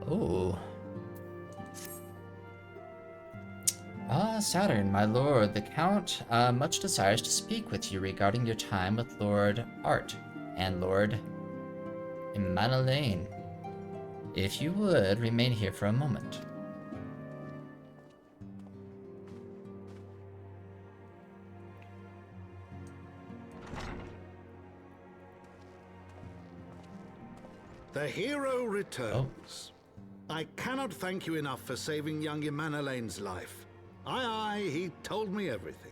Oh. Saturn, my lord, the Count much desires to speak with you regarding your time with Lord Art and Lord Emmanuelaine. If you would, remain here for a moment. The hero returns. I cannot thank you enough for saving young Emmanuelaine's life. Aye, he told me everything.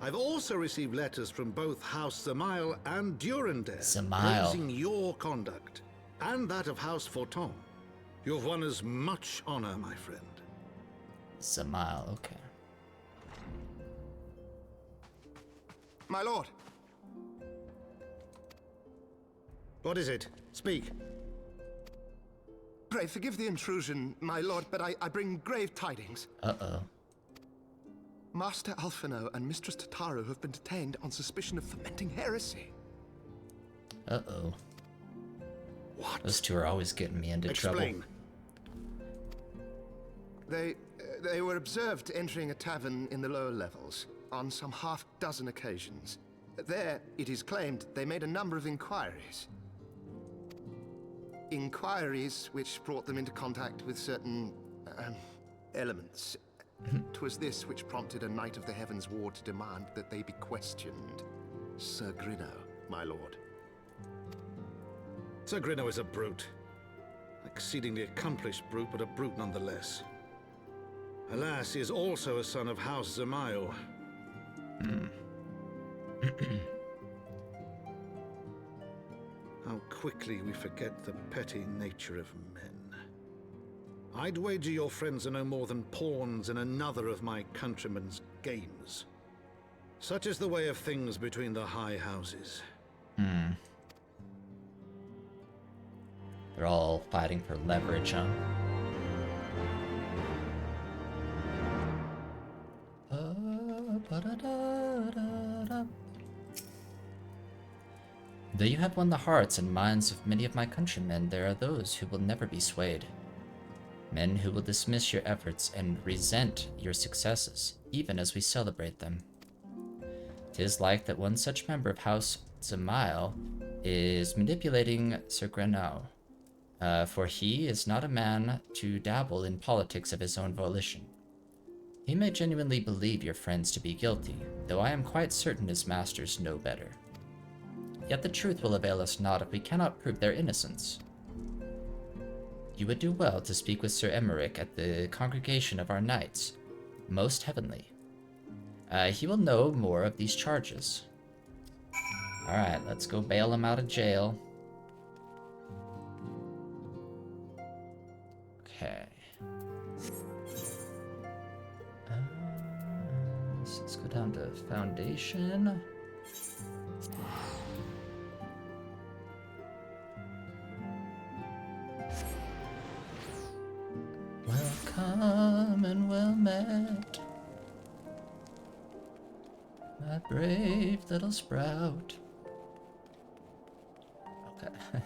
I've also received letters from both House Zamail and Durandare praising your conduct, and that of House Forton. You've won as much honor, my friend. Zamail, okay. My lord. What is it? Speak. Pray forgive the intrusion, my lord, but I bring grave tidings. Uh-oh. Master Alphino and Mistress Tataru have been detained on suspicion of fomenting heresy. Uh-oh. What? Those two are always getting me into Explain. trouble. They were observed entering a tavern in the lower levels on some half-dozen occasions. There, it is claimed, they made a number of inquiries. Inquiries which brought them into contact with certain elements. 'Twas this which prompted a knight of the Heavensward to demand that they be questioned. Sir Grinno, my lord. Sir Grinno is a brute. Exceedingly accomplished brute, but a brute nonetheless. Alas, he is also a son of House Zamail. How quickly we forget the petty nature of men. I'd wager your friends are no more than pawns in another of my countrymen's games. Such is the way of things between the high houses. They're all fighting for leverage, huh? Though you have won the hearts and minds of many of my countrymen, there are those who will never be swayed. Men who will dismiss your efforts and resent your successes, even as we celebrate them. 'Tis like that one such member of House Zamail is manipulating Sir Grinno, for he is not a man to dabble in politics of his own volition. He may genuinely believe your friends to be guilty, though I am quite certain his masters know better. Yet the truth will avail us not if we cannot prove their innocence. You would do well to speak with Sir Emmerich at the congregation of our knights, most heavenly. He will know more of these charges. Alright, let's go bail him out of jail. Okay. So let's go down to Foundation. Welcome and well met, my brave little sprout. Okay.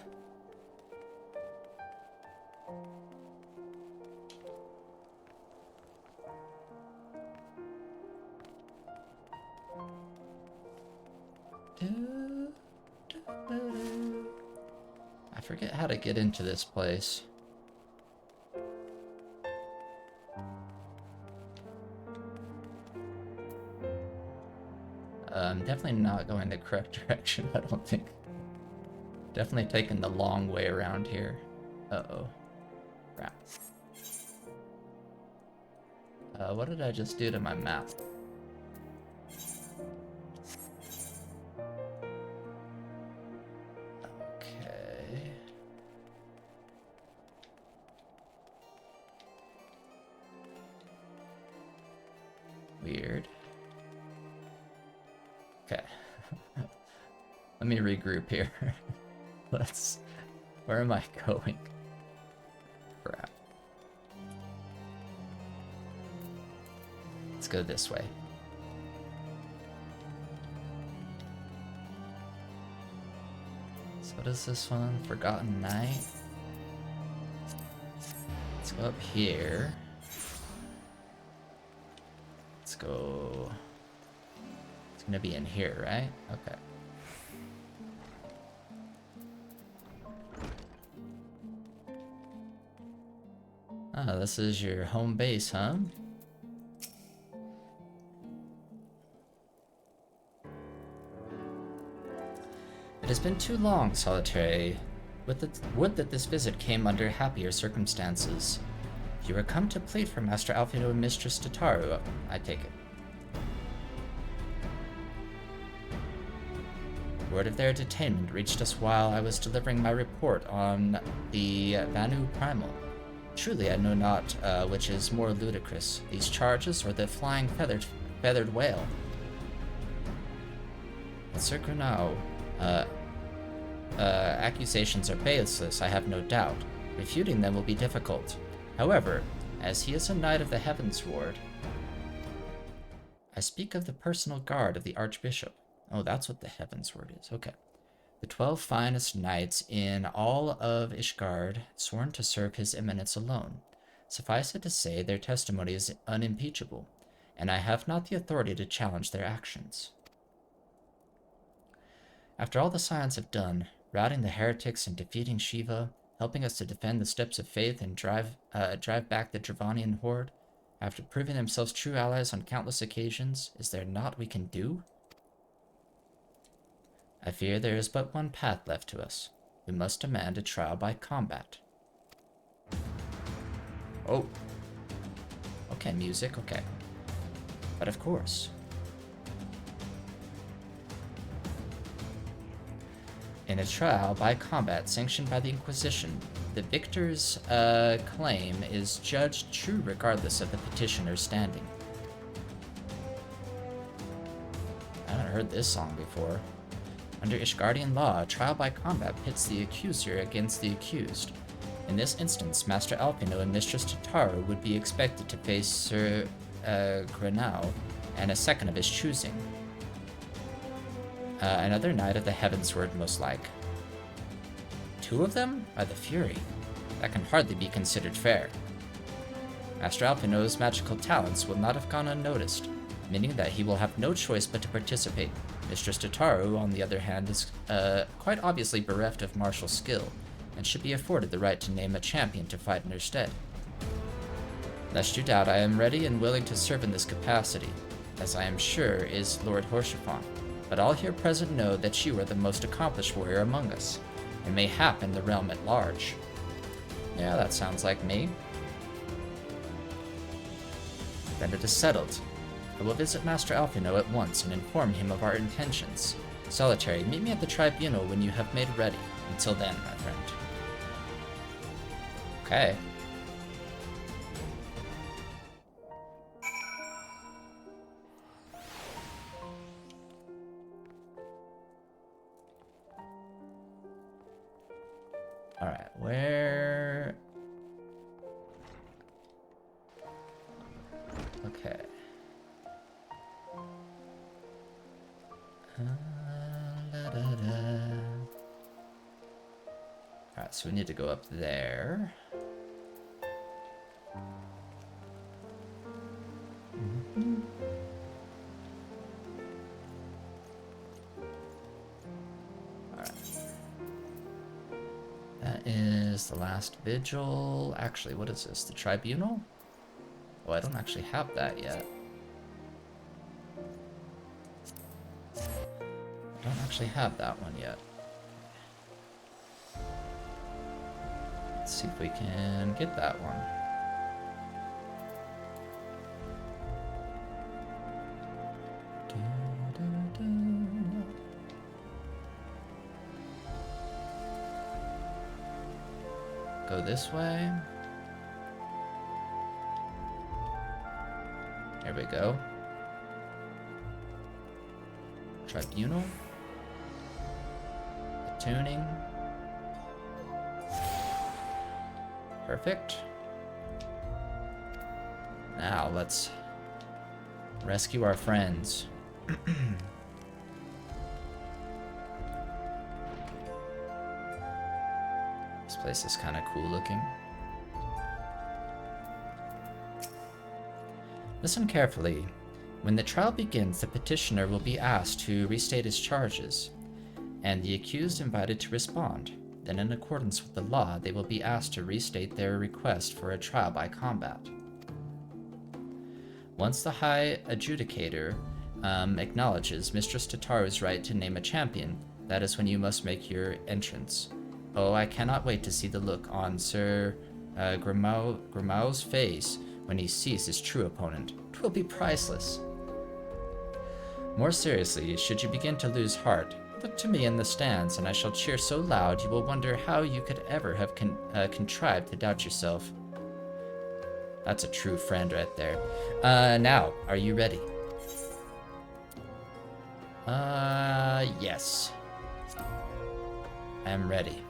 I forget how to get into this place. I'm definitely not going the correct direction, I don't think. Definitely taking the long way around here. Uh-oh. Crap. What did I just do to my map? Okay. Weird. Okay. Let me regroup here. Where am I going? Crap. Let's go this way. So what is this one? Forgotten Night? So up here. Let's go. It's gonna be in here, right? Okay. Ah, this is your home base, huh? It has been too long, Solitary. Would that this visit came under happier circumstances. You are come to plead for Master Alfino and Mistress Tataru, I take it. Word of their detainment reached us while I was delivering my report on the Vanu Primal. Truly, I know not which is more ludicrous, these charges or the flying feathered whale. But Sir Grunau, accusations are baseless, I have no doubt. Refuting them will be difficult. However, as he is a knight of the Heavensward, I speak of the personal guard of the Archbishop. Oh, that's what the Heavensward is. Okay. The 12 finest knights in all of Ishgard, sworn to serve his eminence alone. Suffice it to say, their testimony is unimpeachable, and I have not the authority to challenge their actions. After all the Scions have done, routing the heretics and defeating Shiva, helping us to defend the steps of faith and drive back the Dravanian horde, after proving themselves true allies on countless occasions, is there naught we can do? I fear there is but one path left to us. We must demand a trial by combat. Oh. Okay, music, okay. But of course. In a trial by combat sanctioned by the Inquisition, the victor's claim is judged true regardless of the petitioner's standing. I haven't heard this song before. Under Ishgardian law, a trial by combat pits the accuser against the accused. In this instance, Master Alpino and Mistress Tataru would be expected to face Sir Grunau and a second of his choosing. Another knight of the Heavensward, most like. 2 of them? By the Fury. That can hardly be considered fair. Master Alpino's magical talents will not have gone unnoticed, meaning that he will have no choice but to participate. Mistress Tataru, on the other hand, is quite obviously bereft of martial skill, and should be afforded the right to name a champion to fight in her stead. Lest you doubt, I am ready and willing to serve in this capacity, as I am sure is Lord Horshaphon. But all here present know that you are the most accomplished warrior among us, and mayhap in the realm at large. Yeah, that sounds like me. Then it is settled. I will visit Master Alfino at once and inform him of our intentions. Solitary, meet me at the tribunal when you have made ready. Until then, my friend. Okay. Alright, where... Okay. Alright, so we need to go up there. Alright. That is the last vigil. Actually, what is this? The tribunal? Oh, I don't actually have that yet. I don't actually have that one yet. Let's see if we can get that one. Go this way. There we go. Tribunal. Tuning. Perfect. Now let's rescue our friends. This place is kind of cool looking. Listen carefully. When the trial begins, the petitioner will be asked to restate his charges, and the accused invited to respond. Then, in accordance with the law, they will be asked to restate their request for a trial by combat. Once the High Adjudicator acknowledges Mistress Tataru's right to name a champion, that is when you must make your entrance. Oh, I cannot wait to see the look on Sir Grimau's face when he sees his true opponent. 'Twill be priceless. More seriously, should you begin to lose heart, look to me in the stands, and I shall cheer so loud you will wonder how you could ever have contrived to doubt yourself. That's a true friend right there. Now, are you ready? Yes. I'm ready.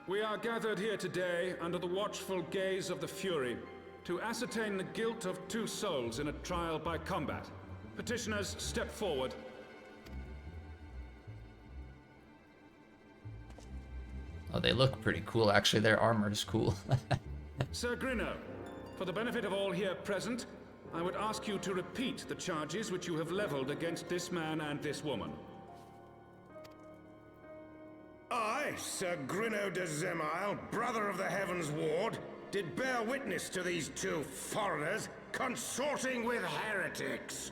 We are gathered here today under the watchful gaze of the Fury to ascertain the guilt of 2 souls in a trial by combat. Petitioners, step forward. Oh, they look pretty cool. Actually, their armor is cool. Sir Grino, for the benefit of all here present, I would ask you to repeat the charges which you have leveled against this man and this woman. I, Sir Grino de Zemile, brother of the Heavensward, did bear witness to these 2 foreigners consorting with heretics.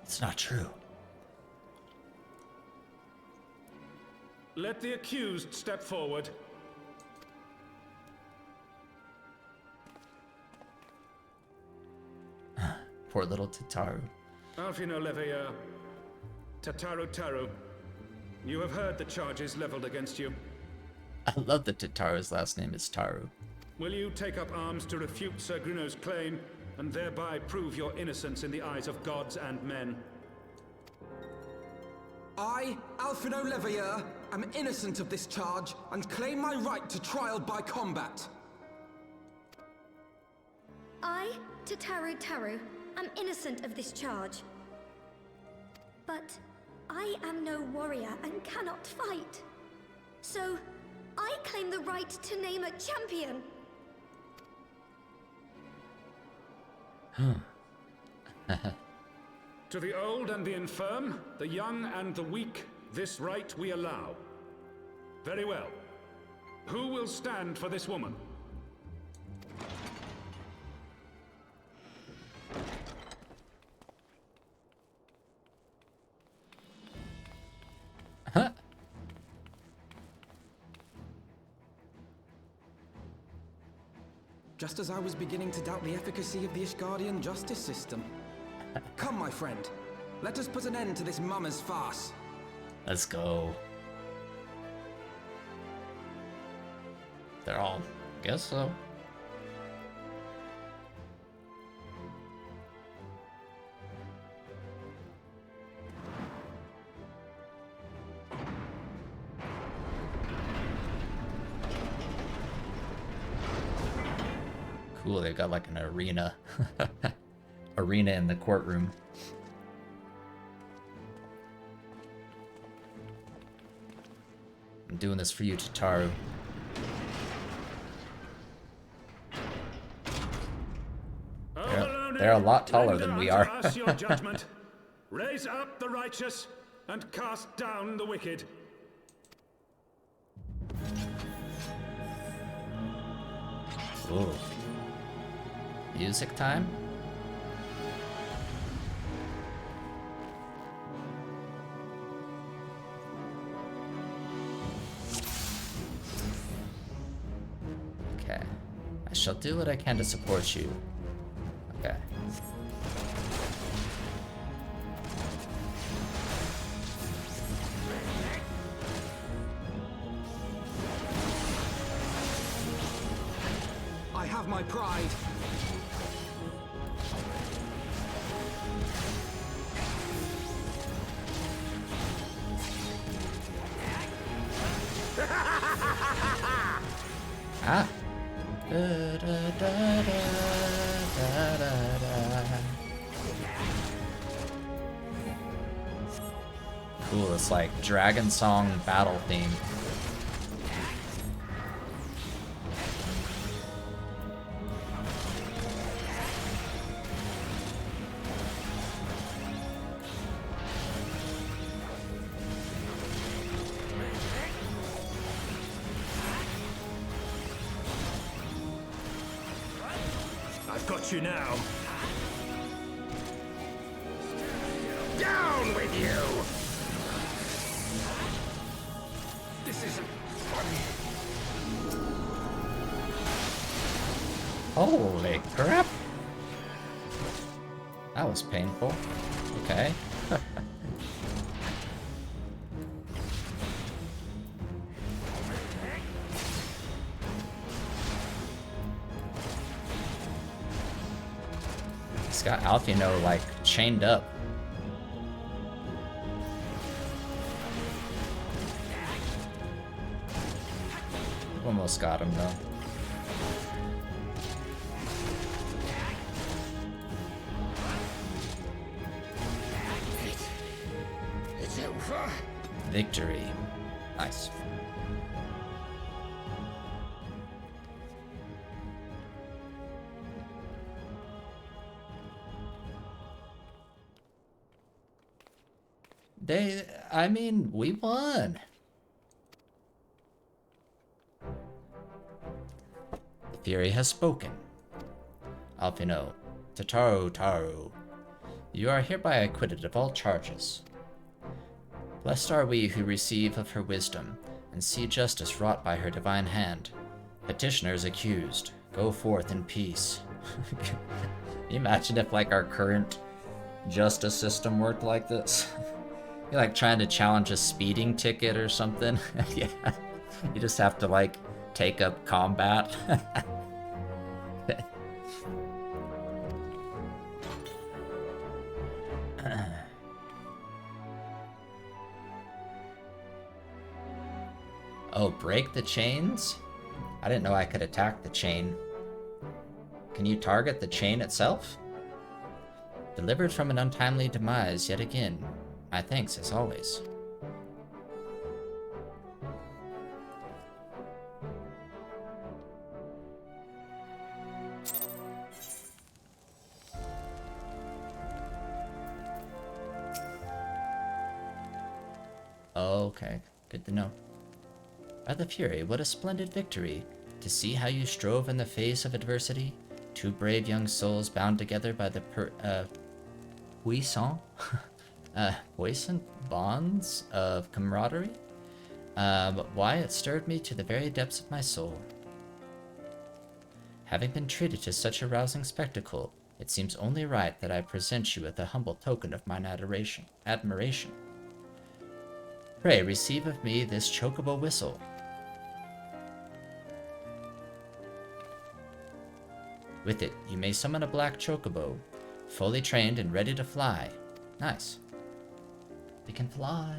It's not true. Let the accused step forward. Poor little Tataru. Alfino Leveilleur, Tataru Taru, you have heard the charges leveled against you. I love that Tataru's last name is Taru. Will you take up arms to refute Sir Grino's claim, and thereby prove your innocence in the eyes of gods and men? I, Alfino Leveilleur, am innocent of this charge, and claim my right to trial by combat. I, Tataru Taru, am innocent of this charge. But I am no warrior and cannot fight. So, I claim the right to name a champion. To the old and the infirm, the young and the weak, this right we allow. Very well. Who will stand for this woman? Just as I was beginning to doubt the efficacy of the Ishgardian justice system. Come, my friend. Let us put an end to this mummer's farce. Let's go. They're all... guess so. Cool, they got like an arena. Arena in the courtroom. I'm doing this for you, Tataru. They're a lot taller than we are. Us your judgment. Raise up the righteous and cast down the wicked. Ooh. Music time? Okay. I shall do what I can to support you. Okay. I have my pride. Ah. Da, da, da, da, da, da, da. cool. It's like Dragon Song battle theme. I've got you now. Down with you! This isn't funny. Holy crap! That was painful. Okay. He's got Alfino like chained up. Almost got him though. It's over. Victory. Nice. I mean, we won. The Fury has spoken. Alfino, Taru, you are hereby acquitted of all charges. Blessed are we who receive of her wisdom, and see justice wrought by her divine hand. Petitioners accused, go forth in peace. Can you imagine if, like, our current justice system worked like this? You're, like, trying to challenge a speeding ticket or something. Yeah. You just have to, like, take up combat. Oh, break the chains? I didn't know I could attack the chain. Can you target the chain itself? Delivered from an untimely demise yet again. My thanks as always. Okay, good to know. By the Fury, what a splendid victory! To see how you strove in the face of adversity, two brave young souls bound together by the puissant bonds of camaraderie. Why, it stirred me to the very depths of my soul. Having been treated to such a rousing spectacle, it seems only right that I present you with a humble token of mine admiration. Pray receive of me this chocobo whistle. With it, you may summon a black chocobo, fully trained and ready to fly. Nice. They can fly.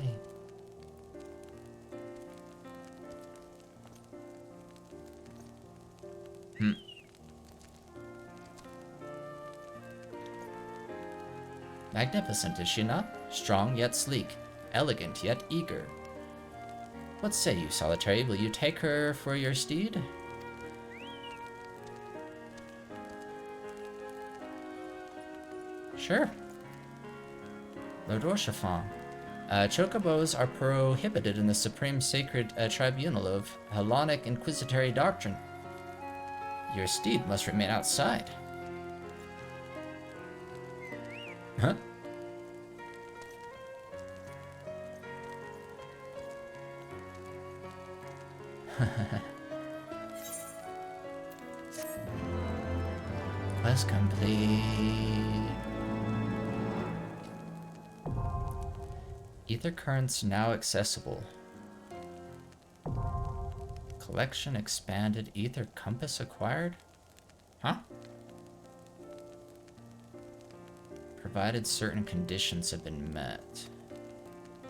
Magnificent, is she not? Strong yet sleek, elegant yet eager. What say you, Solitary? Will you take her for your steed? Sure. Lord Orchefon. Chocobos are prohibited in the Supreme Sacred Tribunal of Hellenic Inquisitory Doctrine. Your steed must remain outside. Huh? Quest complete. Ether currents now accessible. Collection expanded. Ether compass acquired? Huh? Provided certain conditions have been met.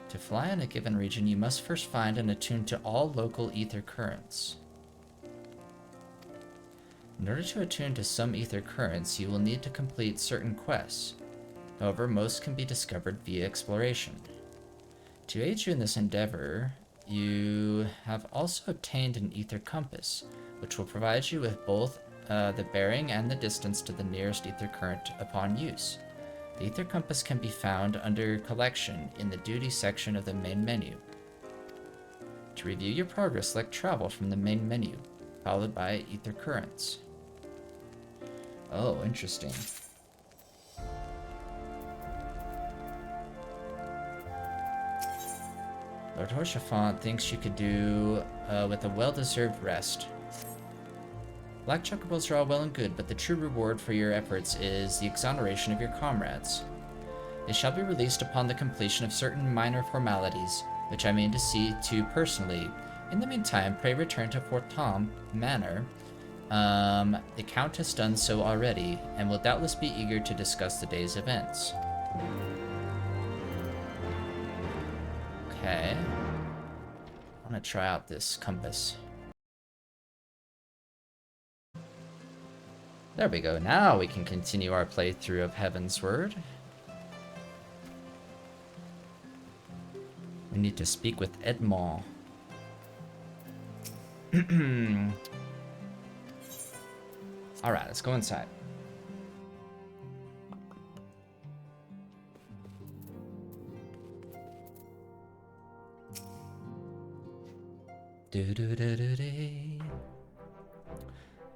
To fly in a given region, you must first find and attune to all local ether currents. In order to attune to some ether currents, you will need to complete certain quests. However, most can be discovered via exploration. To aid you in this endeavor, you have also obtained an ether compass, which will provide you with both the bearing and the distance to the nearest ether current upon use. The ether compass can be found under Collection in the Duty section of the main menu. To review your progress, select Travel from the main menu, followed by Ether Currents. Oh, interesting. Lord Horshaphant thinks you could do with a well-deserved rest. Black chocobos are all well and good, but the true reward for your efforts is the exoneration of your comrades. They shall be released upon the completion of certain minor formalities, which I mean to see to personally. In the meantime, pray return to Fort Tom Manor. The Count has done so already, and will doubtless be eager to discuss the day's events. Okay. I want to try out this compass. There we go. Now we can continue our playthrough of Heavensward. We need to speak with Edmond. Alright, let's go inside.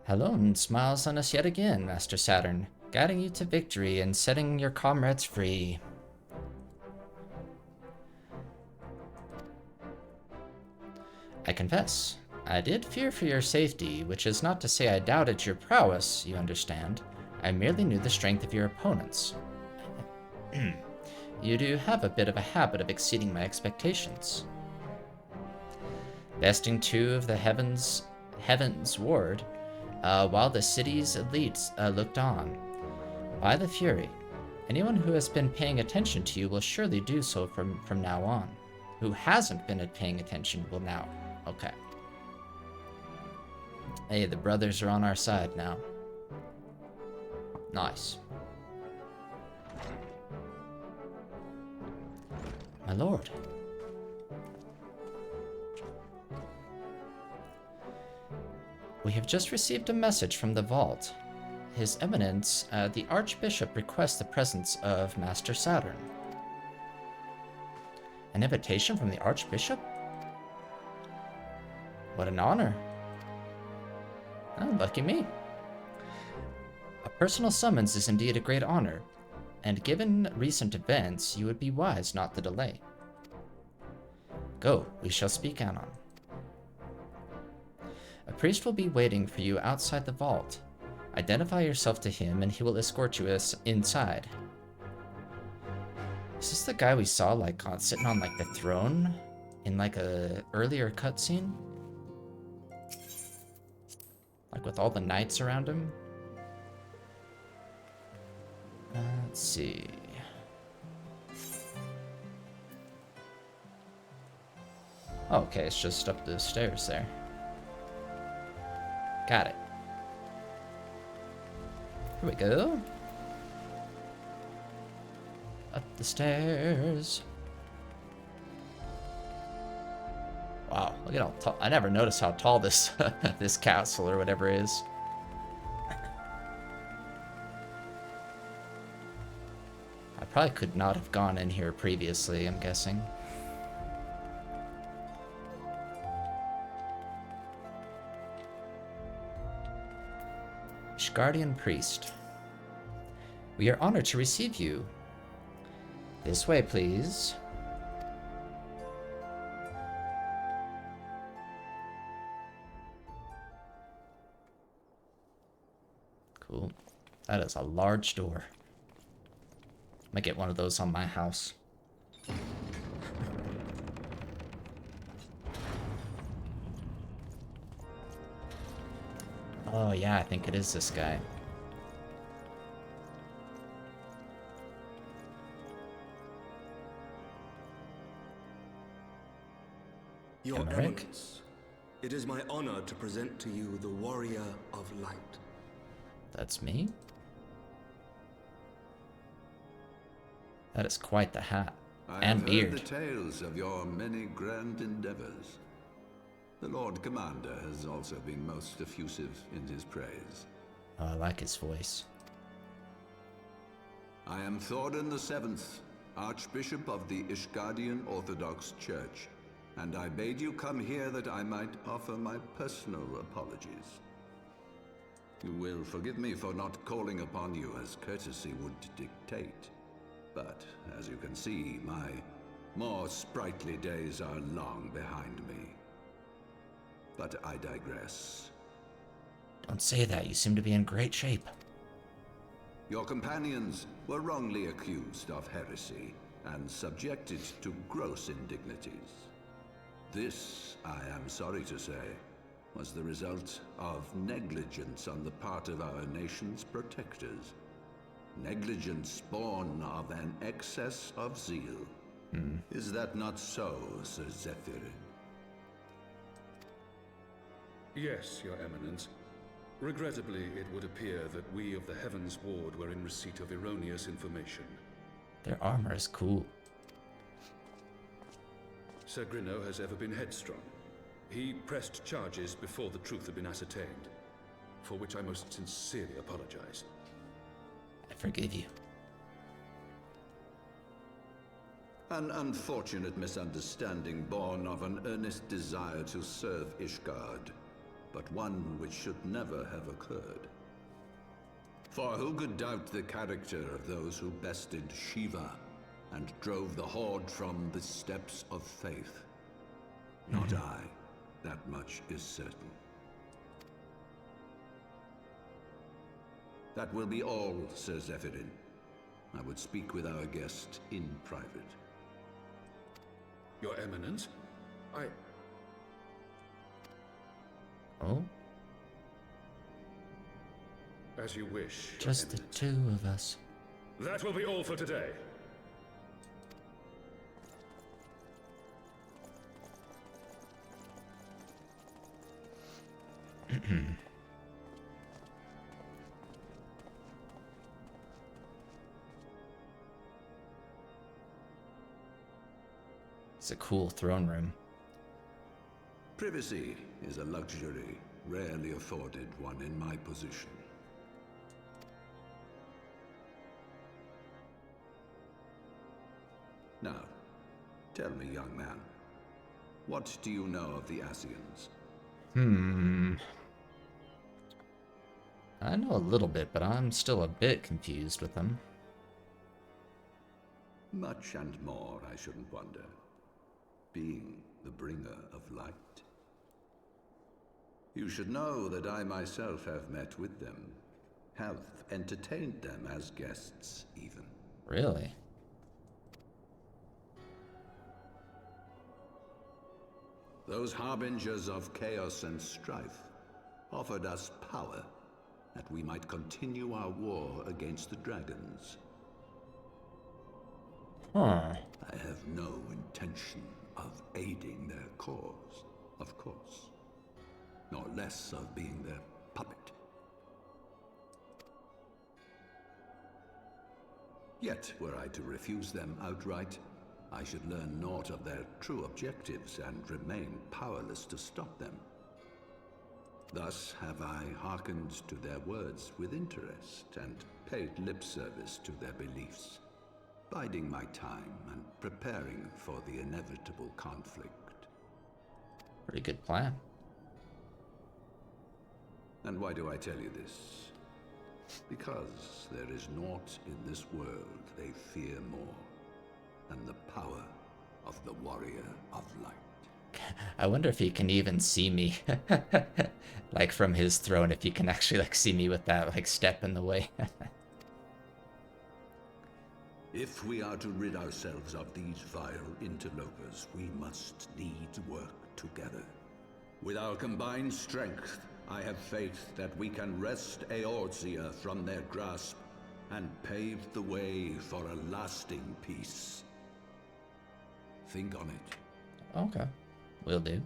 Helon smiles on us yet again, Master Saturn, guiding you to victory and setting your comrades free. I confess, I did fear for your safety, which is not to say I doubted your prowess, you understand. I merely knew the strength of your opponents. You do have a bit of a habit of exceeding my expectations. Besting two of the Heavensward, while the city's elites looked on. By the Fury, anyone who has been paying attention to you will surely do so from now on. Who hasn't been paying attention will now. Okay. Hey, the brothers are on our side now. Nice. My lord. We have just received a message from the vault. His Eminence, the Archbishop, requests the presence of Master Saturn. An invitation from the Archbishop? What an honor. Oh, lucky me. A personal summons is indeed a great honor, and given recent events, you would be wise not to delay. Go, we shall speak anon. A priest will be waiting for you outside the vault. Identify yourself to him and he will escort you inside. Is this the guy we saw like sitting on like the throne in like a earlier cutscene? Like with all the knights around him? Let's see. Okay, it's just up the stairs there. Got it. Here we go. Up the stairs. Wow, look at how tall. I never noticed how tall this this castle or whatever is. I probably could not have gone in here previously, I'm guessing. Guardian Priest. We are honored to receive you. This way, please. Cool. That is a large door. Might get one of those on my house. Oh yeah, I think it is this guy. Your Emmerich? Eminence, it is my honor to present to you the Warrior of Light. That's me? That is quite the hat. I And have beard. heard the tales of your many grand endeavors. The Lord Commander has also been most effusive in his praise. Oh, I like his voice. I am Thorin the Seventh, Archbishop of the Ishgardian Orthodox Church, and I bade you come here that I might offer my personal apologies. You will forgive me for not calling upon you as courtesy would dictate, but as you can see, my more sprightly days are long behind me. But I digress. Don't say that. You seem to be in great shape. Your companions were wrongly accused of heresy and subjected to gross indignities. This, I am sorry to say, was the result of negligence on the part of our nation's protectors. Negligence born of an excess of zeal. Is that not so, Sir Zephyrin? Yes, Your Eminence. Regrettably, it would appear that we of the Heavensward were in receipt of erroneous information. Their armor is cool. Sir Grinno has ever been headstrong. He pressed charges before the truth had been ascertained, for which I most sincerely apologize. I forgive you. An unfortunate misunderstanding born of an earnest desire to serve Ishgard, but one which should never have occurred. For who could doubt the character of those who bested Shiva and drove the Horde from the steps of faith? Not I. That much is certain. That will be all, Sir Zephyrin. I would speak with our guest in private. Your Eminence, Oh, As you wish, Your just the Eminence. two of us. That will be all for today. It's a cool throne room. Privacy is a luxury rarely afforded one in my position. Now, tell me, young man, what do you know of the Asians? I know a little bit, but I'm still a bit confused with them. Much and more, I shouldn't wonder. Being the bringer of light. You should know that I myself have met with them, have entertained them as guests, even. Really? Those harbingers of chaos and strife offered us power that we might continue our war against the dragons. Huh. I have no intention of aiding their cause, of course, nor less of being their puppet. Yet, were I to refuse them outright, I should learn naught of their true objectives and remain powerless to stop them. Thus have I hearkened to their words with interest and paid lip service to their beliefs, biding my time and preparing for the inevitable conflict. Pretty good plan. And why do I tell you this? Because there is naught in this world they fear more than the power of the warrior of light. I wonder if he can even see me, like from his throne, if he can actually like see me with that like step in the way. If we are to rid ourselves of these vile interlopers, we must needs work together. With our combined strength, I have faith that we can wrest Eorzea from their grasp and pave the way for a lasting peace. Think on it. Okay, will do.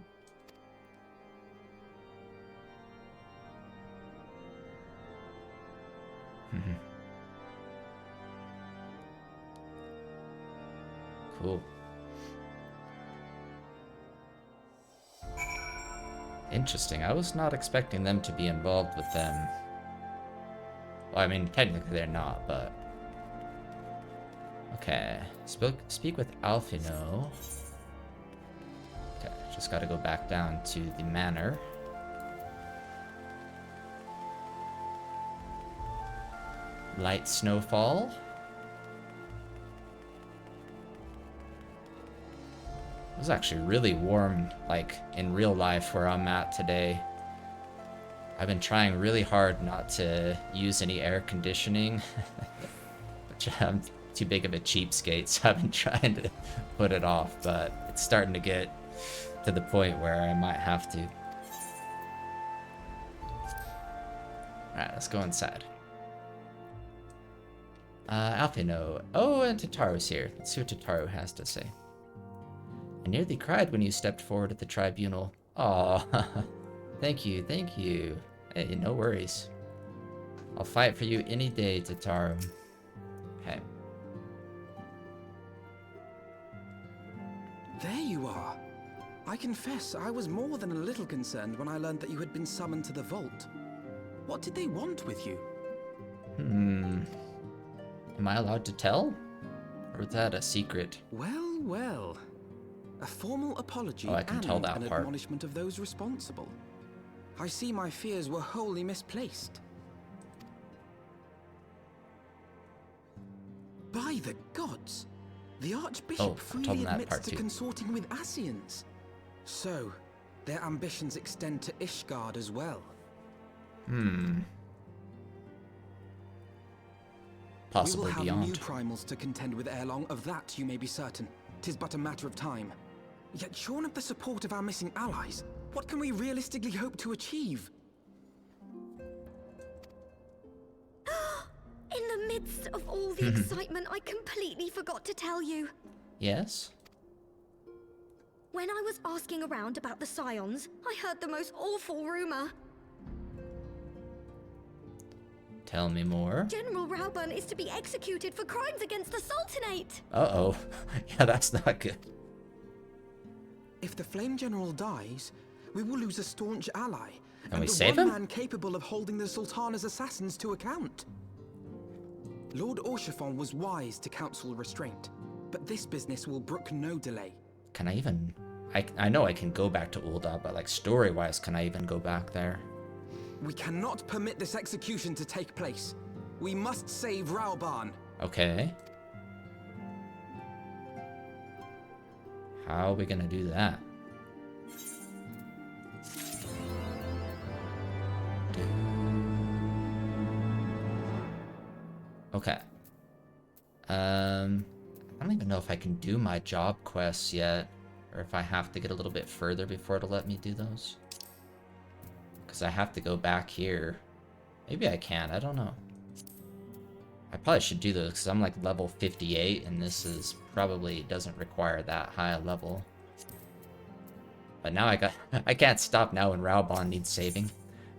Cool. Interesting. I was not expecting them to be involved with them. Well, I mean, technically they're not, but... Okay. Speak with Alfino. Okay, just gotta go back down to the manor. Light snowfall. It was actually really warm, like, in real life where I'm at today. I've been trying really hard not to use any air conditioning. Which I'm too big of a cheapskate, so I've been trying to put it off, but it's starting to get to the point where I might have to. Alright, let's go inside. Alfino. Oh, and Tataru's here. Let's see what Tataru has to say. I nearly cried when you stepped forward at the tribunal. Aw, thank you, thank you. Hey, no worries. I'll fight for you any day, Tataru. Okay. There you are. I confess, I was more than a little concerned when I learned that you had been summoned to the vault. What did they want with you? Am I allowed to tell? Or is that a secret? Well, well. A formal apology I can and tell that an part. admonishment of those responsible. I see my fears were wholly misplaced. By the gods! The Archbishop freely admits to consorting with Ascians. So, their ambitions extend to Ishgard as well. Possibly we will beyond. have new primals to contend with ere long, of that you may be certain. 'Tis but a matter of time. Yet shorn of the support of our missing allies, what can we realistically hope to achieve? In the midst of all the excitement, I completely forgot to tell you. Yes? When I was asking around about the Scions, I heard the most awful rumor. Tell me more. General Raubahn is to be executed for crimes against the Sultanate. Uh-oh. Yeah, that's not good. If the Flame General dies, we will lose a staunch ally. Can we the save one him? man capable of holding the Sultana's assassins to account. Lord Orchiphon was wise to counsel restraint, but this business will brook no delay. Can I even... I know I can go back to Ul'dah, but like story-wise, can I even go back there? We cannot permit this execution to take place. We must save Raubahn. Okay. How are we gonna do that? Okay. I don't even know if I can do my job quests yet, or if I have to get a little bit further before it'll let me do those. Because I have to go back here. Maybe I can, I don't know. I probably should do those because I'm like level 58 and this is probably doesn't require that high a level. But now I can't stop now when Raubahn needs saving.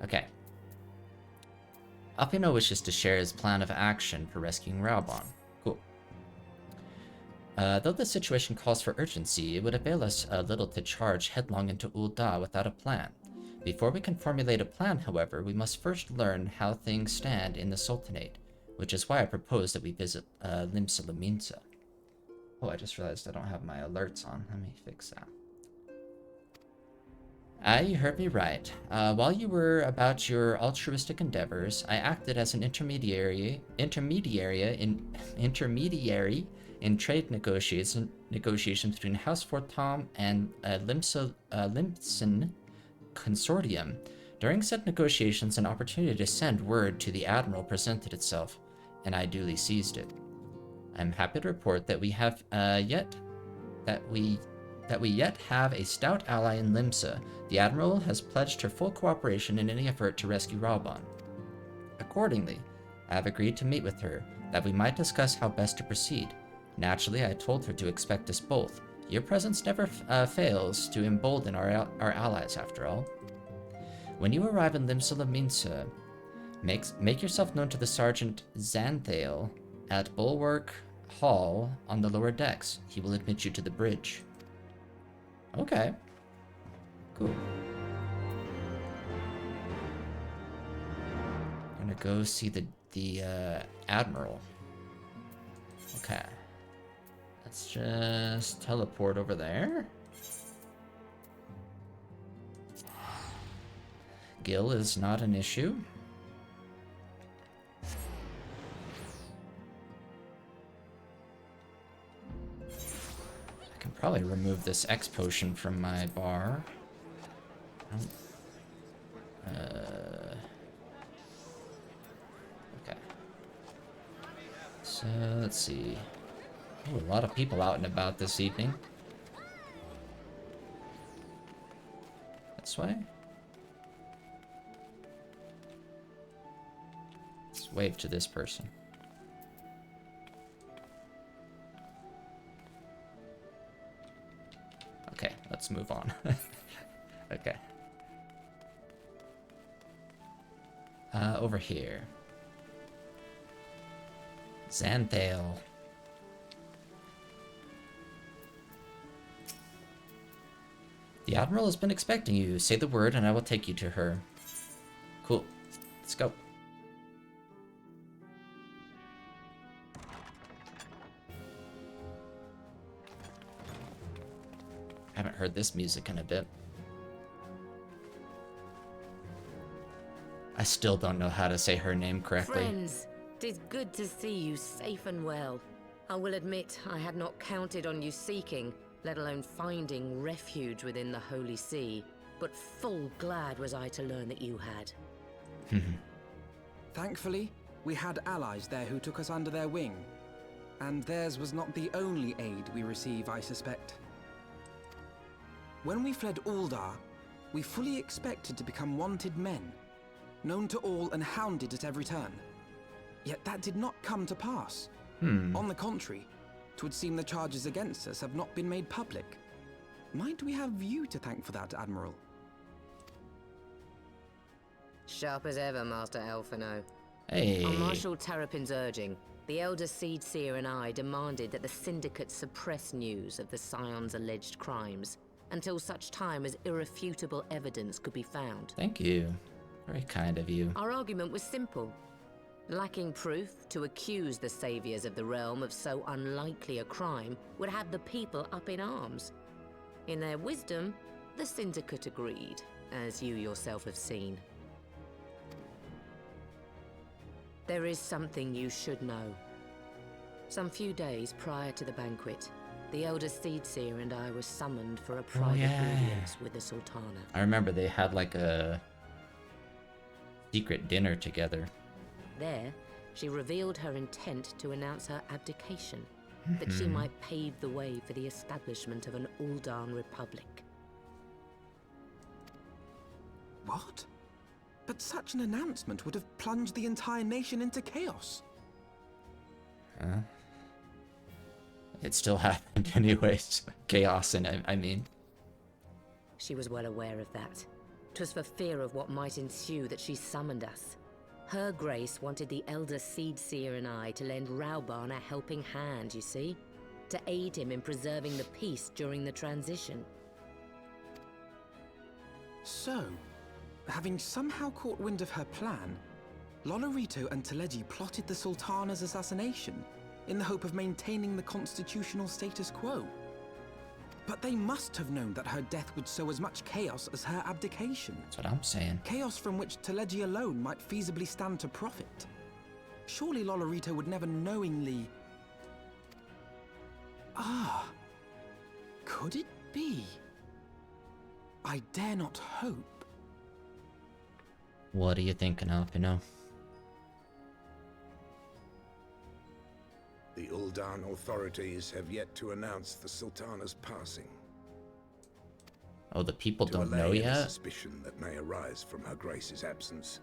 Okay. Alfino wishes to share his plan of action for rescuing Raubahn. Cool. Though the situation calls for urgency, it would avail us a little to charge headlong into Ul'dah without a plan. Before we can formulate a plan, however, we must first learn how things stand in the Sultanate, which is why I propose that we visit Limsa Lominsa. Oh, I just realized I don't have my alerts on. Let me fix that. You heard me right. While you were about your altruistic endeavors, I acted as an intermediary in trade negotiations between House Fortom and Limsan Consortium. During said negotiations, an opportunity to send word to the Admiral presented itself, and I duly seized it. I am happy to report that we yet have a stout ally in Limsa. The Admiral has pledged her full cooperation in any effort to rescue Raubahn. Accordingly, I have agreed to meet with her, that we might discuss how best to proceed. Naturally, I told her to expect us both. Your presence never fails to embolden our allies, after all. When you arrive in Limsa Lominsa, make yourself known to the Sergeant Xanthale at Bulwark hall on the lower decks. He will admit you to the bridge. Okay. Cool. I'm gonna go see the Admiral. Okay. Let's just teleport over there. Gil is not an issue. I can probably remove this X potion from my bar. Okay. So let's see. Oh, a lot of people out and about this evening. This way? Let's wave to this person. Okay, let's move on. Okay. Over here. Xanthale. The Admiral has been expecting you. Say the word and I will take you to her. Cool. Let's go. I haven't heard this music in a bit. I still don't know how to say her name correctly. Friends, 'tis good to see you safe and well. I will admit I had not counted on you seeking, let alone finding refuge within the Holy See, but full glad was I to learn that you had. Thankfully, we had allies there who took us under their wing. And theirs was not the only aid we receive, I suspect. When we fled Uldar, we fully expected to become wanted men, known to all and hounded at every turn. Yet that did not come to pass. On the contrary, 'twould seem the charges against us have not been made public. Might we have you to thank for that, Admiral? Sharp as ever, Master Elfino. Hey. On Marshal Terrapin's urging, the Elder Seed Seer and I demanded that the Syndicate suppress news of the Scion's alleged crimes until such time as irrefutable evidence could be found. Thank you. Very kind of you. Our argument was simple. Lacking proof, to accuse the saviors of the realm of so unlikely a crime would have the people up in arms. In their wisdom, the Syndicate agreed, as you yourself have seen. There is something you should know. Some few days prior to the banquet, the Elder Seedseer and I were summoned for a private audience with the Sultana. I remember they had like a secret dinner together. There, she revealed her intent to announce her abdication, that she might pave the way for the establishment of an Uldan Republic. What? But such an announcement would have plunged the entire nation into chaos. Huh? It still happened anyways. Chaos, and I mean. She was well aware of that. 'Twas for fear of what might ensue that she summoned us. Her Grace wanted the Elder Seedseer and I to lend Raubahn a helping hand, you see? To aid him in preserving the peace during the transition. So, having somehow caught wind of her plan, Lolorito and Teleji plotted the Sultana's assassination in the hope of maintaining the constitutional status quo. But they must have known that her death would sow as much chaos as her abdication. That's what I'm saying. Chaos from which Teleji alone might feasibly stand to profit. Surely Lolorito would never knowingly... Ah, could it be? I dare not hope. What are you thinking of, you know? The Uldan authorities have yet to announce the Sultana's passing. Oh, the people To don't know allay any yet? suspicion that may arise from her Grace's absence,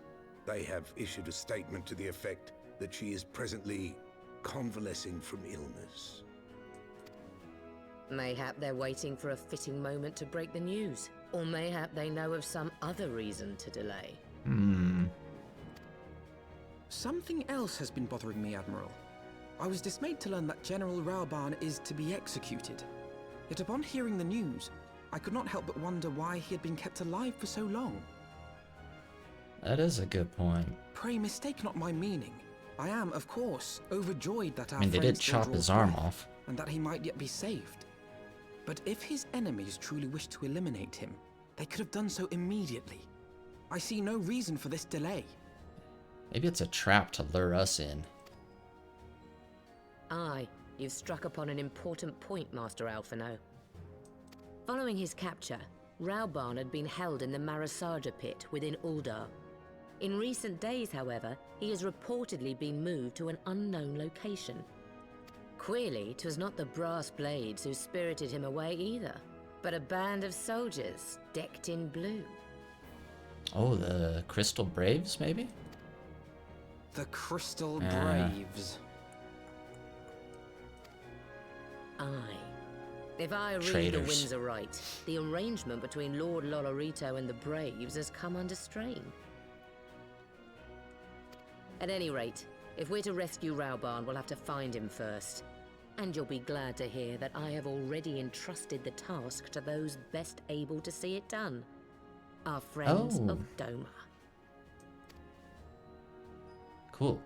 they have issued a statement to the effect that she is presently convalescing from illness. Mayhap they're waiting for a fitting moment to break the news. Or mayhap they know of some other reason to delay. Something else has been bothering me, Admiral. I was dismayed to learn that General Raubahn is to be executed. Yet upon hearing the news, I could not help but wonder why he had been kept alive for so long. That is a good point. Pray mistake not my meaning. I am, of course, overjoyed that our I mean, they friend did still chop draws his arm breath, off. and that he might yet be saved. But if his enemies truly wished to eliminate him, they could have done so immediately. I see no reason for this delay. Maybe it's a trap to lure us in. Aye, you've struck upon an important point, Master Alphino. Following his capture, Raubahn had been held in the Marasaja pit within Uldar. In recent days, however, he has reportedly been moved to an unknown location. Queerly, 'twas not the brass blades who spirited him away either, but a band of soldiers decked in blue. Oh, the Crystal Braves, maybe? The Crystal Braves. Aye. If I read Traitors. the winds aright, the arrangement between Lord Lolorito and the Braves has come under strain. At any rate, if we're to rescue Raubahn, we'll have to find him first. And you'll be glad to hear that I have already entrusted the task to those best able to see it done. Our friends of Doma. Cool.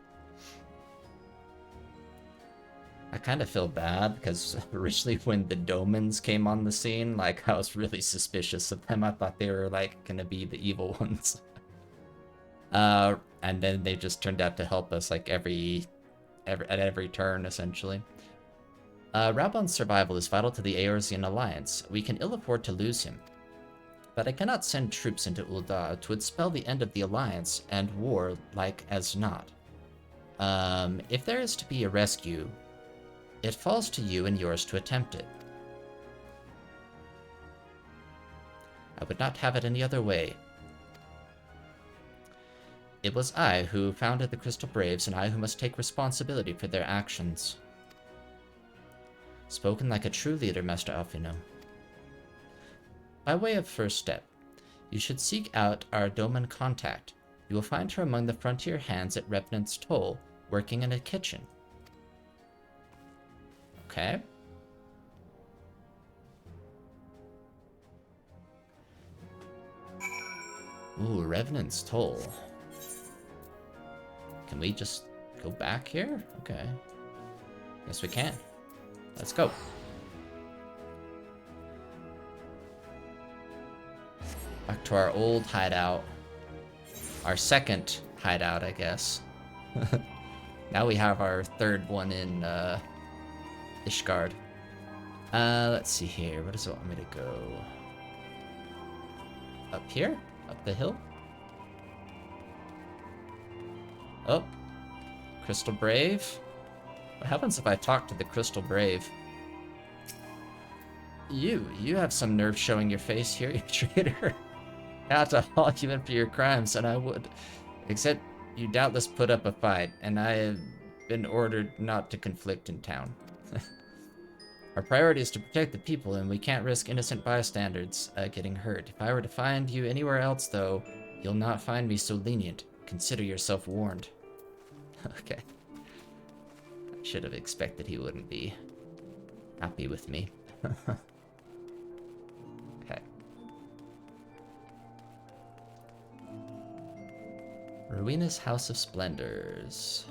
I kind of feel bad because originally when the Domans came on the scene, like, I was really suspicious of them. I thought they were, like, gonna be the evil ones. And then they just turned out to help us, like, at every turn, essentially. Raubah's survival is vital to the Eorzean Alliance. We can ill afford to lose him. But I cannot send troops into Uldar. 'Twould spell the end of the Alliance and war like as not. If there is to be a rescue, it falls to you and yours to attempt it. I would not have it any other way. It was I who founded the Crystal Braves, and I who must take responsibility for their actions. Spoken like a true leader, Master Alphino. By way of first step, you should seek out our Doman contact. You will find her among the frontier hands at Revenant's Toll, working in a kitchen. Okay. Ooh, Revenant's Toll. Can we just go back here? Okay. Yes, we can. Let's go. Back to our old hideout. Our second hideout, I guess. Now we have our third one in Ishgard. Let's see here. Where does it want me to go? Up here? Up the hill? Oh. Crystal Brave? What happens if I talk to the Crystal Brave? You have some nerve showing your face here, you traitor. I ought to haul you in for your crimes, and I would. Except you doubtless put up a fight, and I have been ordered not to conflict in town. Our priority is to protect the people, and we can't risk innocent bystanders getting hurt. If I were to find you anywhere else, though, you'll not find me so lenient. Consider yourself warned. Okay. I should have expected he wouldn't be happy with me. Okay. Ruinous House of Splendors.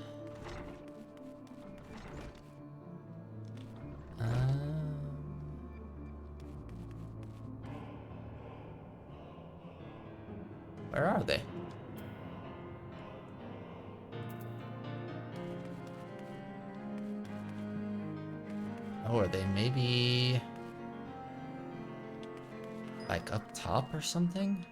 Where are they? Oh, are they maybe like up top or something?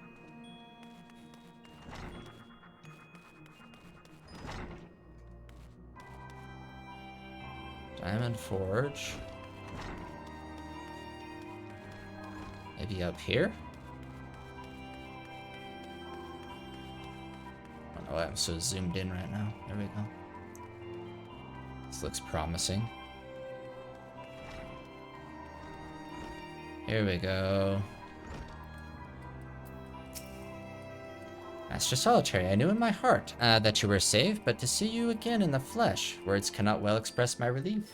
Diamond Forge. Maybe up here? Oh, I'm so zoomed in right now. There we go. This looks promising. Here we go. Master Solitary, I knew in my heart that you were safe, but to see you again in the flesh, words cannot well express my relief.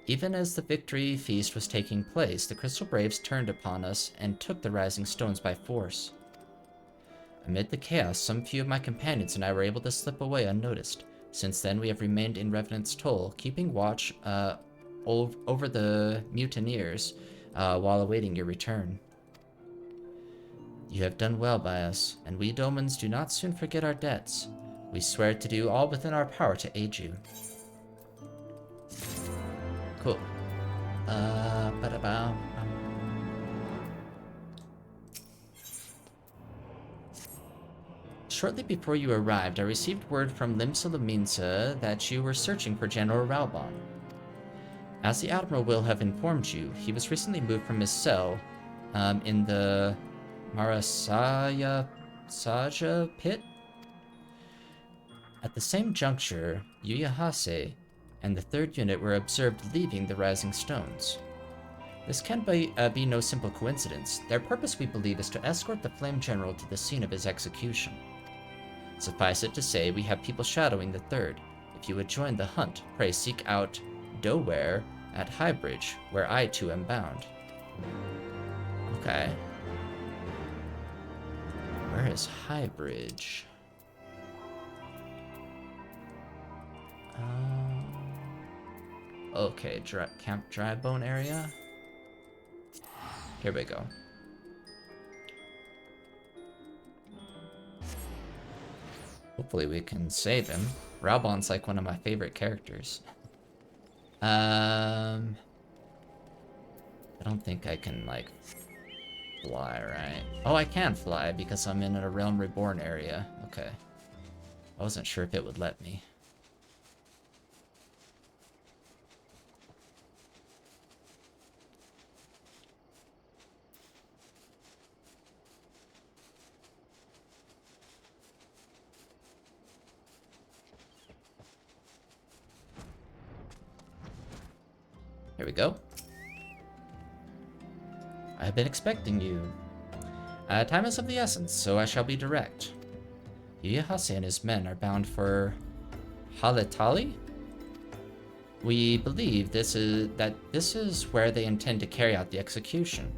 Even as the victory feast was taking place, the Crystal Braves turned upon us and took the rising stones by force. Amid the chaos, some few of my companions and I were able to slip away unnoticed. Since then, we have remained in Revenant's Toll, keeping watch over the mutineers while awaiting your return. You have done well by us, and we Domans do not soon forget our debts. We swear to do all within our power to aid you. Cool. Shortly before you arrived, I received word from Limsa that you were searching for General Raubahn. As the Admiral will have informed you, he was recently moved from his cell in the Saja pit. At the same juncture, Yuyahase and the 3rd unit were observed leaving the Rising Stones. This can be no simple coincidence. Their purpose, we believe, is to escort the Flame General to the scene of his execution. Suffice it to say, we have people shadowing the 3rd. If you would join the hunt, pray seek out Doware at Highbridge, where I too am bound. Okay. Where is Highbridge? Okay, Camp Drybone area. Here we go. Hopefully we can save him. Raubahn's like one of my favorite characters. I don't think I can, like, fly, right? Oh, I can fly because I'm in a Realm Reborn area. Okay. I wasn't sure if it would let me. Here we go. I have been expecting you. Time is of the essence, so I shall be direct. Yuyahase and his men are bound for Halatali? We believe this is where they intend to carry out the execution.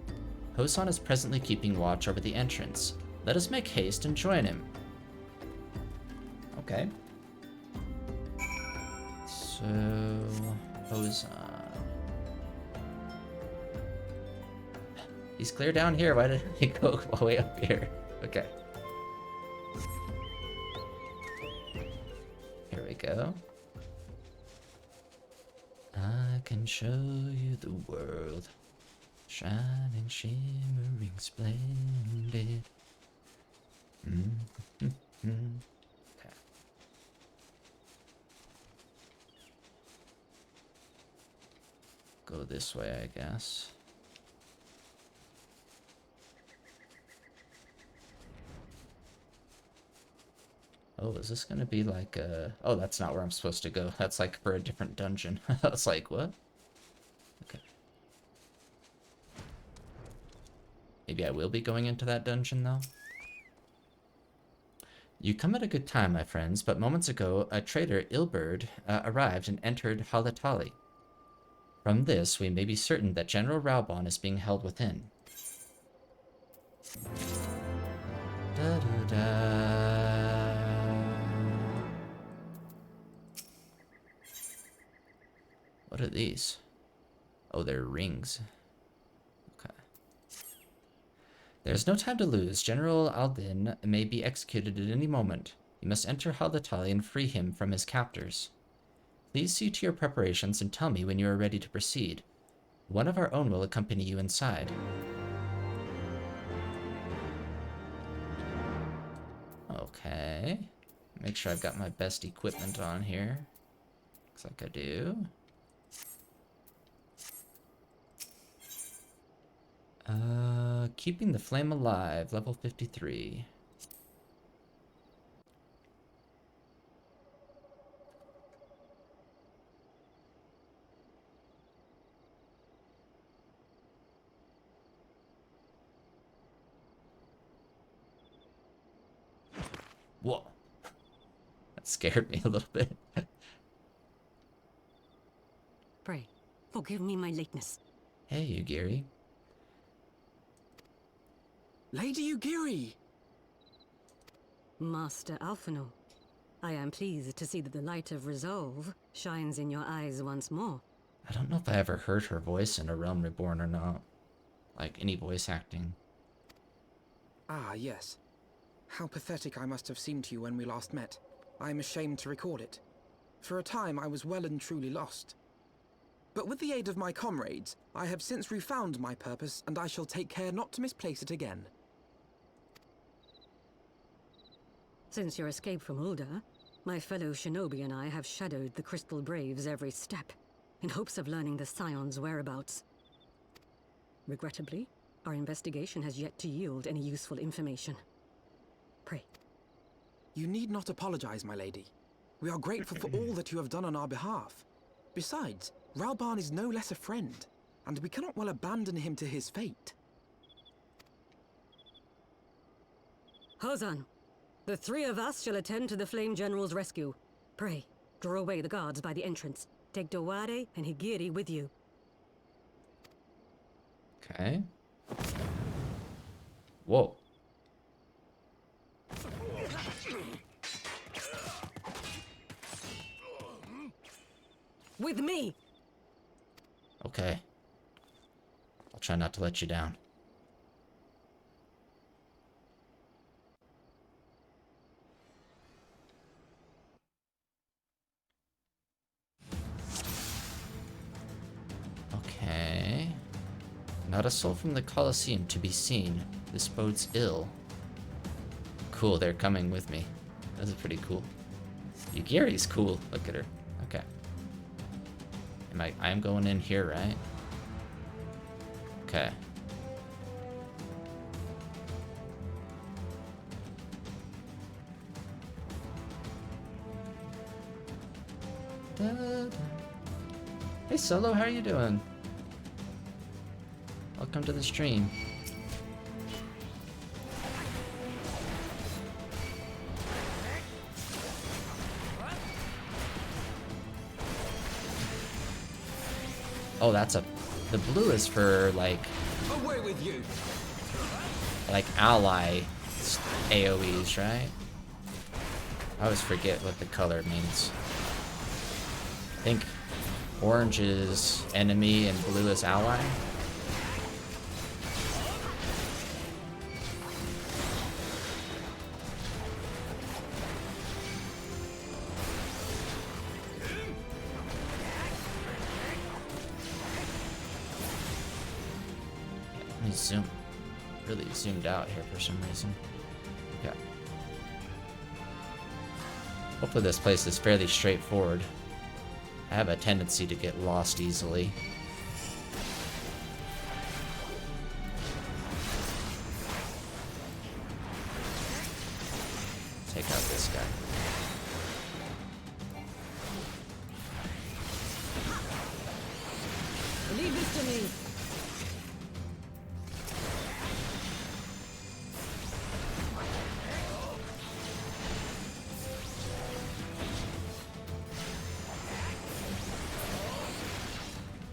Hosan is presently keeping watch over the entrance. Let us make haste and join him. Okay. So, Hosan. He's clear down here. Why did he go all the way up here? Okay. Here we go. I can show you the world, shining, shimmering, splendid. Okay. Go this way, I guess. Oh, is this gonna be like a... Oh, that's not where I'm supposed to go. That's like for a different dungeon. I was like, what? Okay. Maybe I will be going into that dungeon, though? You come at a good time, my friends, but moments ago, a traitor, Ilberd, arrived and entered Halatali. From this, we may be certain that General Raubahn is being held within. Da-da-da. What are these? Oh, they're rings. Okay. There's no time to lose. General Aldin may be executed at any moment. You must enter Halatali and free him from his captors. Please see to your preparations and tell me when you are ready to proceed. One of our own will accompany you inside. Okay. Make sure I've got my best equipment on here. Looks like I do. Keeping the flame alive, level 53. Whoa. That scared me a little bit. Pray, forgive me my lateness. Hey, Yugiri. Lady Yugiri! Master Alphino, I am pleased to see that the light of resolve shines in your eyes once more. I don't know if I ever heard her voice in A Realm Reborn or not. Like, any voice acting. Ah, yes. How pathetic I must have seemed to you when we last met. I am ashamed to record it. For a time, I was well and truly lost. But with the aid of my comrades, I have since refound my purpose, and I shall take care not to misplace it again. Since your escape from Ulda, my fellow shinobi and I have shadowed the Crystal Braves every step, in hopes of learning the Scion's whereabouts. Regrettably, our investigation has yet to yield any useful information. Pray. You need not apologize, my lady. We are grateful for all that you have done on our behalf. Besides, Raubahn is no less a friend, and we cannot well abandon him to his fate. Hozan, the three of us shall attend to the Flame General's rescue. Pray, draw away the guards by the entrance. Take Dowade and Higiri with you. Okay. Whoa. With me! Okay. I'll try not to let you down. Okay. Not a soul from the Colosseum to be seen. This bodes ill. Cool, they're coming with me. This is pretty cool. Yugiri's cool. Look at her. Okay. I'm going in here, right? Okay. Da-da. Hey Solo, how are you doing? Welcome to the stream. Oh, that's a... The blue is for, like... Away with you! Like, ally AoEs, right? I always forget what the color means. I think orange is enemy and blue is ally. Let me zoom. Really zoomed out here for some reason. Okay. Hopefully this place is fairly straightforward. I have a tendency to get lost easily. Take out this guy. Leave this to me!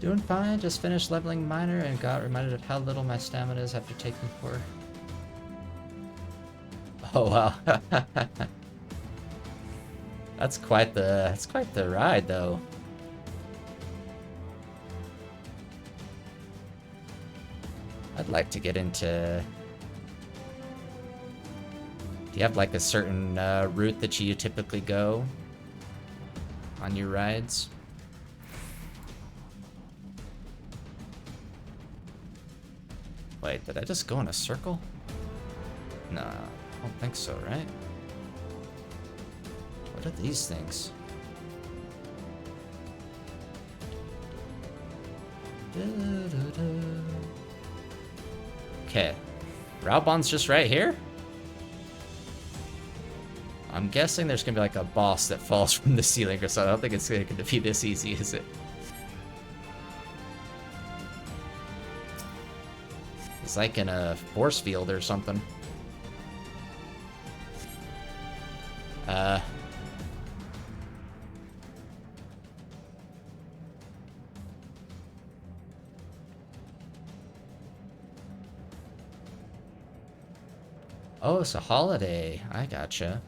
Doing fine, just finished leveling Miner and got reminded of how little my stamina is after taking 4. Oh wow. That's quite the ride though. I'd like to get into... Do you have like a certain route that you typically go on your rides? Wait, did I just go in a circle? Nah, I don't think so, right? What are these things? Okay. Raubahn's just right here? I'm guessing there's gonna be like a boss that falls from the ceiling or something. I don't think it's gonna be this easy, is it? It's like in a force field or something. Oh, it's a holiday. I gotcha.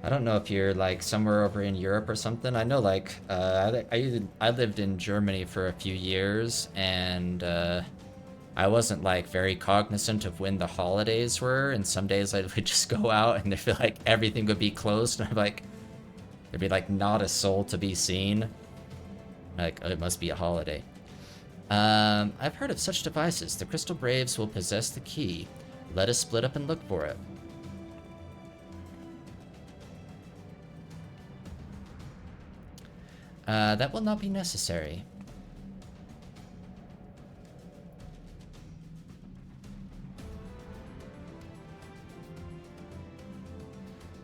I don't know if you're like somewhere over in Europe or something. I know like I lived in Germany for a few years, and I wasn't like very cognizant of when the holidays were, and some days I would just go out and I feel like everything would be closed, and I'm like, there'd be like not a soul to be seen. Like, oh, it must be a holiday. I've heard of such devices. The Crystal Braves will possess the key. Let us split up and look for it. That will not be necessary.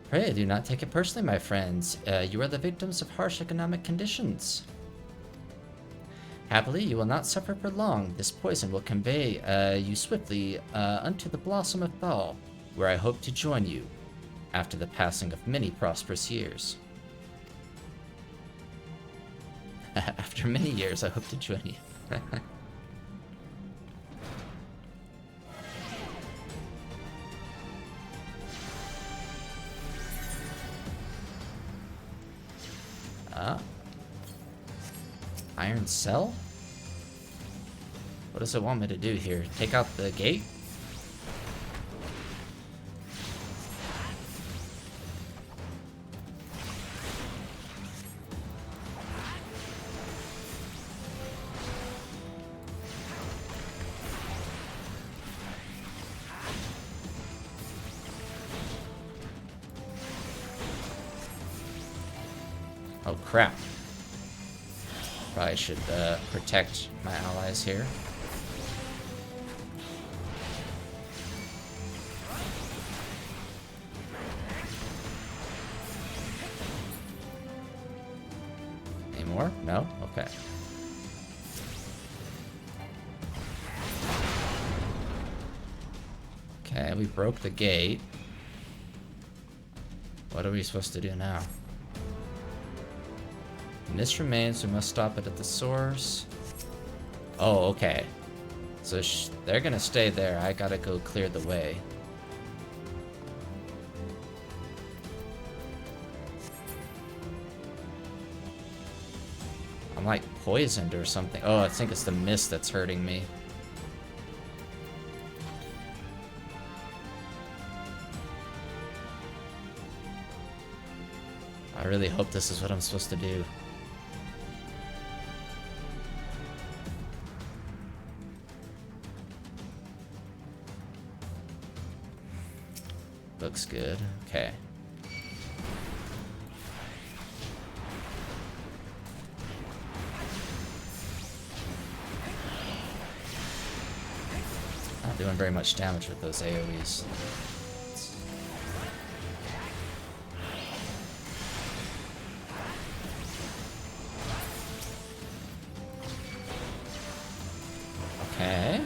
Pray do not take it personally, my friends. You are the victims of harsh economic conditions. Happily, you will not suffer for long. This poison will convey you swiftly unto the Blossom of Thal, where I hope to join you after the passing of many prosperous years. After many years, I hope to join you. Iron cell? What does it want me to do here? Take out the gate? Oh crap. Probably should protect my allies here. Any more? No? Okay. Okay, we broke the gate. What are we supposed to do now? Mist remains, we must stop it at the source. Oh, okay. So they're gonna stay there. I gotta go clear the way. I'm like poisoned or something. Oh, I think it's the mist that's hurting me. I really hope this is what I'm supposed to do. Looks good. Okay. Not doing very much damage with those AoEs. Okay.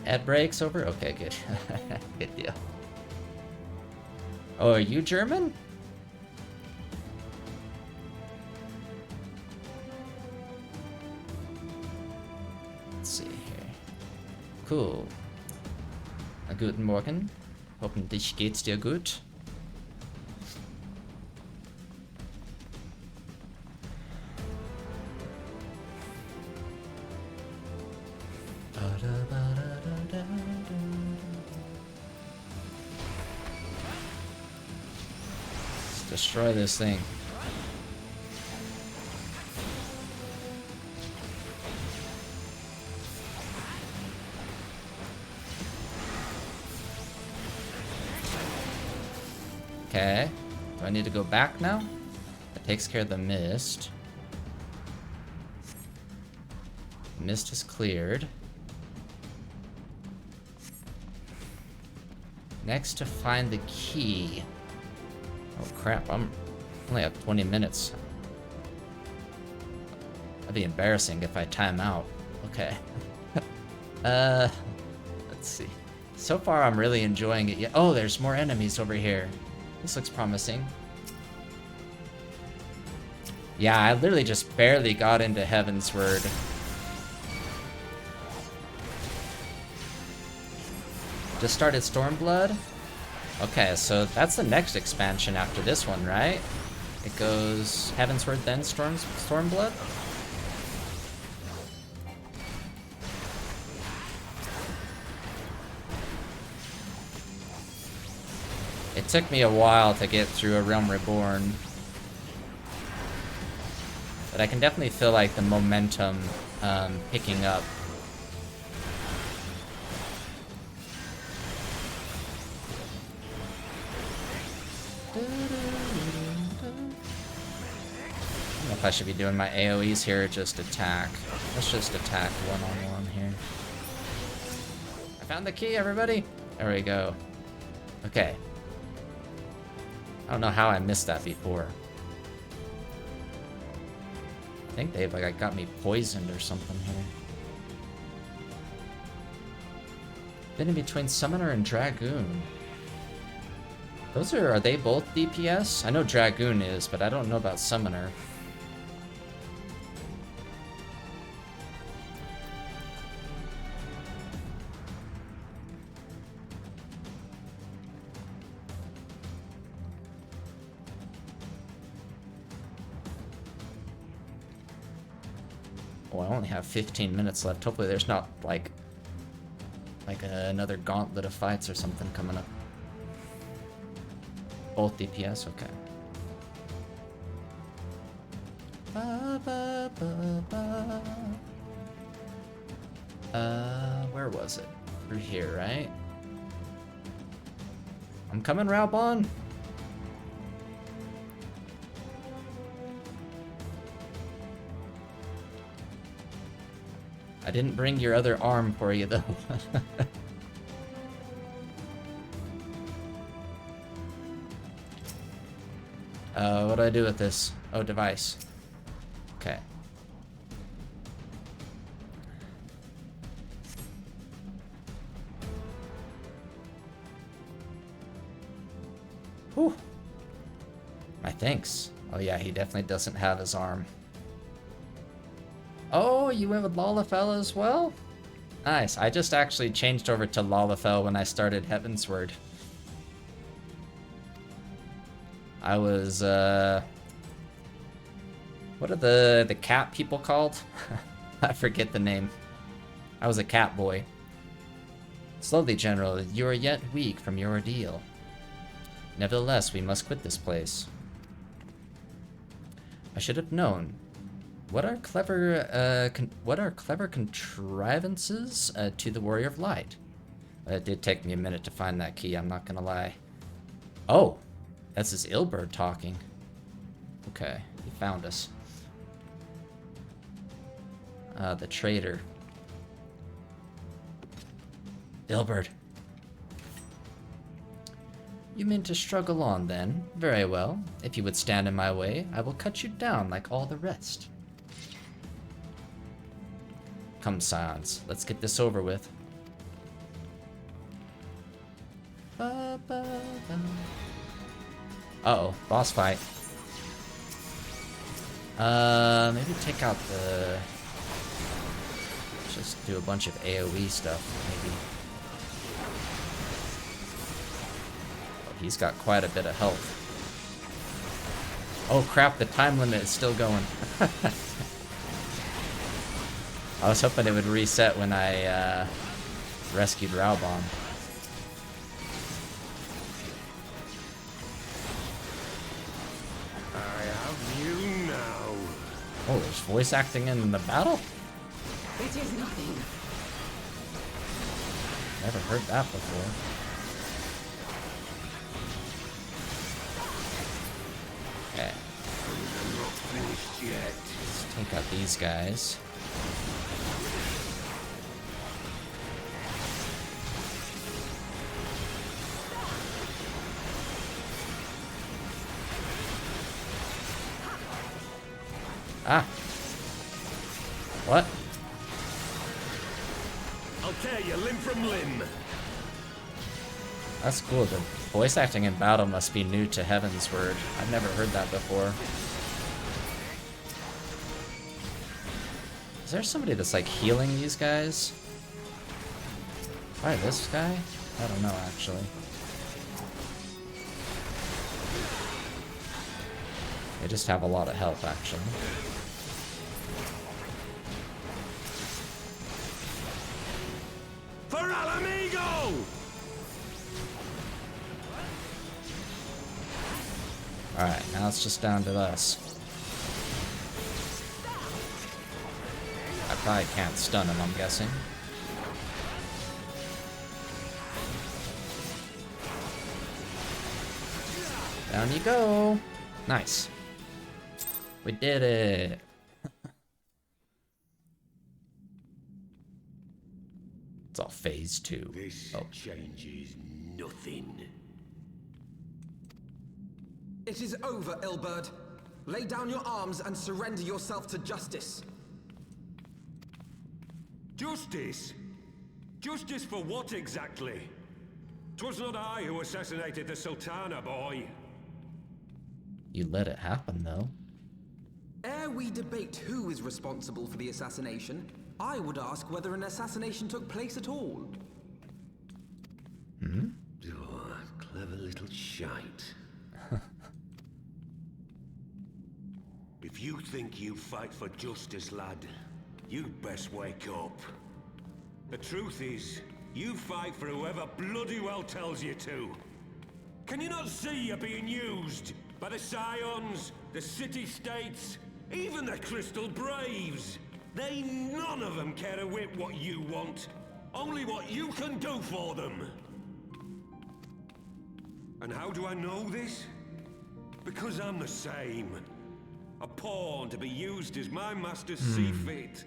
Ad breaks over? Okay, good. Good deal. Oh, are you German? Let's see here. Cool. Guten Morgen. Hoffentlich geht's dir gut. Let's destroy this thing. Okay. Do I need to go back now? That takes care of the mist. Mist is cleared. Next to find the key. Oh crap, I'm only have 20 minutes. That'd be embarrassing if I time out. Okay. Let's see. So far, I'm really enjoying it. Oh, there's more enemies over here. This looks promising. Yeah, I literally just barely got into Heavensward. Just started Stormblood? Okay, so that's the next expansion after this one, right? It goes Heavensward, then Stormblood? It took me a while to get through A Realm Reborn. But I can definitely feel like the momentum picking up. I don't know if I should be doing my AoEs here or just attack. Let's just attack one-on-one here. I found the key, everybody! There we go. Okay. I don't know how I missed that before. I think they've like got me poisoned or something here. Been in between Summoner and Dragoon. Those are they both DPS? I know Dragoon is, but I don't know about Summoner. Oh, I only have 15 minutes left. Hopefully there's not like another gauntlet of fights or something coming up. Both DPS, okay. Where was it? Through here, right? I'm coming, Raubahn. I didn't bring your other arm for you, though. What do I do with this? Oh, device. Okay. Whew. My thanks. Oh yeah, he definitely doesn't have his arm. Oh, you went with Lalafell as well? Nice. I just actually changed over to Lalafell when I started Heavensward. I was, what are the cat people called? I forget the name. I was a cat boy. Slowly, General, you are yet weak from your ordeal. Nevertheless, we must quit this place. I should have known. What are clever contrivances to the Warrior of Light? It did take me a minute to find that key, I'm not gonna lie. Oh, that's his Ilberd talking. Okay, he found us. The traitor. Ilberd. You mean to struggle on, then? Very well. If you would stand in my way, I will cut you down like all the rest. Come, Scions. Let's get this over with. Uh-oh. Boss fight. Maybe take out the... Just do a bunch of AoE stuff, maybe. Oh, he's got quite a bit of health. Oh crap, the time limit is still going. I was hoping it would reset when I rescued Raubahn. I have you now. Oh, there's voice acting in the battle? It is nothing. Never heard that before. Okay. I'm not finished yet. Let's take out these guys. Ah. What? I'll tear you limb from limb. That's cool. The voice acting in battle must be new to Heavensward. I've never heard that before. Is there somebody that's like healing these guys? Probably this guy? I don't know actually. They just have a lot of health actually. For Alamigo! Alright, now it's just down to us. I probably can't stun him, I'm guessing. Down you go! Nice. We did it! It's all phase 2. This changes nothing. It is over, Ilberd. Lay down your arms and surrender yourself to justice. Justice? Justice for what exactly? 'Twas not I who assassinated the Sultana, boy. You let it happen, though. Ere we debate who is responsible for the assassination, I would ask whether an assassination took place at all. Hmm? Oh, clever little shite. If you think you fight for justice, lad, you'd best wake up. The truth is, you fight for whoever bloody well tells you to. Can you not see you're being used by the Scions, the city-states, even the Crystal Braves? They none of them care a whit what you want, only what you can do for them. And how do I know this? Because I'm the same. A pawn to be used as my masters see fit.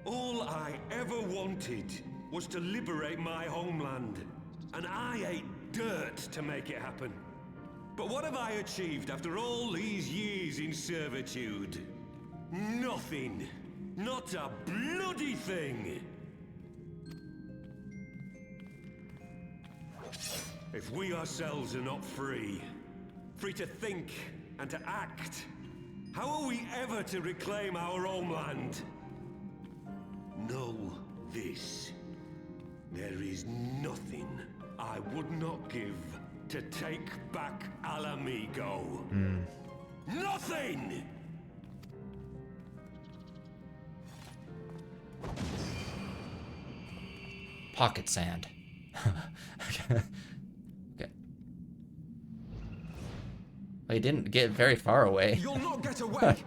All I ever wanted was to liberate my homeland, and I ate dirt to make it happen. But what have I achieved after all these years in servitude? Nothing. Not a bloody thing. If we ourselves are not free, free to think and to act, how are we ever to reclaim our homeland? Know this. There is nothing I would not give to take back Alamigo. Nothing! Pocket sand. Okay. Well, he didn't get very far away. You'll not get away!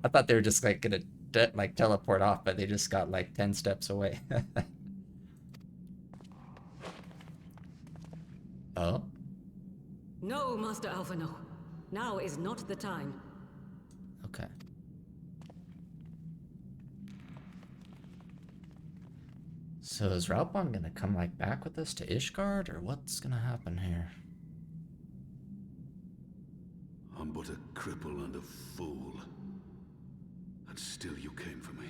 I thought they were just like gonna like teleport off, but they just got like 10 steps away. Oh? No, Master Alpha, no. Now is not the time. Okay. So is Raubahn gonna come like back with us to Ishgard, or what's gonna happen here? I'm but a cripple and a fool. And still you came for me.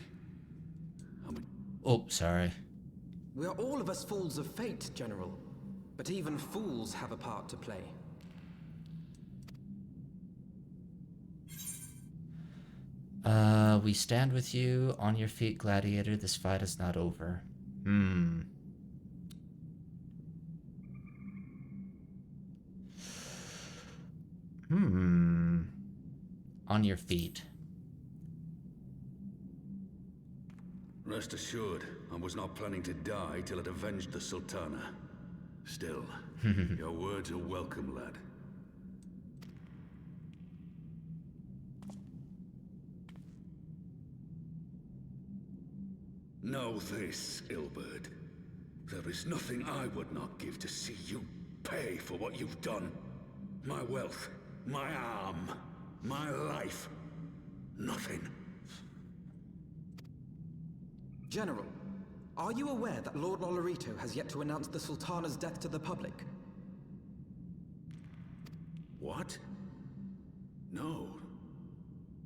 Oh, sorry. We are all of us fools of fate, General. But even fools have a part to play. We stand with you. On your feet, gladiator. This fight is not over. On your feet. Rest assured, I was not planning to die till it avenged the Sultana. Still, your words are welcome, lad. Know this, Ilberd. There is nothing I would not give to see you pay for what you've done. My wealth, my arm, my life. Nothing. General, are you aware that Lord Lolorito has yet to announce the Sultana's death to the public? What? No.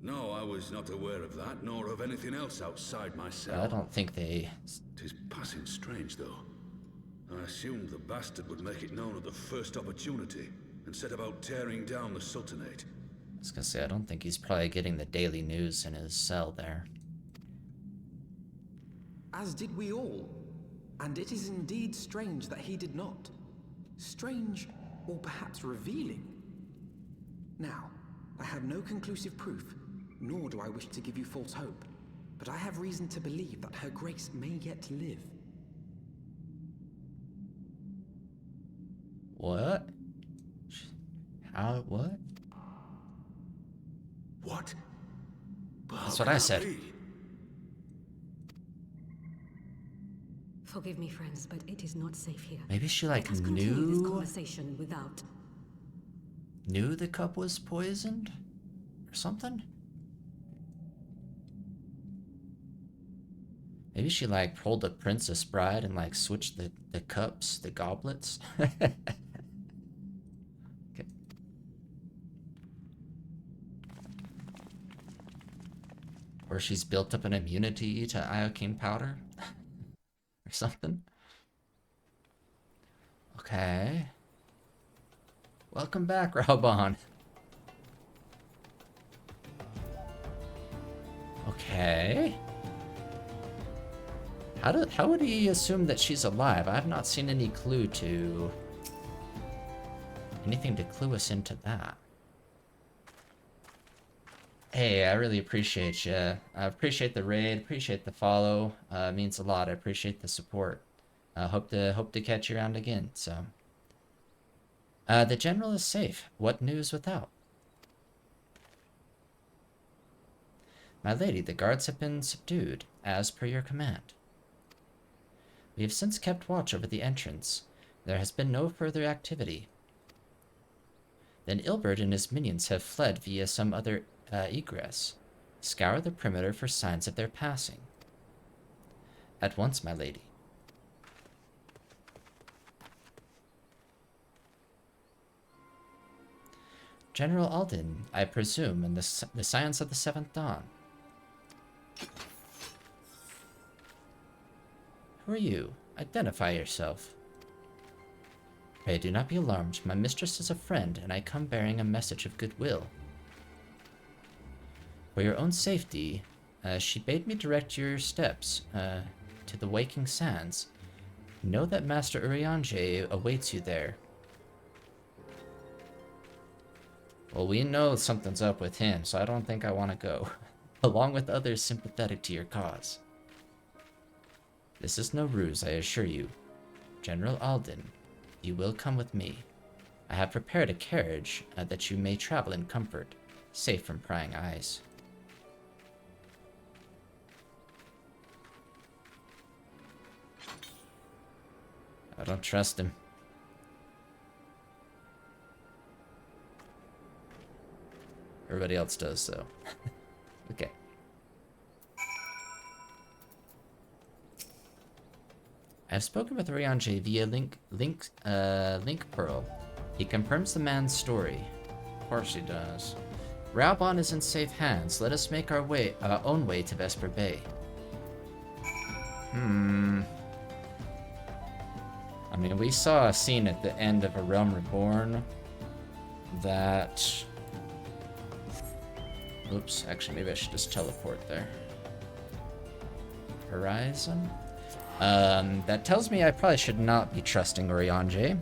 No, I was not aware of that, nor of anything else outside myself. I don't think they... 'Tis passing strange, though. I assumed the bastard would make it known at the first opportunity, and set about tearing down the Sultanate. I was gonna say, I don't think he's probably getting the daily news in his cell there. As did we all. And it is indeed strange that he did not. Strange, or perhaps revealing. Now, I have no conclusive proof, nor do I wish to give you false hope, but I have reason to believe that Her Grace may yet live. What? How? What? What? That's what I said. Forgive me, friends, but it is not safe here. Maybe she like Let us continue this knew conversation without. Knew the cup was poisoned or something. Maybe she like pulled a Princess Bride and like switched the cups, the goblets. Okay. Or she's built up an immunity to iocane powder or something. Okay. Welcome back, Raubahn. Okay. How would he assume that she's alive? I have not seen any clue to... anything to clue us into that. Hey, I really appreciate you. I appreciate the raid, appreciate the follow. It means a lot. I appreciate the support. Hope to catch you around again, so... the general is safe. What news without? My lady, the guards have been subdued, as per your command. We have since kept watch over the entrance. There has been no further activity. Then Ilbert and his minions have fled via some other egress. Scour the perimeter for signs of their passing. At once, my lady. General Alden, I presume, in the Scions of the Seventh Dawn. Who are you? Identify yourself. Pray do not be alarmed. My mistress is a friend, and I come bearing a message of goodwill. For your own safety, she bade me direct your steps to the Waking Sands. Know that Master Urianger awaits you there. Well, we know something's up with him, so I don't think I want to go, along with others sympathetic to your cause. This is no ruse, I assure you. General Alden, you will come with me. I have prepared a carriage that you may travel in comfort, safe from prying eyes. I don't trust him. Everybody else does, so. Okay. I've spoken with Urianger via link pearl. He confirms the man's story. Of course he does. Raubahn is in safe hands. Let us make our own way to Vesper Bay. I mean, we saw a scene at the end of A Realm Reborn that... Oops, actually, maybe I should just teleport there. Horizon? That tells me I probably should not be trusting Urianger.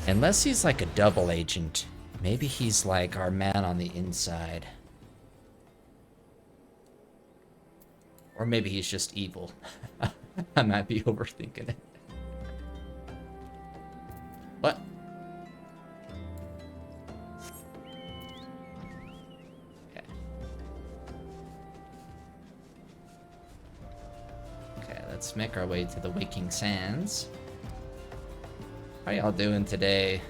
Unless he's like a double agent. Maybe he's like our man on the inside. Or maybe he's just evil. I might be overthinking it. What? Okay, let's make our way to the Waking Sands. How y'all doing today?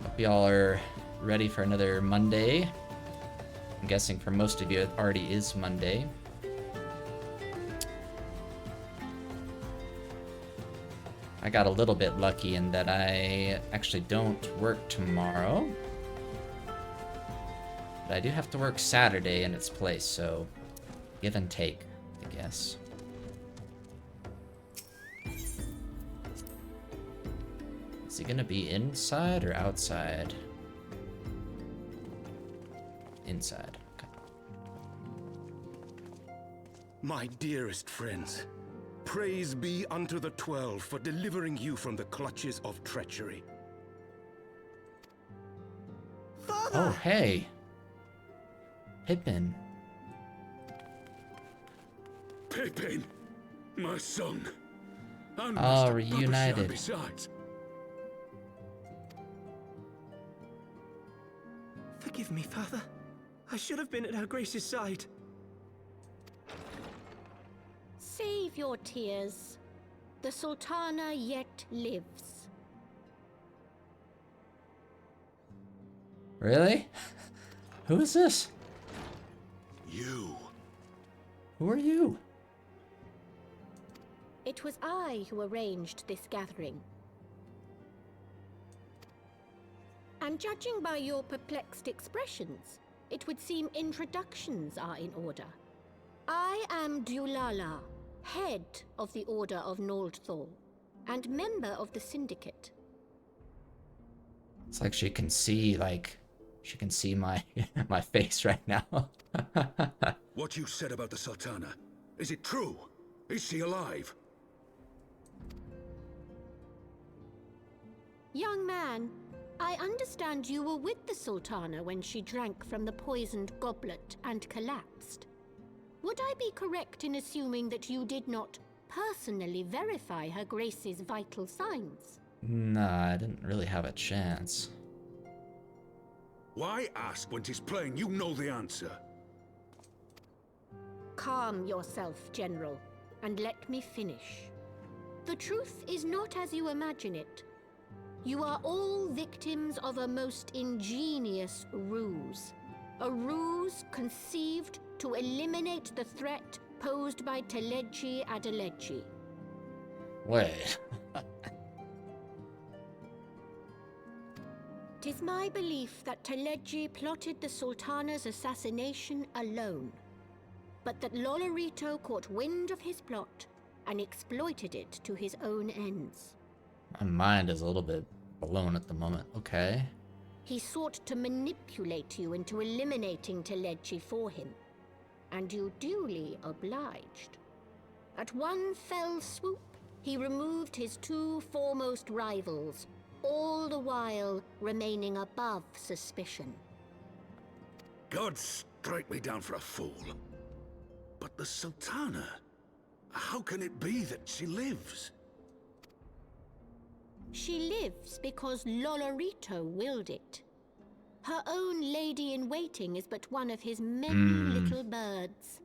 Hope y'all are ready for another Monday. I'm guessing for most of you it already is Monday. I got a little bit lucky in that I actually don't work tomorrow. But I do have to work Saturday in its place, so give and take, I guess. Is he gonna be inside or outside? Inside. Okay. My dearest friends, praise be unto the 12 for delivering you from the clutches of treachery. Oh, hey. Pippin. Pippin, my son. And Oh, Mr. reunited. Babashan besides. Forgive me, Father. I should have been at Her Grace's side. Save your tears. The Sultana yet lives. Really? Who is this? You. Who are you? It was I who arranged this gathering. And judging by your perplexed expressions, it would seem introductions are in order. I am Dulala, head of the Order of Noldthor, and member of the Syndicate. It's like she can see, my my face right now. What you said about the Sultana, is it true? Is she alive? Young man, I understand you were with the Sultana when she drank from the poisoned goblet and collapsed. Would I be correct in assuming that you did not personally verify Her Grace's vital signs? Nah, I didn't really have a chance. Why ask when 'tis plain you know the answer? Calm yourself, General, and let me finish. The truth is not as you imagine it. You are all victims of a most ingenious ruse. A ruse conceived to eliminate the threat posed by Teleji Adeleji. Wait. Tis my belief that Teleji plotted the Sultana's assassination alone, but that Lolorito caught wind of his plot and exploited it to his own ends. My mind is a little bit blown at the moment. Okay. He sought to manipulate you into eliminating Teleji for him, and you duly obliged. At one fell swoop, he removed his two foremost rivals, all the while remaining above suspicion. God strike me down for a fool. But the Sultana, how can it be that she lives? She lives because Lolorito willed it. Her own lady-in-waiting is but one of his many little birds.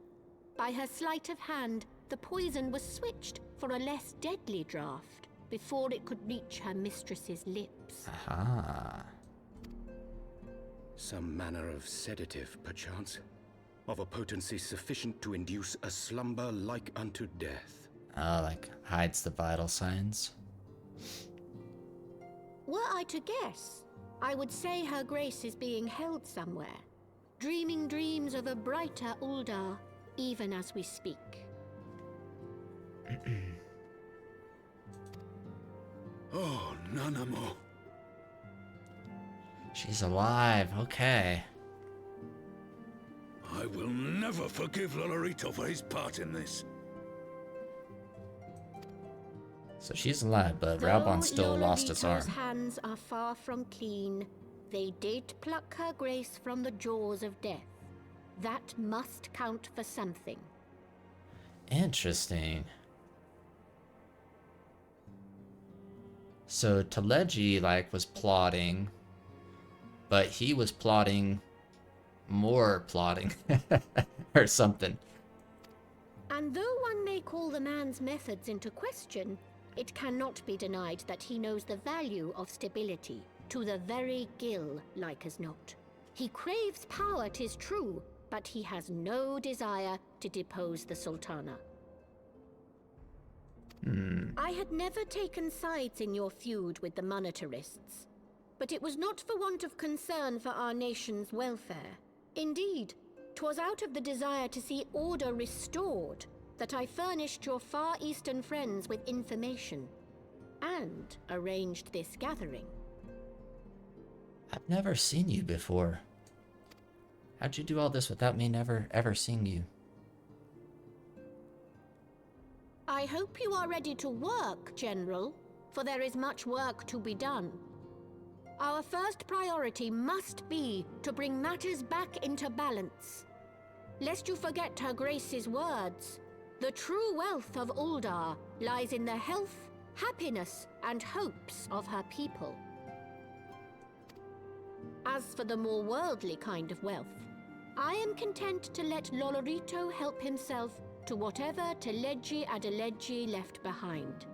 By her sleight of hand, the poison was switched for a less deadly draught before it could reach her mistress's lips. Aha. Some manner of sedative, perchance, of a potency sufficient to induce a slumber like unto death. Oh, like hides the vital signs. Were I to guess, I would say Her Grace is being held somewhere, dreaming dreams of a brighter Uldar, even as we speak. Oh, Nanamo. She's alive. Okay. I will never forgive Lolorito for his part in this. So she's alive, but Raubahn still lost its arm. Lolorito's hands are far from clean. They did pluck Her Grace from the jaws of death. That must count for something. Interesting. So Teleji, was plotting, but he was plotting more plotting or something. And though one may call the man's methods into question, it cannot be denied that he knows the value of stability, to the very gill, like as not. He craves power, 'tis true, but he has no desire to depose the Sultana. I had never taken sides in your feud with the monetarists, but it was not for want of concern for our nation's welfare. Indeed, 'twas out of the desire to see order restored that I furnished your Far Eastern friends with information and arranged this gathering. I've never seen you before. How'd you do all this without me never ever seeing you? I hope you are ready to work, General, for there is much work to be done. Our first priority must be to bring matters back into balance. Lest you forget Her Grace's words, the true wealth of Uldar lies in the health, happiness, and hopes of her people. As for the more worldly kind of wealth, I am content to let Lolorito help himself to whatever Teleji Adeleji left behind.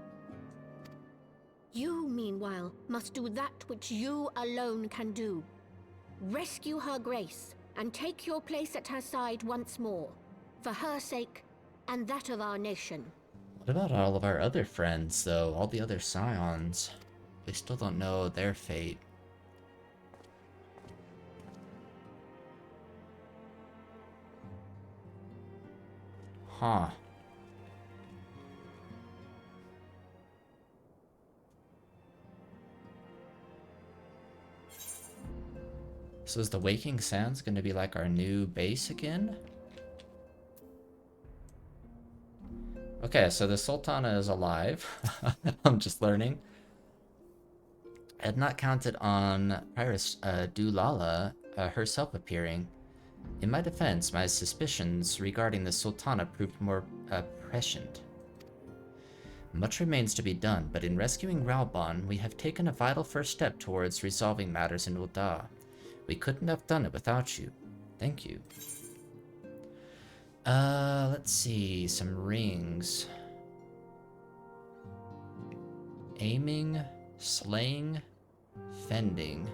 You, meanwhile, must do that which you alone can do. Rescue Her Grace and take your place at her side once more, for her sake and that of our nation. What about all of our other friends, though? All the other Scions? We still don't know their fate. Huh. So is the Waking Sands going to be like our new base again? Okay, so the Sultana is alive. I'm just learning. I had not counted on Prioress Dulala herself appearing. In my defense, my suspicions regarding the Sultana proved more prescient. Much remains to be done, but in rescuing Raubahn, we have taken a vital first step towards resolving matters in Ul'dah. We couldn't have done it without you. Thank you. Let's see, some rings. Aiming, slaying, fending.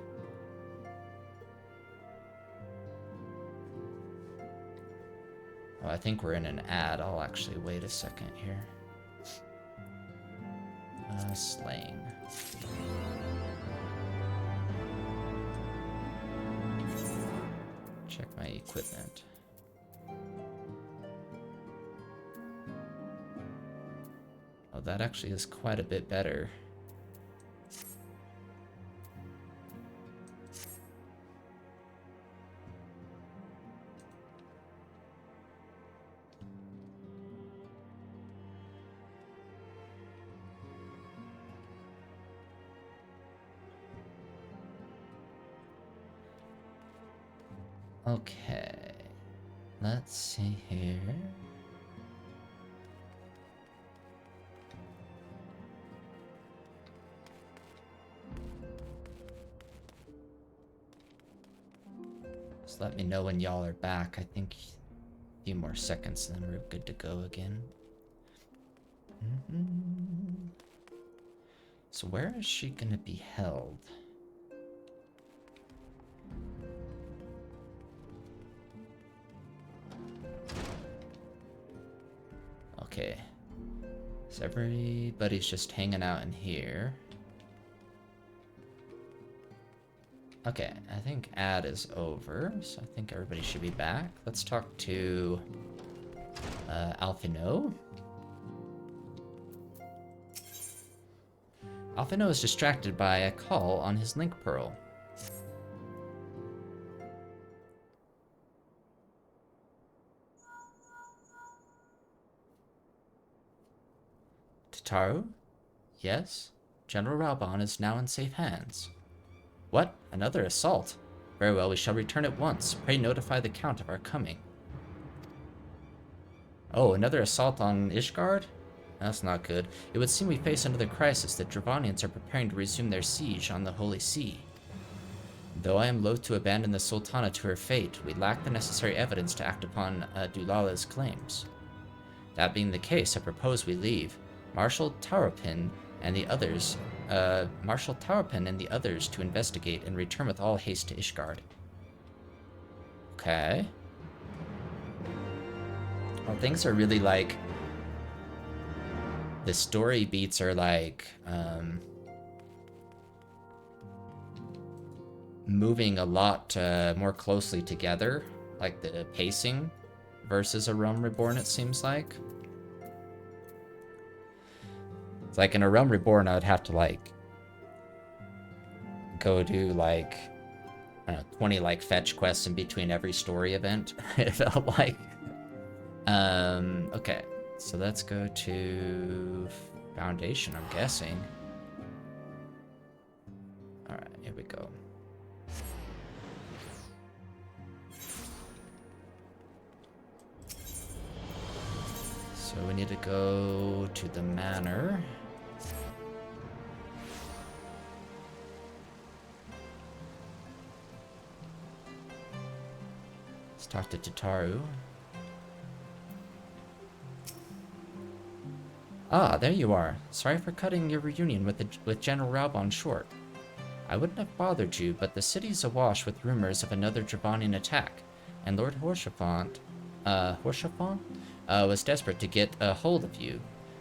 Oh, I think we're in an ad. I'll actually wait a second here. Slaying. Check my equipment. Oh, that actually is quite a bit better. Okay, let's see here. Just let me know when y'all are back. I think a few more seconds and then we're good to go again. So where is she gonna be held? Okay, so everybody's just hanging out in here. Okay, I think ad is over, so I think everybody should be back. Let's talk to Alphino. Alphino is distracted by a call on his link pearl. Tataru? Yes? General Raubahn is now in safe hands. What? Another assault? Very well, we shall return at once. Pray notify the Count of our coming. Oh, another assault on Ishgard? That's not good. It would seem we face another crisis. The Dravanians are preparing to resume their siege on the Holy See. Though I am loath to abandon the Sultana to her fate, we lack the necessary evidence to act upon Dulala's claims. That being the case, I propose we leave. Marshal Tauropin and the others to investigate and return with all haste to Ishgard. Okay. Well, things are really like... The story beats are like, moving a lot more closely together, like the pacing versus A Realm Reborn, it seems like. It's like in A Realm Reborn, I'd have to like go do like, I don't know, 20 like fetch quests in between every story event. It felt like. Okay, so let's go to Foundation, I'm guessing. Alright, here we go. So we need to go to the manor. Let's talk to Tataru. Ah, there you are. Sorry for cutting your reunion with General Raubahn short. I wouldn't have bothered you, but the city's awash with rumors of another Dravanian attack, and Lord Horshaphant was desperate to get a hold of you.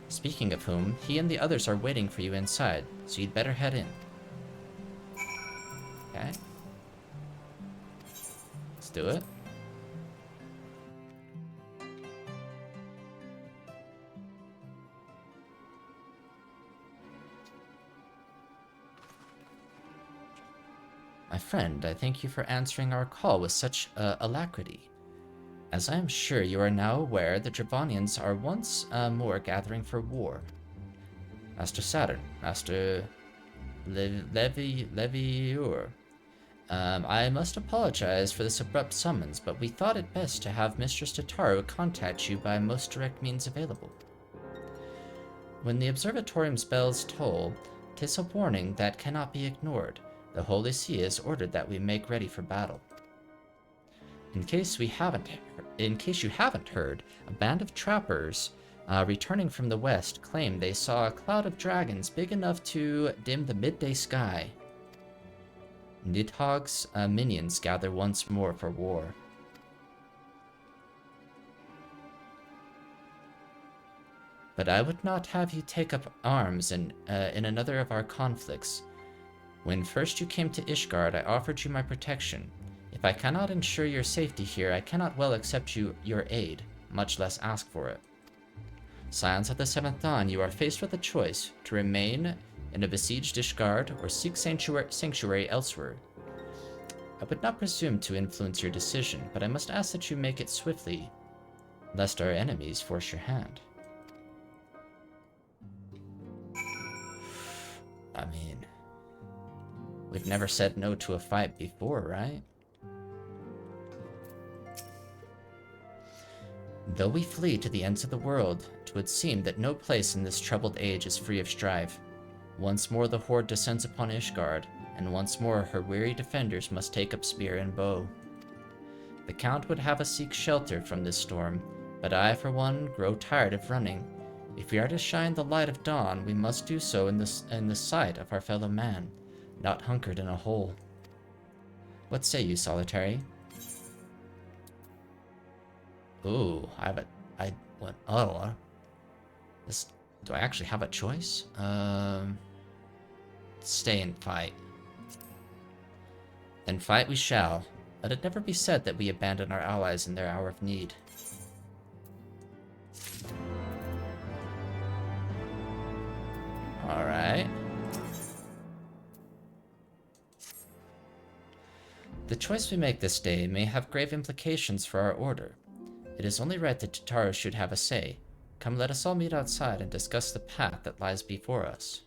Speaking of whom, he and the others are waiting for you inside, so you'd better head in. Okay. Let's do it. My friend, I thank you for answering our call with such alacrity. As I am sure you are now aware, the Dravanians are once more gathering for war. Master Saturn, Master Leviur, I must apologize for this abrupt summons, but we thought it best to have Mistress Tataru contact you by most direct means available. When the Observatorium's bells toll, 'tis a warning that cannot be ignored. The Holy See has ordered that we make ready for battle. In case you haven't heard, a band of trappers returning from the west claim they saw a cloud of dragons big enough to dim the midday sky. Nidhogg's minions gather once more for war. But I would not have you take up arms in another of our conflicts. When first you came to Ishgard, I offered you my protection. If I cannot ensure your safety here, I cannot well accept your aid, much less ask for it. Scions of the Seventh Dawn, you are faced with a choice, to remain in a besieged Ishgard or seek sanctuary elsewhere. I would not presume to influence your decision, but I must ask that you make it swiftly, lest our enemies force your hand. I mean, we've never said no to a fight before, right? Though we flee to the ends of the world, it would seem that no place in this troubled age is free of strife. Once more the Horde descends upon Ishgard, and once more her weary defenders must take up spear and bow. The Count would have us seek shelter from this storm, but I, for one, grow tired of running. If we are to shine the light of dawn, we must do so in the sight of our fellow man, not hunkered in a hole. What say you, Solitary? Ooh, do I actually have a choice? Stay and fight. Then fight we shall. Let it never be said that we abandon our allies in their hour of need. Alright. The choice we make this day may have grave implications for our order. It is only right that Tataru should have a say. Come, let us all meet outside and discuss the path that lies before us.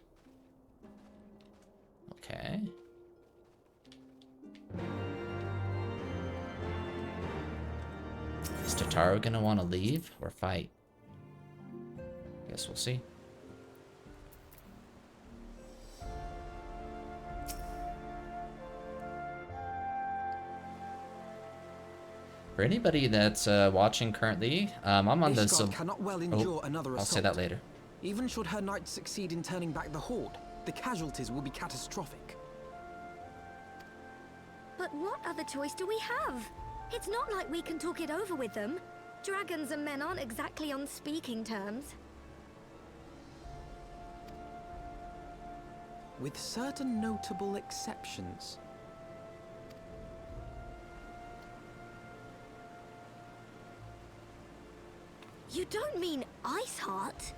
Okay. Is Tataru gonna want to leave or fight? Guess we'll see. For anybody that's watching currently, I'm on the... cannot well endure another assault. I'll say that later. Even should her knights succeed in turning back the Horde, the casualties will be catastrophic. But what other choice do we have? It's not like we can talk it over with them. Dragons and men aren't exactly on speaking terms. With certain notable exceptions. You don't mean Iceheart?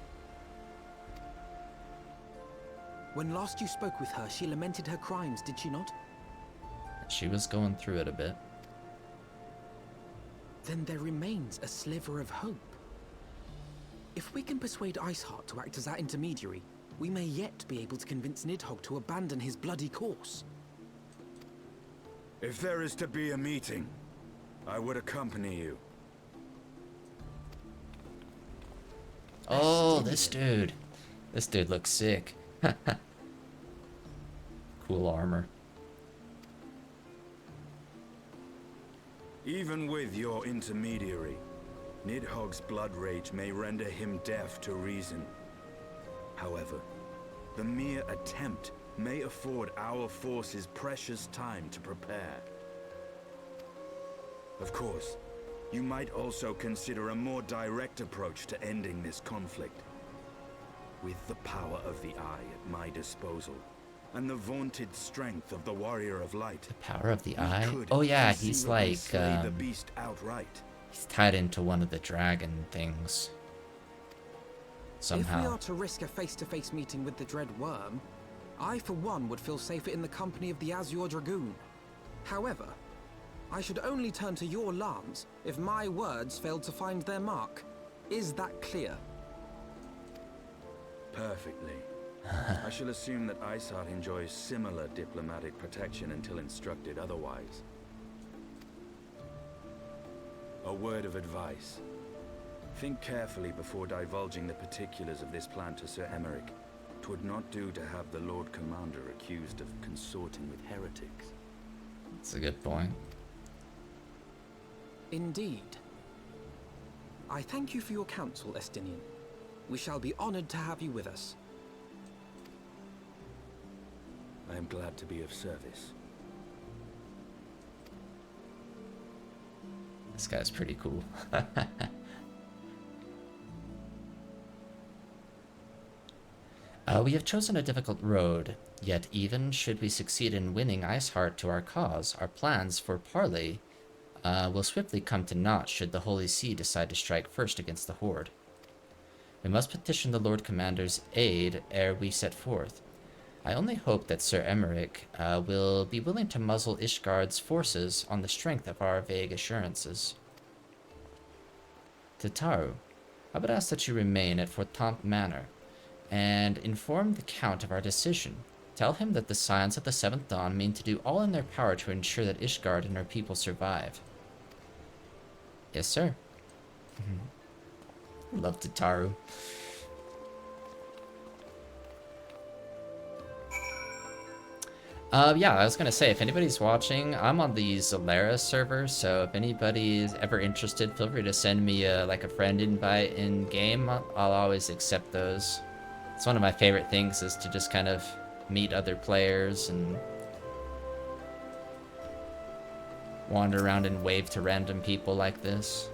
When last you spoke with her, she lamented her crimes, did she not? She was going through it a bit. Then there remains a sliver of hope. If we can persuade Iceheart to act as our intermediary, we may yet be able to convince Nidhogg to abandon his bloody course. If there is to be a meeting, I would accompany you. Oh, this dude. This dude looks sick. Cool armor. Even with your intermediary, Nidhogg's blood rage may render him deaf to reason. However, the mere attempt may afford our forces precious time to prepare. Of course, you might also consider a more direct approach to ending this conflict. With the power of the Eye at my disposal, and the vaunted strength of the Warrior of Light, The power of the eye? Oh yeah, he's like, slay the beast outright. he's tied into one of the dragon things. If we Somehow. are to risk a face-to-face meeting with the Dread Worm, I for one would feel safer in the company of the Azure Dragoon. However, I should only turn to your lance if my words failed to find their mark. Is that clear? Perfectly. I shall assume that Iceheart enjoys similar diplomatic protection until instructed otherwise. A word of advice. Think carefully before divulging the particulars of this plan to Sir Emmerich. 'Twould not do to have the Lord Commander accused of consorting with heretics. That's a good point. Indeed. I thank you for your counsel, Estinian. We shall be honored to have you with us. I am glad to be of service. This guy's pretty cool. We have chosen a difficult road, yet even should we succeed in winning Iceheart to our cause, our plans for parley will swiftly come to naught should the Holy See decide to strike first against the Horde. We must petition the Lord Commander's aid ere we set forth. I only hope that Sir Emmerich will be willing to muzzle Ishgard's forces on the strength of our vague assurances. To Taru, I would ask that you remain at Fortampt Manor and inform the Count of our decision. Tell him that the Scions of the Seventh Dawn mean to do all in their power to ensure that Ishgard and her people survive. Yes, sir. Love Tataru. Yeah, I was gonna say, if anybody's watching, I'm on the Zolaris server, so if anybody is ever interested, feel free to send me like a friend invite in game. I'll always accept those. It's one of my favorite things, is to just kind of meet other players and wander around and wave to random people like this.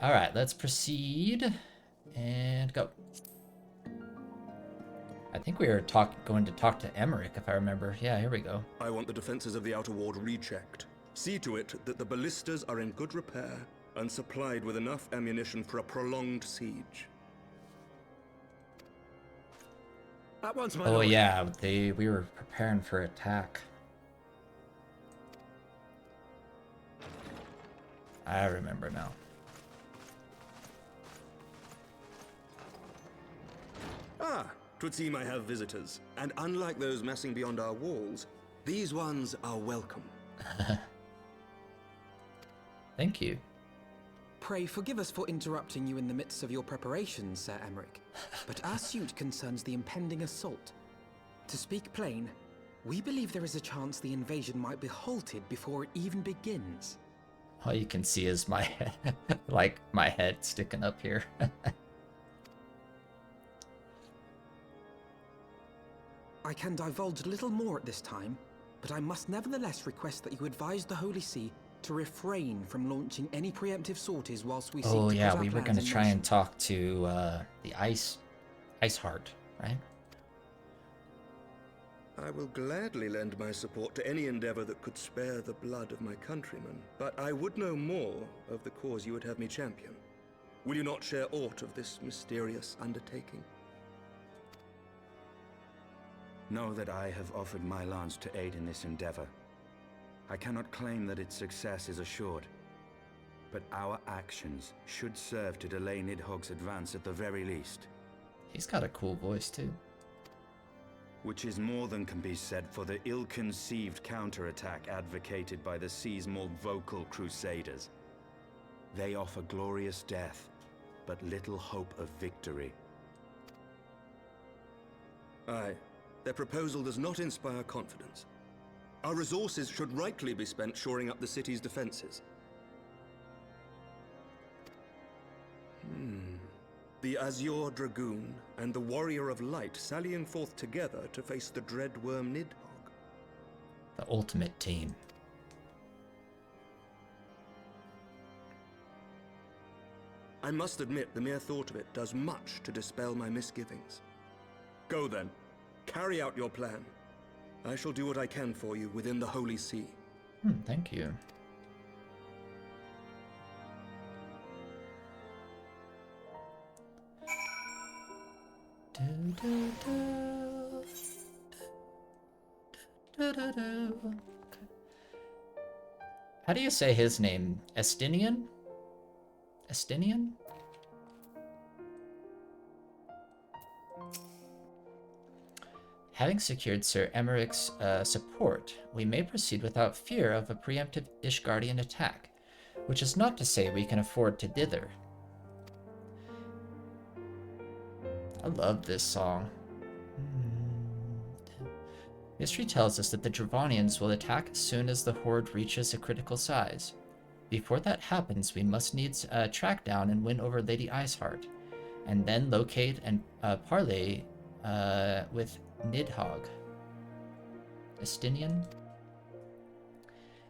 Alright, let's proceed and go. I think we were going to talk to Emmerich, if I remember. Yeah, here we go. I want the defenses of the Outer Ward rechecked. See to it that the ballistas are in good repair and supplied with enough ammunition for a prolonged siege. At once, my Oh lord. yeah, we were preparing for attack. I remember now. Ah, 'twould seem I have visitors. And unlike those massing beyond our walls, these ones are welcome. Thank you. Pray forgive us for interrupting you in the midst of your preparations, Sir Emmerich, but our suit concerns the impending assault. To speak plain, we believe there is a chance the invasion might be halted before it even begins. All you can see is my like my head sticking up here. I can divulge little more at this time, but I must nevertheless request that you advise the Holy See to refrain from launching any preemptive sorties whilst we seek Oh to yeah, put our we were plans gonna in try motion. and talk to the Iceheart, right? I will gladly lend my support to any endeavor that could spare the blood of my countrymen, but I would know more of the cause you would have me champion. Will you not share aught of this mysterious undertaking? Know that I have offered my lance to aid in this endeavor. I cannot claim that its success is assured, but our actions should serve to delay Nidhogg's advance at the very least. He's got a cool voice too. Which is more than can be said for the ill-conceived counterattack advocated by the sea's more vocal crusaders. They offer glorious death, but little hope of victory. Aye, their proposal does not inspire confidence. Our resources should rightly be spent shoring up the city's defenses. The Azure Dragoon and the Warrior of Light sallying forth together to face the dread worm Nidhogg. The ultimate team. I must admit the mere thought of it does much to dispel my misgivings. Go then, carry out your plan. I shall do what I can for you within the Holy See. Thank you. How do you say his name? Estinian? Estinian? Having secured Sir Emmerich's support, we may proceed without fear of a preemptive Ishgardian attack, which is not to say we can afford to dither. I love this song. History tells us that the Dravanians will attack as soon as the horde reaches a critical size. Before that happens, we must needs track down and win over Lady Iceheart, and then locate and parley with Nidhogg. Estinian?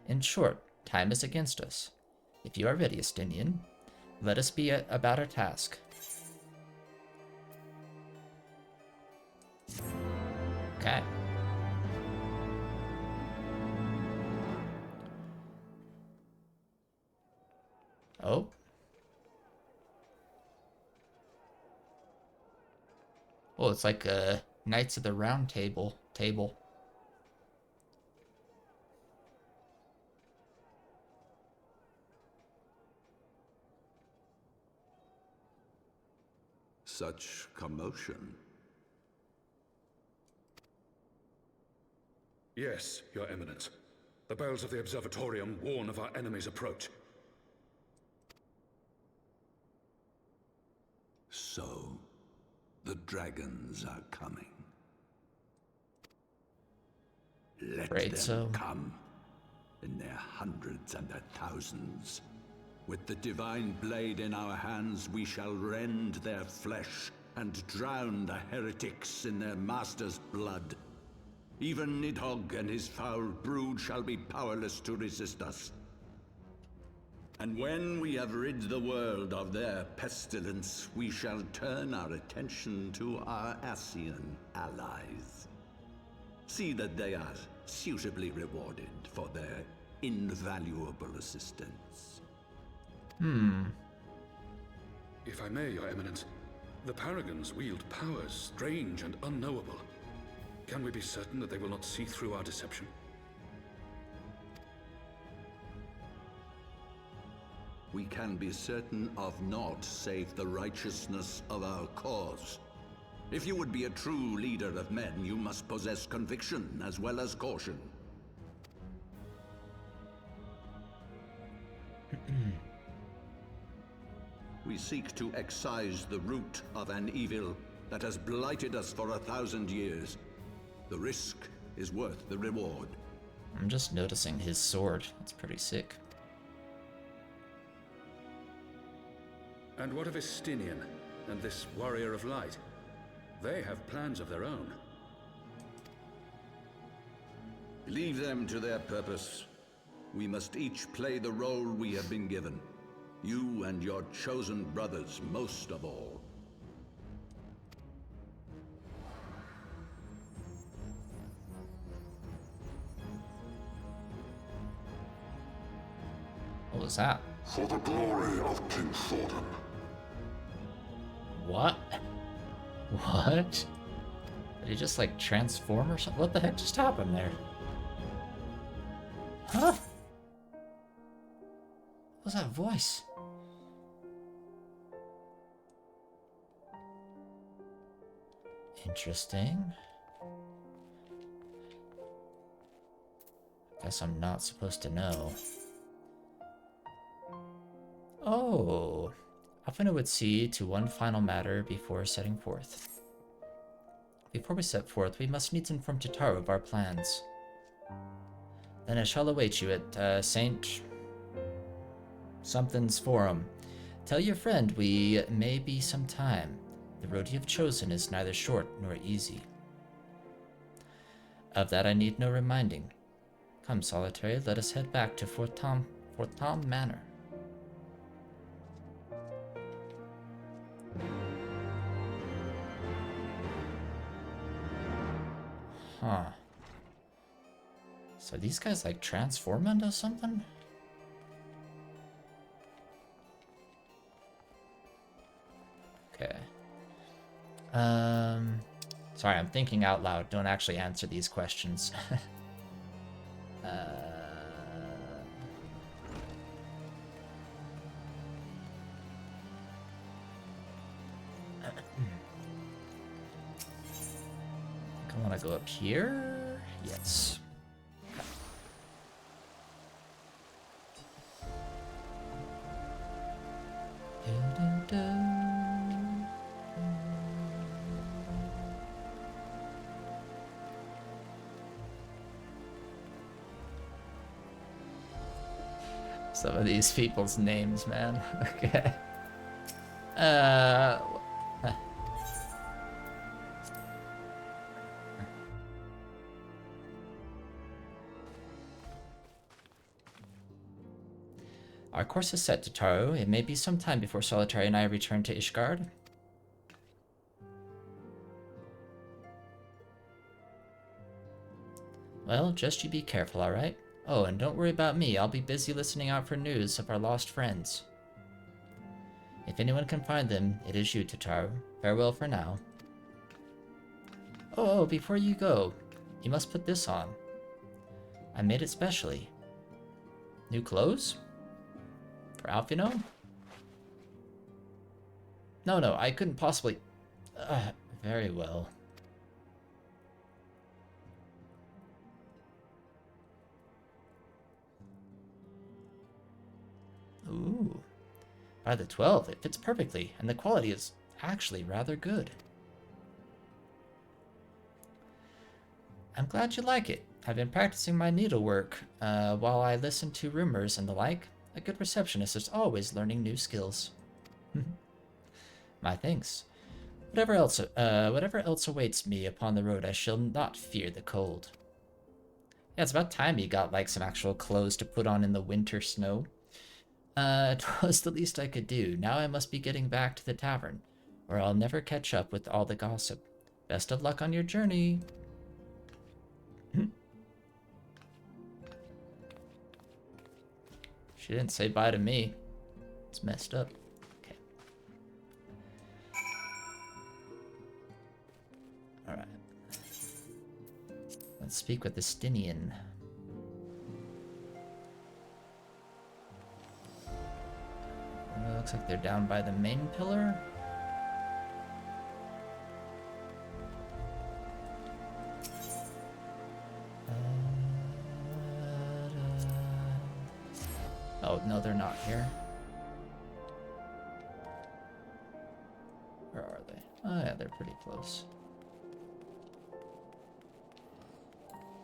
In short, time is against us. If you are ready, Estinian, let us be about our task. Okay. Oh. Oh, it's like a Knights of the Round Table. Such commotion. Yes, Your Eminence. The bells of the Observatorium warn of our enemy's approach. So, the dragons are coming. Let them come, in their hundreds and their thousands. With the divine blade in our hands, we shall rend their flesh and drown the heretics in their master's blood. Even Nidhogg and his foul brood shall be powerless to resist us. And when we have rid the world of their pestilence, we shall turn our attention to our Ascian allies. See that they are suitably rewarded for their invaluable assistance. If I may, Your Eminence, the Paragons wield powers strange and unknowable. Can we be certain that they will not see through our deception? We can be certain of naught save the righteousness of our cause. If you would be a true leader of men, you must possess conviction as well as caution. We seek to excise the root of an evil that has blighted us for 1,000 years. The risk is worth the reward. I'm just noticing his sword. It's pretty sick. And what of Estinian and this Warrior of Light? They have plans of their own. Leave them to their purpose. We must each play the role we have been given. You and your chosen brothers most of all. was that? For the glory of King Thornton. What? What? Did he just like transform or something? What the heck just happened there? Huh? What was that voice? Interesting. Guess I'm not supposed to know. Oh. Often it would see to one final matter before setting forth. Before we set forth, we must needs inform Tataru of our plans. Then I shall await you at Saint Something's Forum. Tell your friend we may be some time. The road you have chosen is neither short nor easy. Of that I need no reminding. Come, Solitary, let us head back to Fort Tom Manor. Huh. So these guys like transform into something? Okay. Sorry, I'm thinking out loud. Don't actually answer these questions. I want to go up here. Yes. Some of these people's names, man. Okay. Our course is set, Tataru. It may be some time before Solitary and I return to Ishgard. Well, just you be careful, alright? Oh, and don't worry about me. I'll be busy listening out for news of our lost friends. If anyone can find them, it is you, Tataru. Farewell for now. Oh, before you go, you must put this on. I made it specially. New clothes? For Alfino? No, I couldn't possibly... very well. Ooh. By the 12, it fits perfectly, and the quality is actually rather good. I'm glad you like it. I've been practicing my needlework while I listen to rumors and the like. A good receptionist is always learning new skills. My thanks. Whatever else awaits me upon the road, I shall not fear the cold. Yeah, it's about time you got like some actual clothes to put on in the winter snow. 'Twas the least I could do. Now I must be getting back to the tavern, or I'll never catch up with all the gossip. Best of luck on your journey. She didn't say bye to me. It's messed up. Okay. Alright. Let's speak with the Stinian. Looks like they're down by the main pillar. Oh, no, they're not here. Where are they? Oh, yeah, they're pretty close.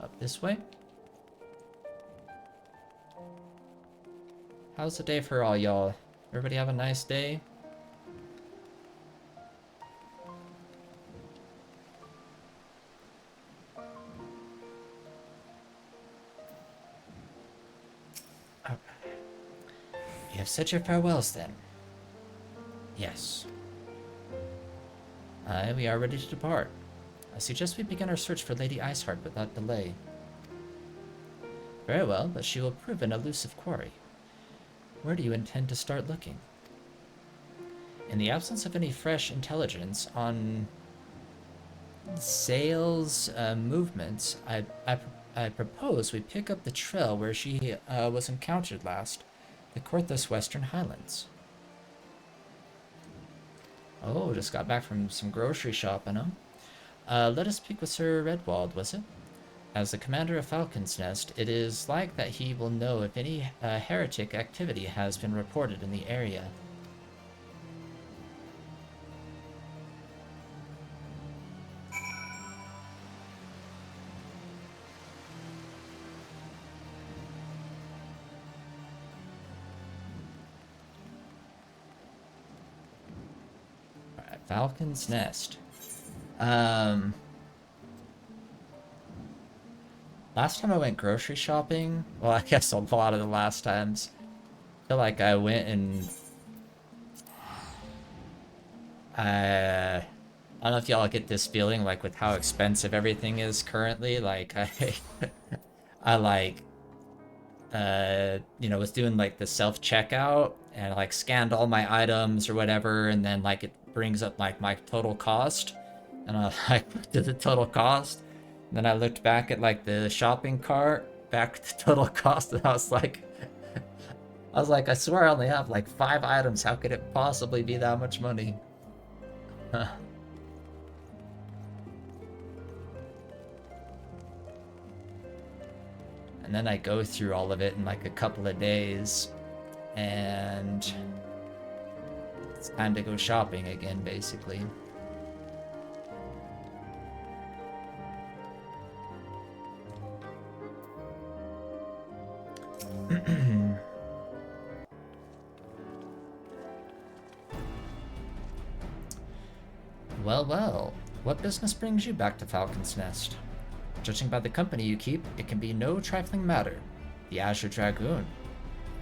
Up this way. How's the day for all y'all? Everybody have a nice day? Okay. You have said your farewells then? Yes. We are ready to depart. I suggest we begin our search for Lady Iceheart without delay. Very well, but she will prove an elusive quarry. Where do you intend to start looking? In the absence of any fresh intelligence on Sail's movements, I propose we pick up the trail where she was encountered last, the Korthos Western Highlands. Oh, just got back from some grocery shopping, huh? Let us speak with Sir Redwald, was it? As the commander of Falcon's Nest, it is like that he will know if any heretic activity has been reported in the area. Alright, Falcon's Nest. Last time I went grocery shopping, well, I guess a lot of the last times, I feel like I went and I don't know if y'all get this feeling, like with how expensive everything is currently. Like I like, you know, was doing like the self-checkout and like scanned all my items or whatever, and then like it brings up like my total cost, and I like looked at the total cost. Then I looked back at like the shopping cart, back to total cost, and I was like, I swear I only have like 5 items. How could it possibly be that much money? Huh. And then I go through all of it in like a couple of days, and it's time to go shopping again, basically. Well, well, what business brings you back to Falcon's Nest? Judging by the company you keep, it can be no trifling matter. The Azure Dragoon.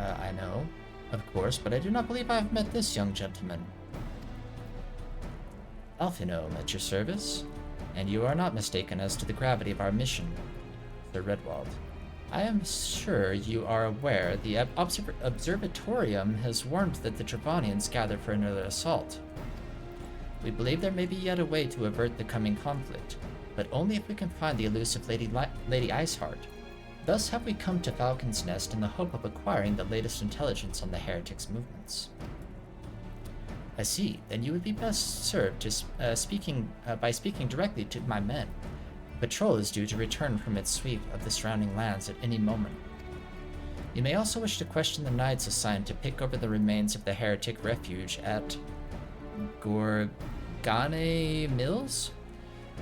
I know, of course, but I do not believe I have met this young gentleman. Alphino, at your service? And you are not mistaken as to the gravity of our mission, Sir Redwald. I am sure you are aware the Observatorium has warned that the Dravanians gather for another assault. We believe there may be yet a way to avert the coming conflict, but only if we can find the elusive Lady Iceheart. Thus have we come to Falcon's Nest in the hope of acquiring the latest intelligence on the heretics' movements. I see. Then you would be best served by speaking directly to my men. The patrol is due to return from its sweep of the surrounding lands at any moment. You may also wish to question the knights assigned to pick over the remains of the heretic refuge at Gorgane Mills?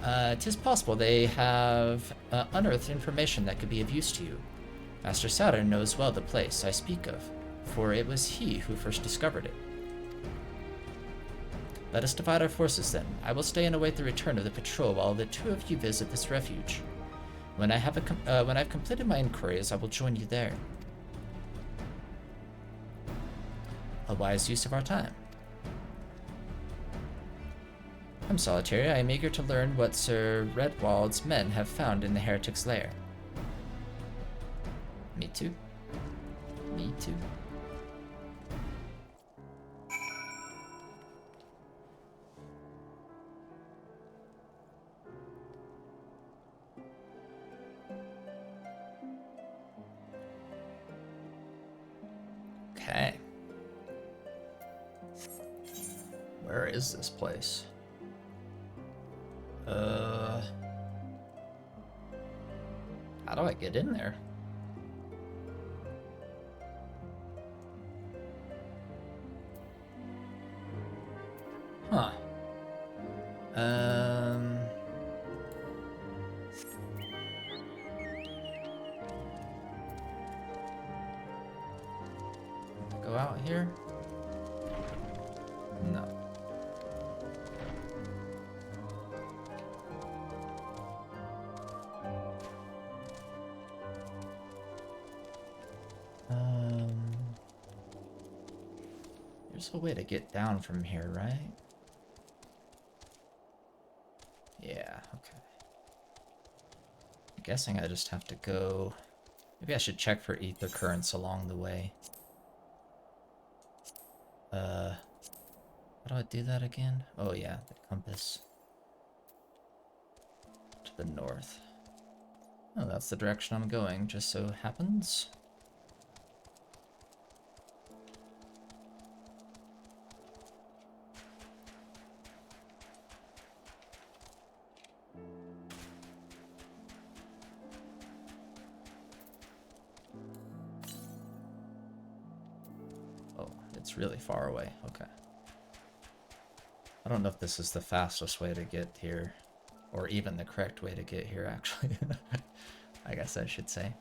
'Tis possible they have unearthed information that could be of use to you. Master Saturn knows well the place I speak of, for it was he who first discovered it. Let us divide our forces then. I will stay and await the return of the patrol while the two of you visit this refuge. When I've completed my inquiries, I will join you there. A wise use of our time. I'm Solitary. I am eager to learn what Sir Redwald's men have found in the heretic's lair. Me too. Me too. Okay. Where is this place? How do I get in there? Huh. Go out here? No. There's a way to get down from here, right? Yeah, okay. I'm guessing I just have to go... Maybe I should check for ether currents along the way. How do I do that again? Oh yeah, the compass. To the north. Oh, that's the direction I'm going, just so happens. Oh, it's really far away. Okay. I don't know if this is the fastest way to get here, or even the correct way to get here, actually. I guess I should say.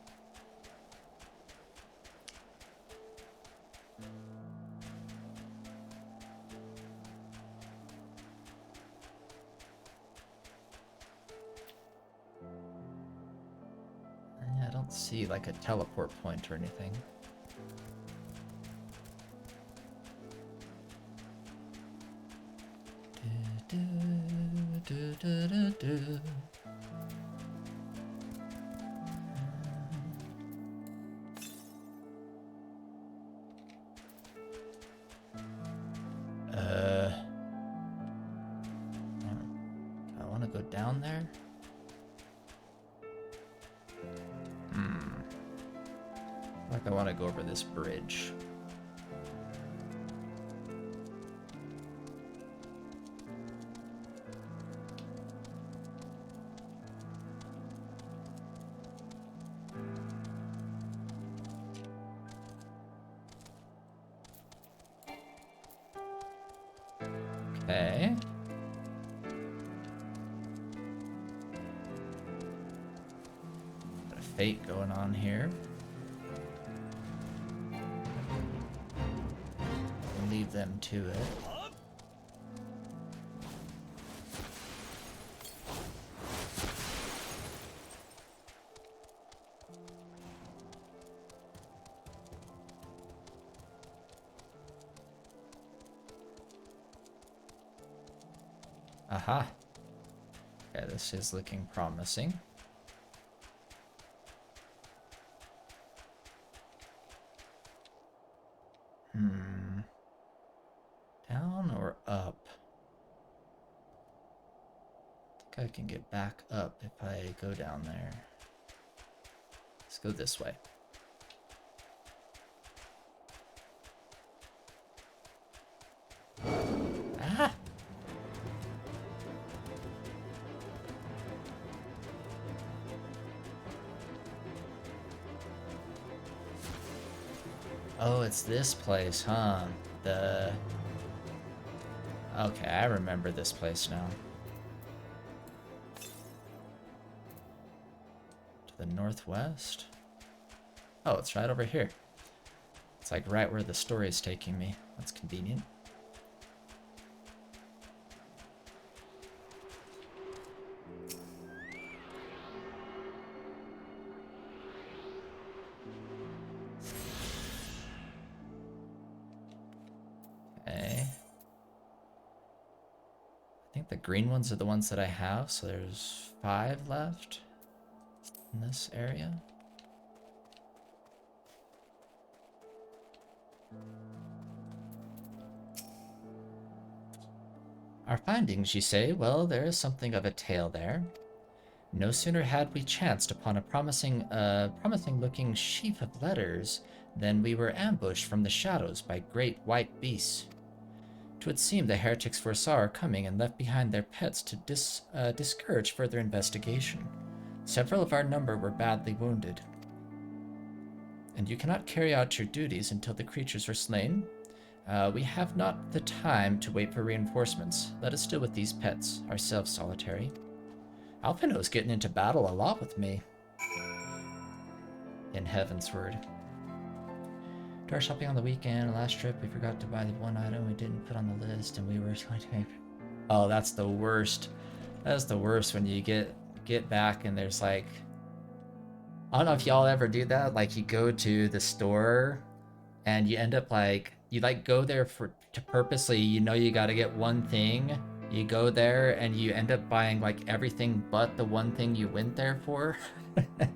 Yeah, I don't see like a teleport point or anything. I want to go down there. Like I want to go over this bridge. Okay. Got a fate going on here. We'll leave them to it. Aha. Okay, this is looking promising. Down or up? I think I can get back up if I go down there. Let's go this way. Ah! Oh, it's this place, huh? Okay, I remember this place now. To the northwest? Oh, it's right over here. It's like right where the story is taking me. That's convenient. Okay. I think the green ones are the ones that I have, so there's 5 left in this area. Our findings, you say? Well, there is something of a tale there. No sooner had we chanced upon a promising-looking sheaf of letters than we were ambushed from the shadows by great white beasts. 'Twould seem the heretics foresaw our coming and left behind their pets to discourage further investigation. Several of our number were badly wounded. And you cannot carry out your duties until the creatures are slain? We have not the time to wait for reinforcements. Let us deal with these pets, ourselves solitary. Alphino's getting into battle a lot with me. In Heavensward. To our shopping on the weekend. Last trip, we forgot to buy the one item we didn't put on the list, and we were going to... Oh, that's the worst. That's the worst when you get back and there's like... I don't know if y'all ever do that. Like, you go to the store, and you end up like... You like go there to purposely, you know you gotta get one thing. You go there, and you end up buying like everything but the one thing you went there for. I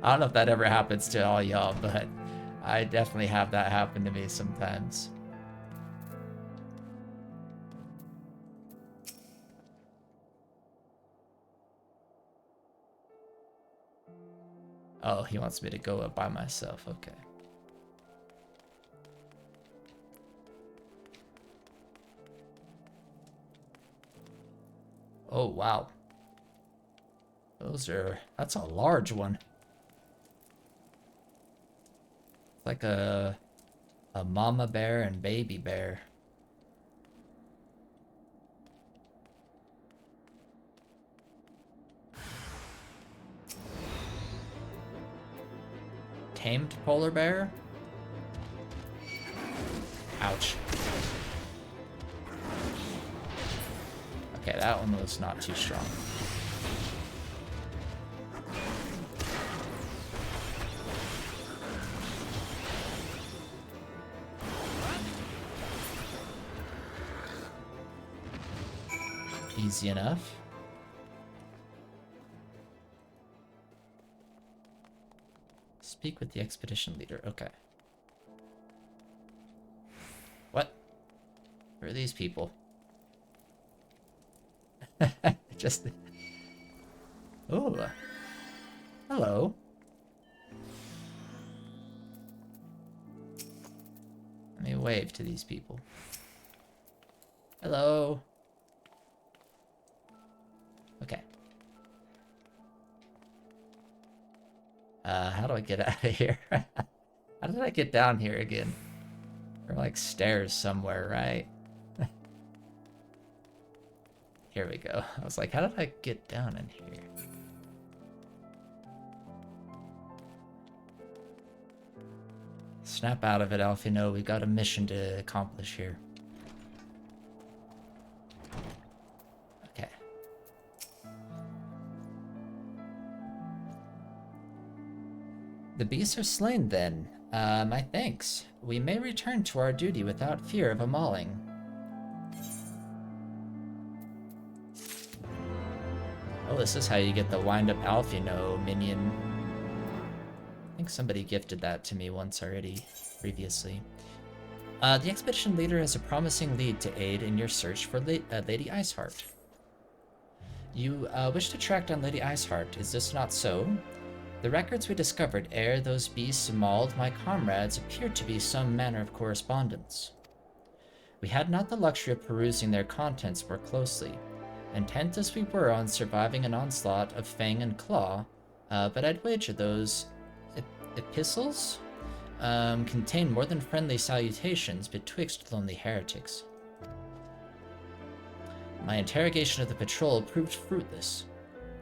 don't know if that ever happens to all y'all, but I definitely have that happen to me sometimes. Oh, he wants me to go up by myself. Okay. Oh, wow. That's a large one. It's like a mama bear and baby bear. Tamed polar bear? Ouch. Okay, that one was not too strong. Easy enough. Speak with the expedition leader. Okay. What? Who are these people? Just... Oh. Hello. Let me wave to these people. Hello. Okay. How do I get out of here? How did I get down here again? There are like stairs somewhere, right? Here we go. I was like, how did I get down in here? Snap out of it, Alfino. We've got a mission to accomplish here. Okay. The beasts are slain, then. My thanks. We may return to our duty without fear of a mauling. Oh, this is how you get the wind-up Alfino minion. I think somebody gifted that to me once already, previously. The expedition leader has a promising lead to aid in your search for Lady Iceheart. You wish to track down Lady Iceheart, is this not so? The records we discovered ere those beasts mauled my comrades appeared to be some manner of correspondence. We had not the luxury of perusing their contents more closely, intent as we were on surviving an onslaught of fang and claw, but I'd wager those epistles contain more than friendly salutations betwixt lonely heretics. My interrogation of the patrol proved fruitless.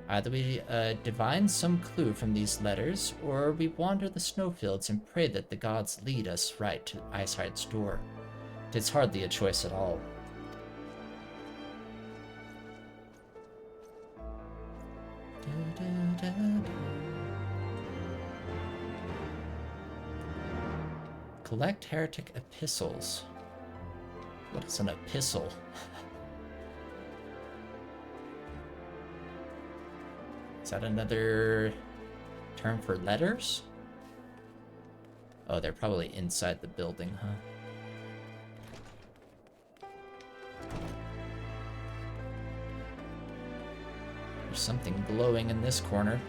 Either we divine some clue from these letters, or we wander the snowfields and pray that the gods lead us right to Iceheart's door. It's hardly a choice at all. Collect heretic epistles. What is an epistle? Is that another term for letters? Oh, they're probably inside the building, huh? There's something glowing in this corner.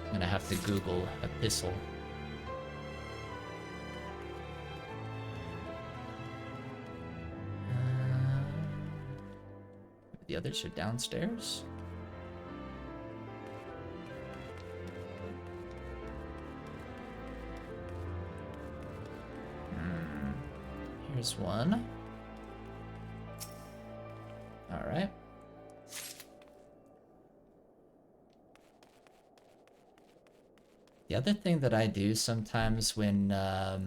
I'm gonna have to Google epistle. The others are downstairs. Here's one. All right. The other thing that I do sometimes when I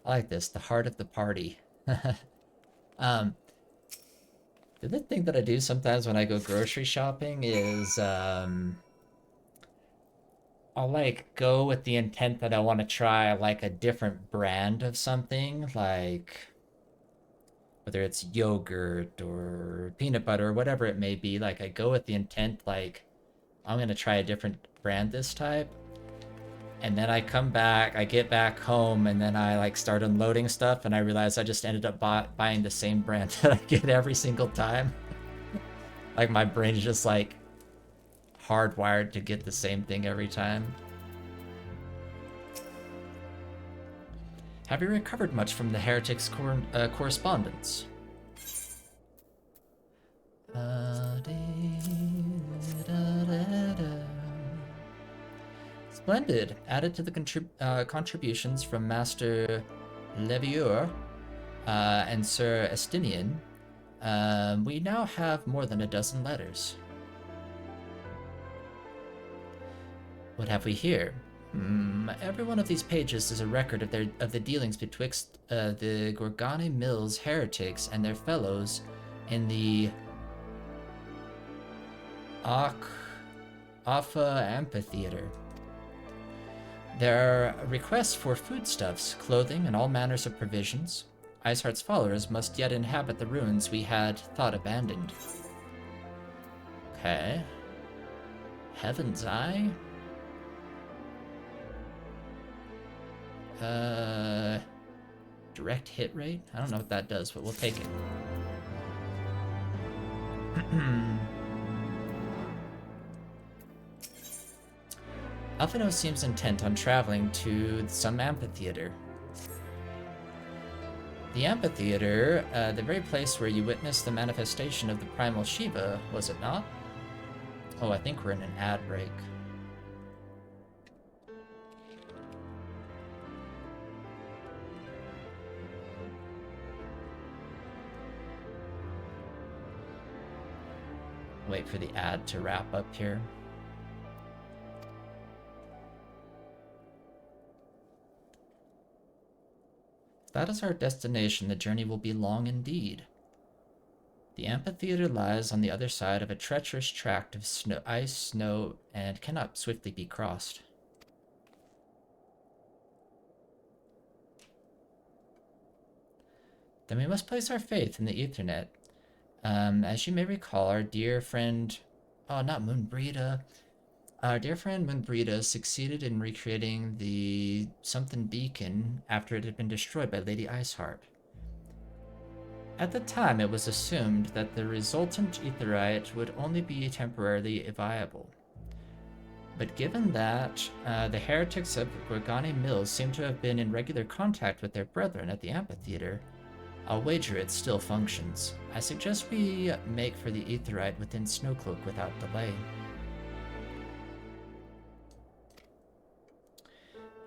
like this, the heart of the party. The other thing that I do sometimes when I go grocery shopping is I'll like go with the intent that I want to try like a different brand of something, like whether it's yogurt or peanut butter or whatever it may be. Like I go with the intent like I'm going to try a different brand this type. And then I come back, I get back home, and then I like start unloading stuff, and I realize I just ended up buying the same brand that I get every single time. Like my brain's just like hardwired to get the same thing every time. Have you recovered much from the heretics' correspondence? Splendid. Added to the contributions from Master Levieur and Sir Estinian, we now have more than a dozen letters. What have we here? Every one of these pages is a record of the dealings betwixt the Gorgani Mills heretics and their fellows in the Afa Amphitheater. There are requests for foodstuffs, clothing, and all manners of provisions. Iceheart's followers must yet inhabit the ruins we had thought abandoned. Okay. Heaven's Eye? Direct hit rate? I don't know what that does, but we'll take it. Alphino seems intent on traveling to some amphitheater. The amphitheater, the very place where you witnessed the manifestation of the primal Shiva, was it not? Oh, I think we're in an ad break. Wait for the ad to wrap up here. If that is our destination, the journey will be long indeed. The amphitheater lies on the other side of a treacherous tract of ice, snow, and cannot swiftly be crossed. Then we must place our faith in the Ethernet. As you may recall, our dear friend... Oh, not Moonbrita. Our dear friend Moonbrita succeeded in recreating the something beacon after it had been destroyed by Lady Iceheart. At the time, it was assumed that the resultant aetherite would only be temporarily viable. But given that the heretics of Gorgani Mills seem to have been in regular contact with their brethren at the amphitheater, I'll wager it still functions. I suggest we make for the aetherite within Snowcloak without delay.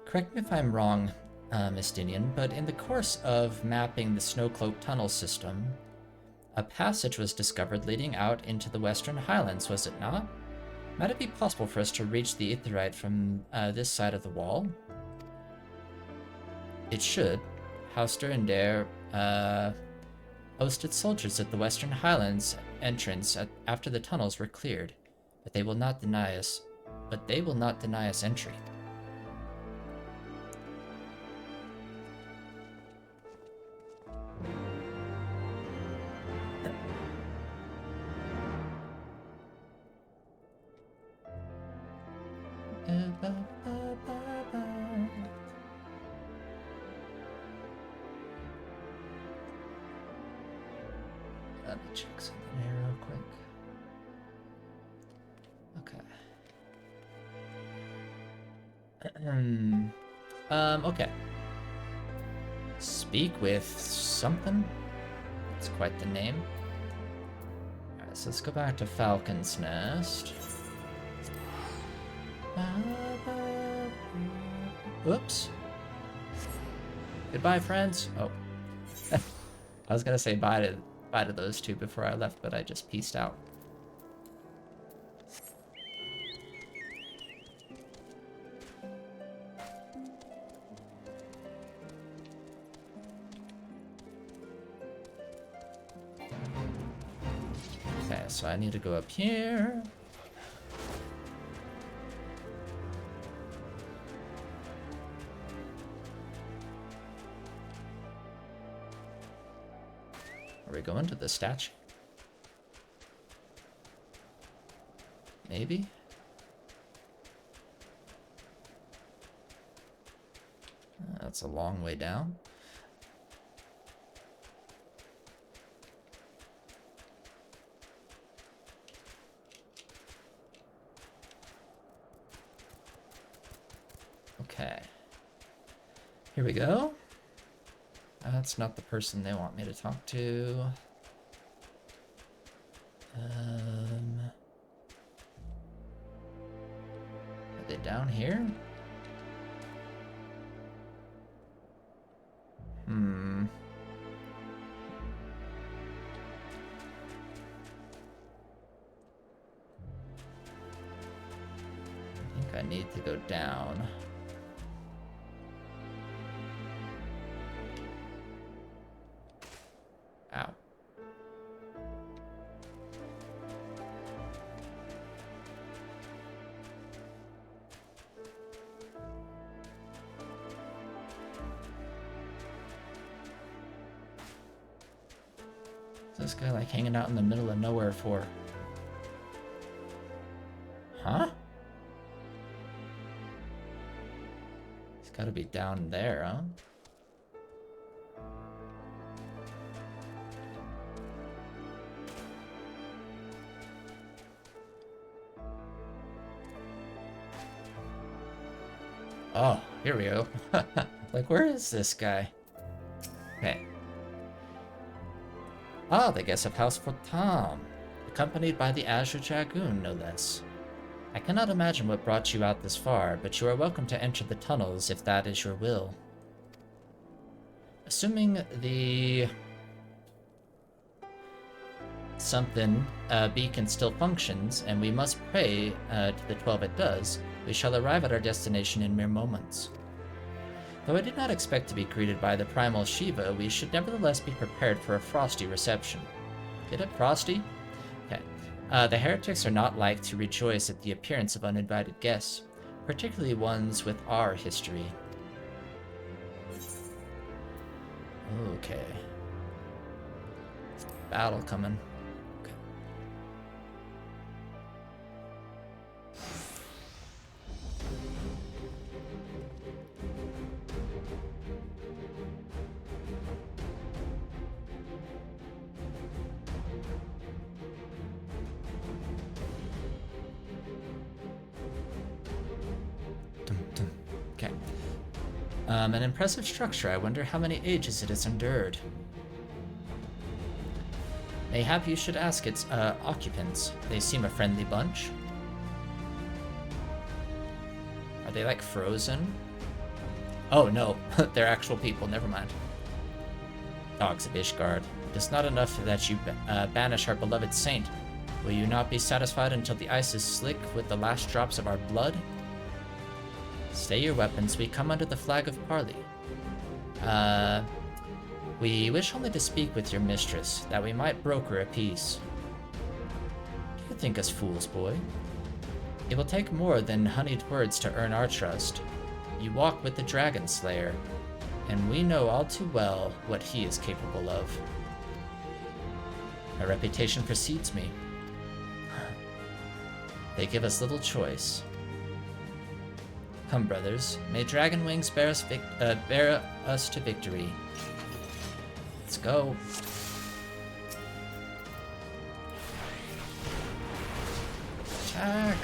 Correct me if I'm wrong, Mistinian, but in the course of mapping the Snowcloak tunnel system, a passage was discovered leading out into the Western Highlands, was it not? Might it be possible for us to reach the aetherite from this side of the wall? It should. House Durandare posted soldiers at the Western Highlands entrance after the tunnels were cleared, but they will not deny us. Entry. Let me check something here real quick. Okay. Speak with something? That's quite the name. Alright, so let's go back to Falcon's Nest. Oops. Goodbye, friends. Oh. I was gonna say bye to those two before I left, but I just peaced out. Okay, so I need to go up here. Are we going to the statue? Maybe? That's a long way down. Okay. Here we go. That's not the person they want me to talk to. Are they down here? I think I need to go down. Ow. What's this guy like hanging out in the middle of nowhere for? Huh? He's gotta be down there, huh? Oh, here we go. Like, where is this guy? Okay. Ah, the guest of House Tom, accompanied by the Azure Dragoon, no less. I cannot imagine what brought you out this far, but you are welcome to enter the tunnels if that is your will. Assuming the something beacon still functions, and we must pray to the 12 it does, we shall arrive at our destination in mere moments. Though I did not expect to be greeted by the primal Shiva, we should nevertheless be prepared for a frosty reception. Get it, frosty? Okay. The heretics are not like to rejoice at the appearance of uninvited guests, particularly ones with our history. Okay. Battle coming. Okay. Okay. An impressive structure. I wonder how many ages it has endured. Mayhap you should ask its occupants. They seem a friendly bunch. Are they like frozen? Oh no, they're actual people, never mind. Dogs of Ishgard. It is not enough that you banish our beloved saint. Will you not be satisfied until the ice is slick with the last drops of our blood? Stay your weapons, we come under the flag of parley. We wish only to speak with your mistress, that we might broker a peace. Do you think us fools, boy? It will take more than honeyed words to earn our trust. You walk with the Dragon Slayer, and we know all too well what he is capable of. My reputation precedes me. They give us little choice. Come, brothers, may Dragon Wings bear us to victory. Let's go. Attack.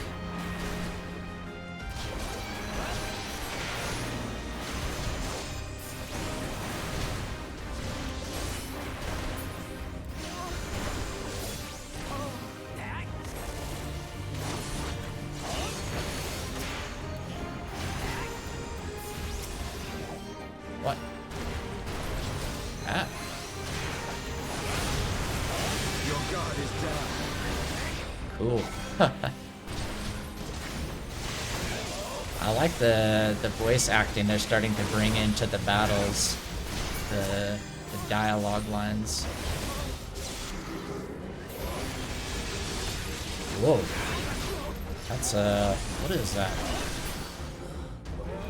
What? Ah. Your god is down. Cool. I like the voice acting they're starting to bring into the battles. The dialogue lines. Whoa. That's what is that?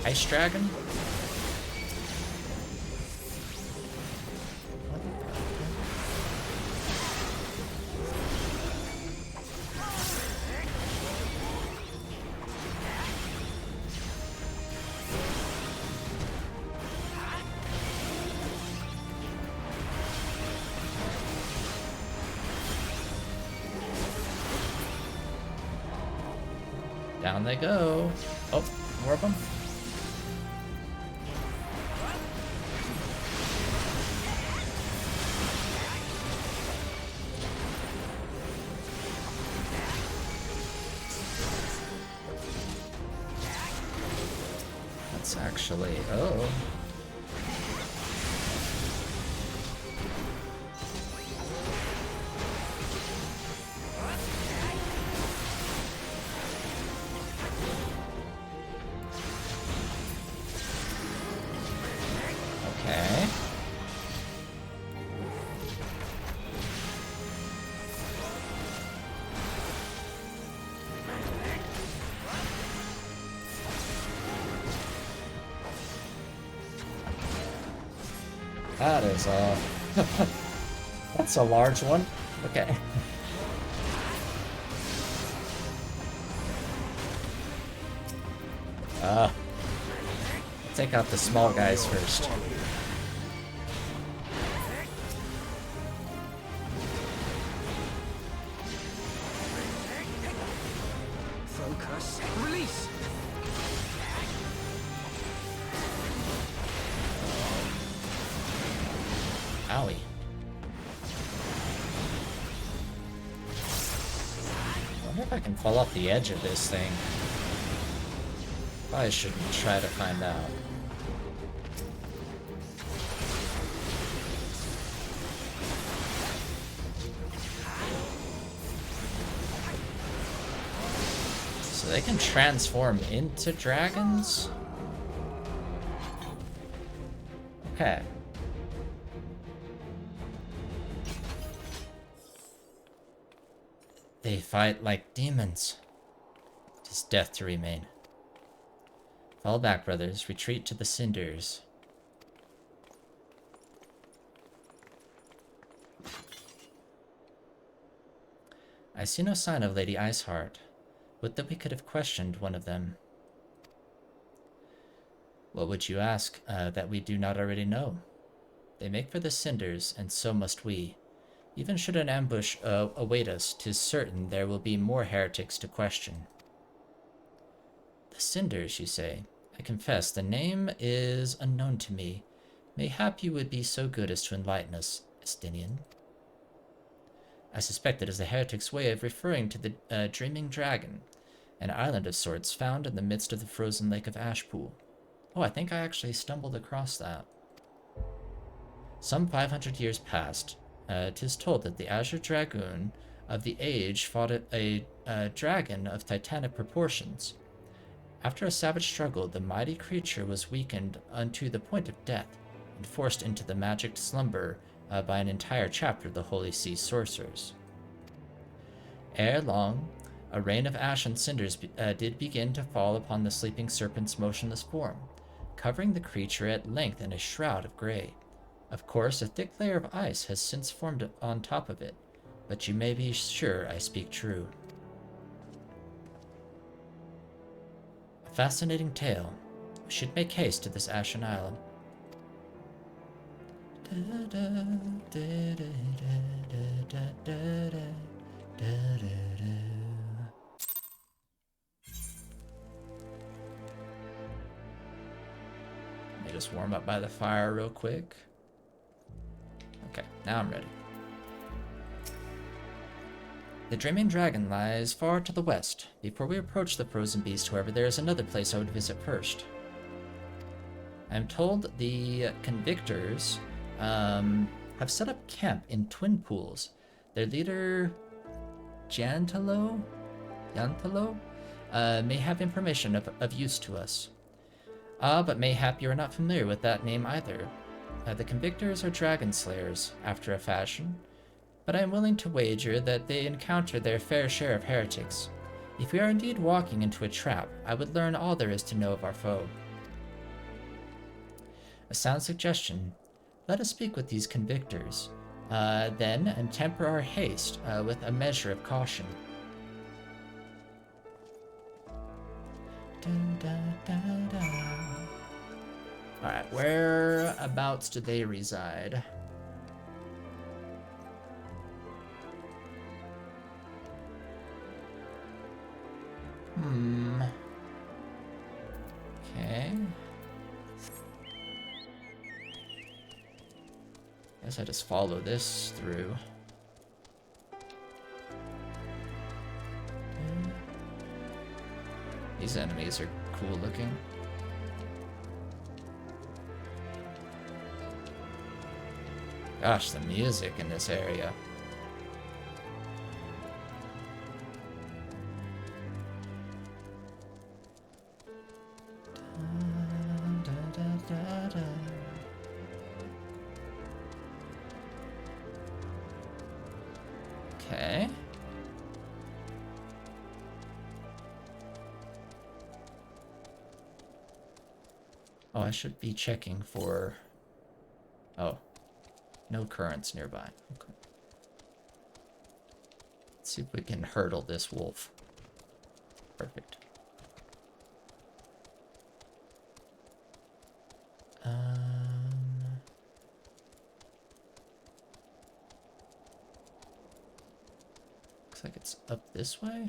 Ice dragon? Down they go. Oh, more of them. That's actually... oh. Okay. That is that's a large one. Okay. Take out the small guys first. Focus. Release. Owie. I wonder if I can fall off the edge of this thing. Probably shouldn't try to find out. So they can transform into dragons? Okay. They fight like demons. It is death to remain. Fall back, brothers. Retreat to the cinders. I see no sign of Lady Iceheart. Would that we could have questioned one of them. What would you ask that we do not already know? They make for the cinders, and so must we. Even should an ambush await us, 'tis certain there will be more heretics to question. The cinders, you say? I confess, the name is unknown to me. Mayhap you would be so good as to enlighten us, Estinian. I suspect it is the heretic's way of referring to the Dreaming Dragon, an island of sorts found in the midst of the frozen lake of Ashpool. Oh, I think I actually stumbled across that. Some 500 years past, 'tis told that the Azure Dragoon of the age fought a dragon of titanic proportions. After a savage struggle, the mighty creature was weakened unto the point of death, and forced into the magic slumber by an entire chapter of the Holy See sorcerers. Ere long, a rain of ash and cinders did begin to fall upon the sleeping serpent's motionless form, covering the creature at length in a shroud of grey. Of course, a thick layer of ice has since formed on top of it, but you may be sure I speak true. A fascinating tale. We should make haste to this ashen island. Let me just warm up by the fire real quick. Okay, now I'm ready. The Dreaming Dragon lies far to the west. Before we approach the frozen beast, however, there is another place I would visit first. I'm told the Convictors have set up camp in Twin Pools. Their leader, Jantalo, may have information of use to us. But mayhap you are not familiar with that name either. The Convictors are dragon slayers, after a fashion, but I am willing to wager that they encounter their fair share of heretics. If we are indeed walking into a trap, I would learn all there is to know of our foe. A sound suggestion. Let us speak with these Convictors, then, and temper our haste with a measure of caution. Alright, whereabouts do they reside? Okay. Guess I just follow this through. These enemies are cool looking. Gosh, the music in this area. Okay. Oh, I should be checking for... Oh. No currents nearby. Okay. Let's see if we can hurdle this wolf. Perfect. Looks like it's up this way.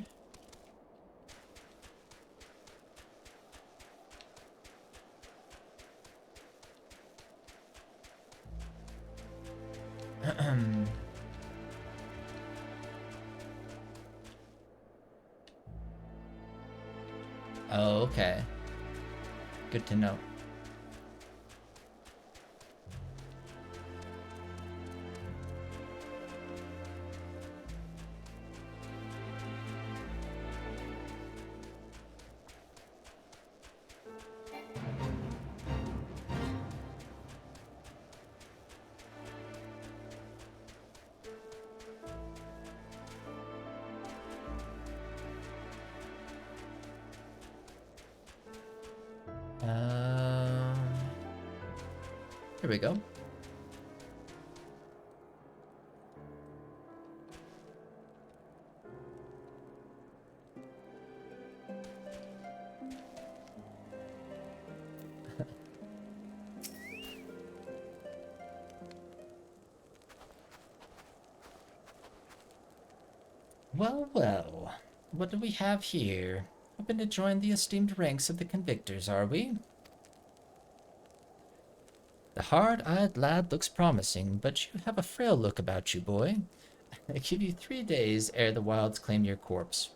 Oh, okay. Good to know. Here we go. Well, well. What do we have here? Hoping to join the esteemed ranks of the convictors, are we? The hard-eyed lad looks promising, but you have a frail look about you, boy. I give you 3 days ere the wilds claim your corpse.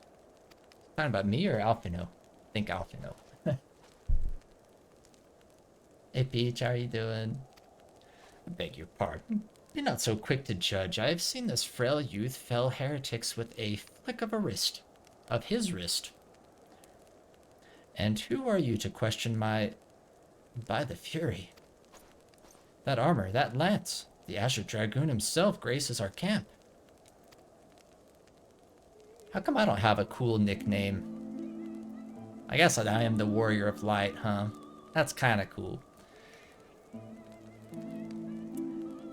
Talking about me or Alphino? I think Alphino. Hey Peach, how are you doing? I beg your pardon. Be not so quick to judge. I have seen this frail youth fell heretics with a flick of a wrist. Of his wrist. And who are you to question my... By the Fury. That armor, that lance, the Azure Dragoon himself graces our camp. How come I don't have a cool nickname? I guess I am the Warrior of Light, huh? That's kind of cool.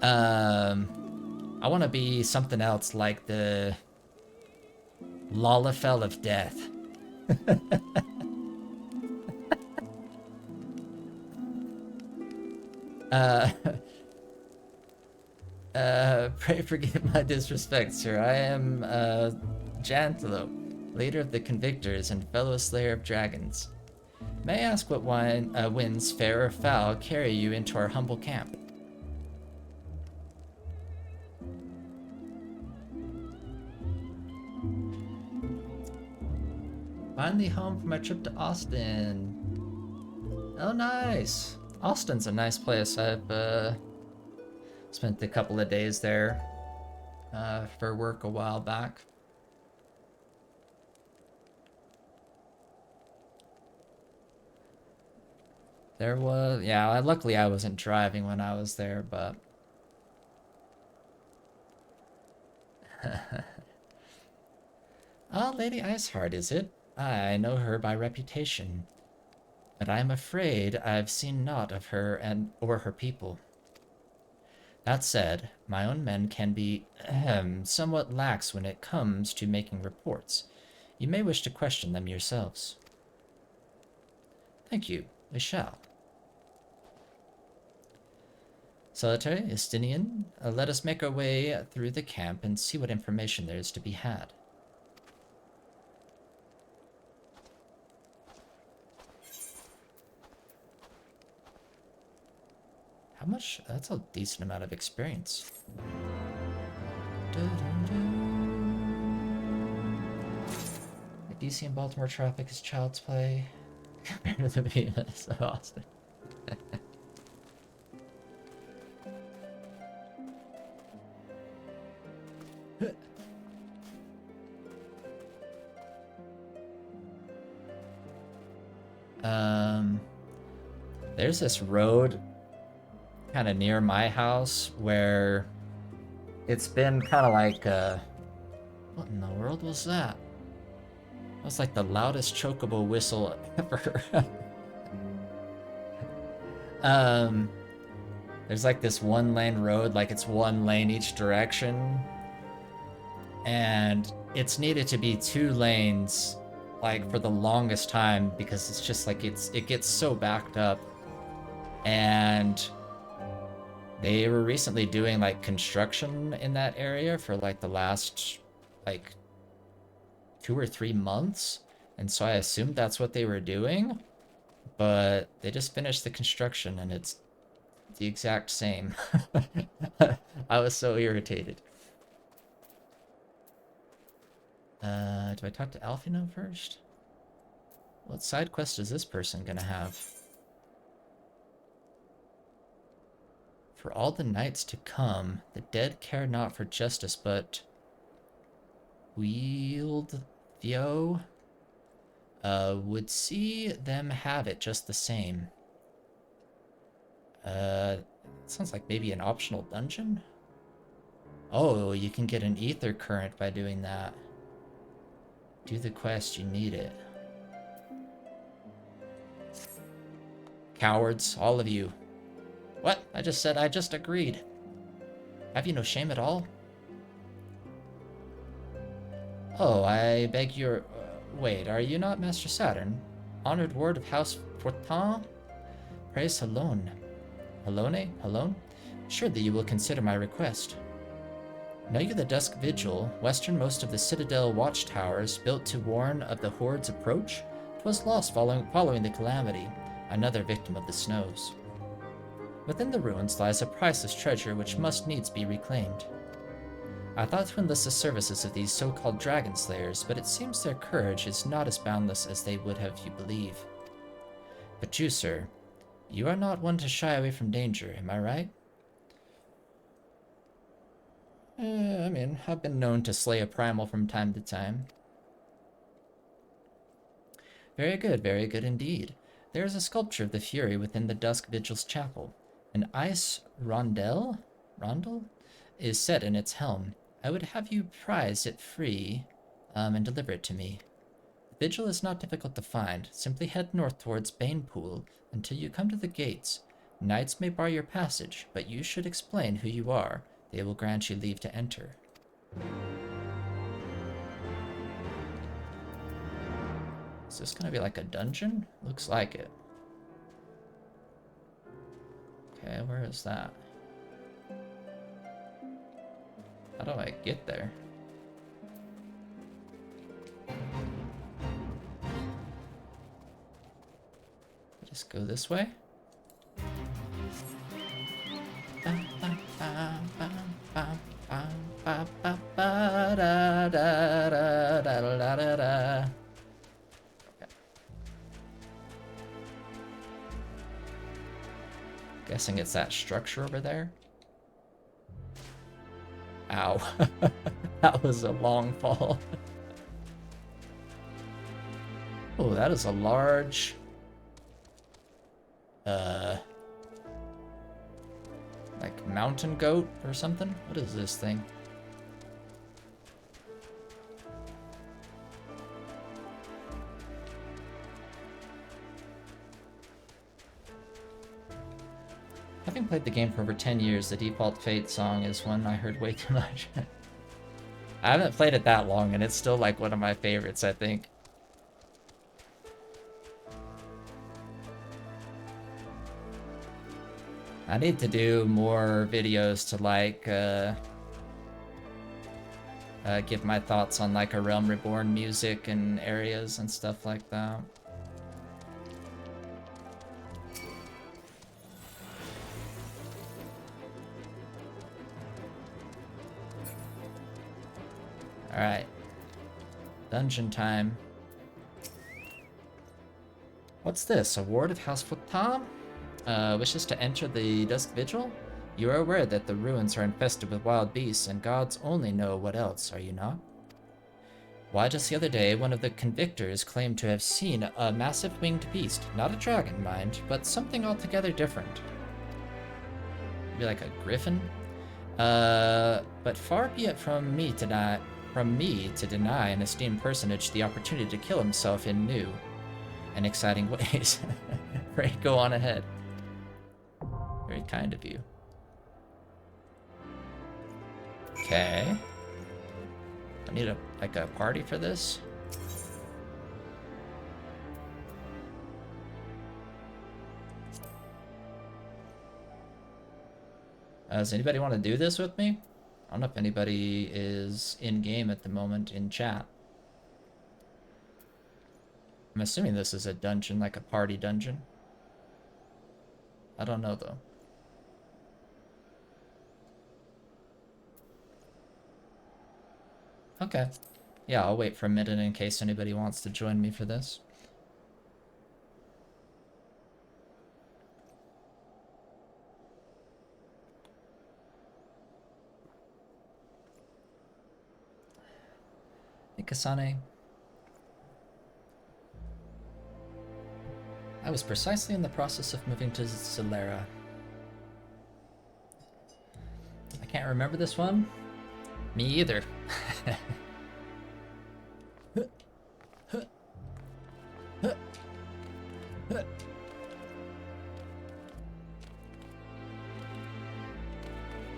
I want to be something else like the Lalafell of Death. Pray forgive my disrespect, sir. I am, Jantalo, leader of the Convictors and fellow slayer of dragons. May I ask what winds, fair or foul, carry you into our humble camp? Finally home from my trip to Austin. Oh, nice. Austin's a nice place. I've spent a couple of days there for work a while back. There was, yeah, luckily I wasn't driving when I was there, but... Ah, Lady Iceheart, is it? I know her by reputation, but I am afraid I've seen naught of her or her people. That said, my own men can be somewhat lax when it comes to making reports. You may wish to question them yourselves. Thank you, we shall. Solitary, Estinian, let us make our way through the camp and see what information there is to be had. How much? That's a decent amount of experience. The DC and Baltimore traffic is child's play compared to the Venus of Austin. There's this road kind of near my house where it's been kind of like, what in the world was that? That was like the loudest chocobo whistle ever. There's like this one lane road, like it's one lane each direction. And it's needed to be 2 lanes like for the longest time because it's just like it gets so backed up. And they were recently doing like construction in that area for like the last like 2 or 3 months, and so I assumed that's what they were doing, but they just finished the construction and it's the exact same. I was so irritated. Do I talk to Alfino first? What side quest is this person gonna have? For all the nights to come, the dead care not for justice, but wield Theo would see them have it just the same. Sounds like maybe an optional dungeon? Oh, you can get an ether current by doing that. Do the quest, you need it. Cowards, all of you. What? I just said I just agreed. Have you no shame at all? Oh, I beg your... wait, are you not Master Saturn? Honored ward of House Fortin? Praise Halone. Halone? Halone? Surely you will consider my request. Know you the Dusk Vigil, westernmost of the Citadel watchtowers, built to warn of the Horde's approach? 'Twas lost following the calamity, another victim of the snows. Within the ruins lies a priceless treasure which must needs be reclaimed. I thought to enlist the services of these so-called dragon slayers, but it seems their courage is not as boundless as they would have you believe. But you, sir, you are not one to shy away from danger, am I right? I mean, I've been known to slay a primal from time to time. Very good indeed. There is a sculpture of the Fury within the Dusk Vigil's chapel. An ice rondel is set in its helm. I would have you prize it free and deliver it to me. The vigil is not difficult to find. Simply head north towards Banepool until you come to the gates. Knights may bar your passage, but you should explain who you are. They will grant you leave to enter. Is this gonna be like a dungeon? Looks like it. Okay, where is that? How do I get there? Just go this way? Guessing it's that structure over there. Ow. That was a long fall. Oh, that is a large... like mountain goat or something? What is this thing? Having played the game for over 10 years, the default Fate song is one I heard way too much. I haven't played it that long, and it's still like one of my favorites, I think. I need to do more videos to like give my thoughts on like A Realm Reborn music and areas and stuff like that. Alright. Dungeon time. What's this? A ward of House Futam? Wishes to enter the Dusk Vigil? You are aware that the ruins are infested with wild beasts, and gods only know what else, are you not? Why, just the other day, one of the convictors claimed to have seen a massive winged beast. Not a dragon, mind, but something altogether different. Maybe like a griffin? But far be it from me to deny an esteemed personage the opportunity to kill himself in new and exciting ways. Pray go on ahead. Very kind of you. Okay. I need a party for this. Does anybody want to do this with me? I don't know if anybody is in-game at the moment in chat. I'm assuming this is a dungeon, like a party dungeon. I don't know, though. Okay. Yeah, I'll wait for a minute in case anybody wants to join me for this. Hey, Kasane. I was precisely in the process of moving to Solera. I can't remember this one. Me either.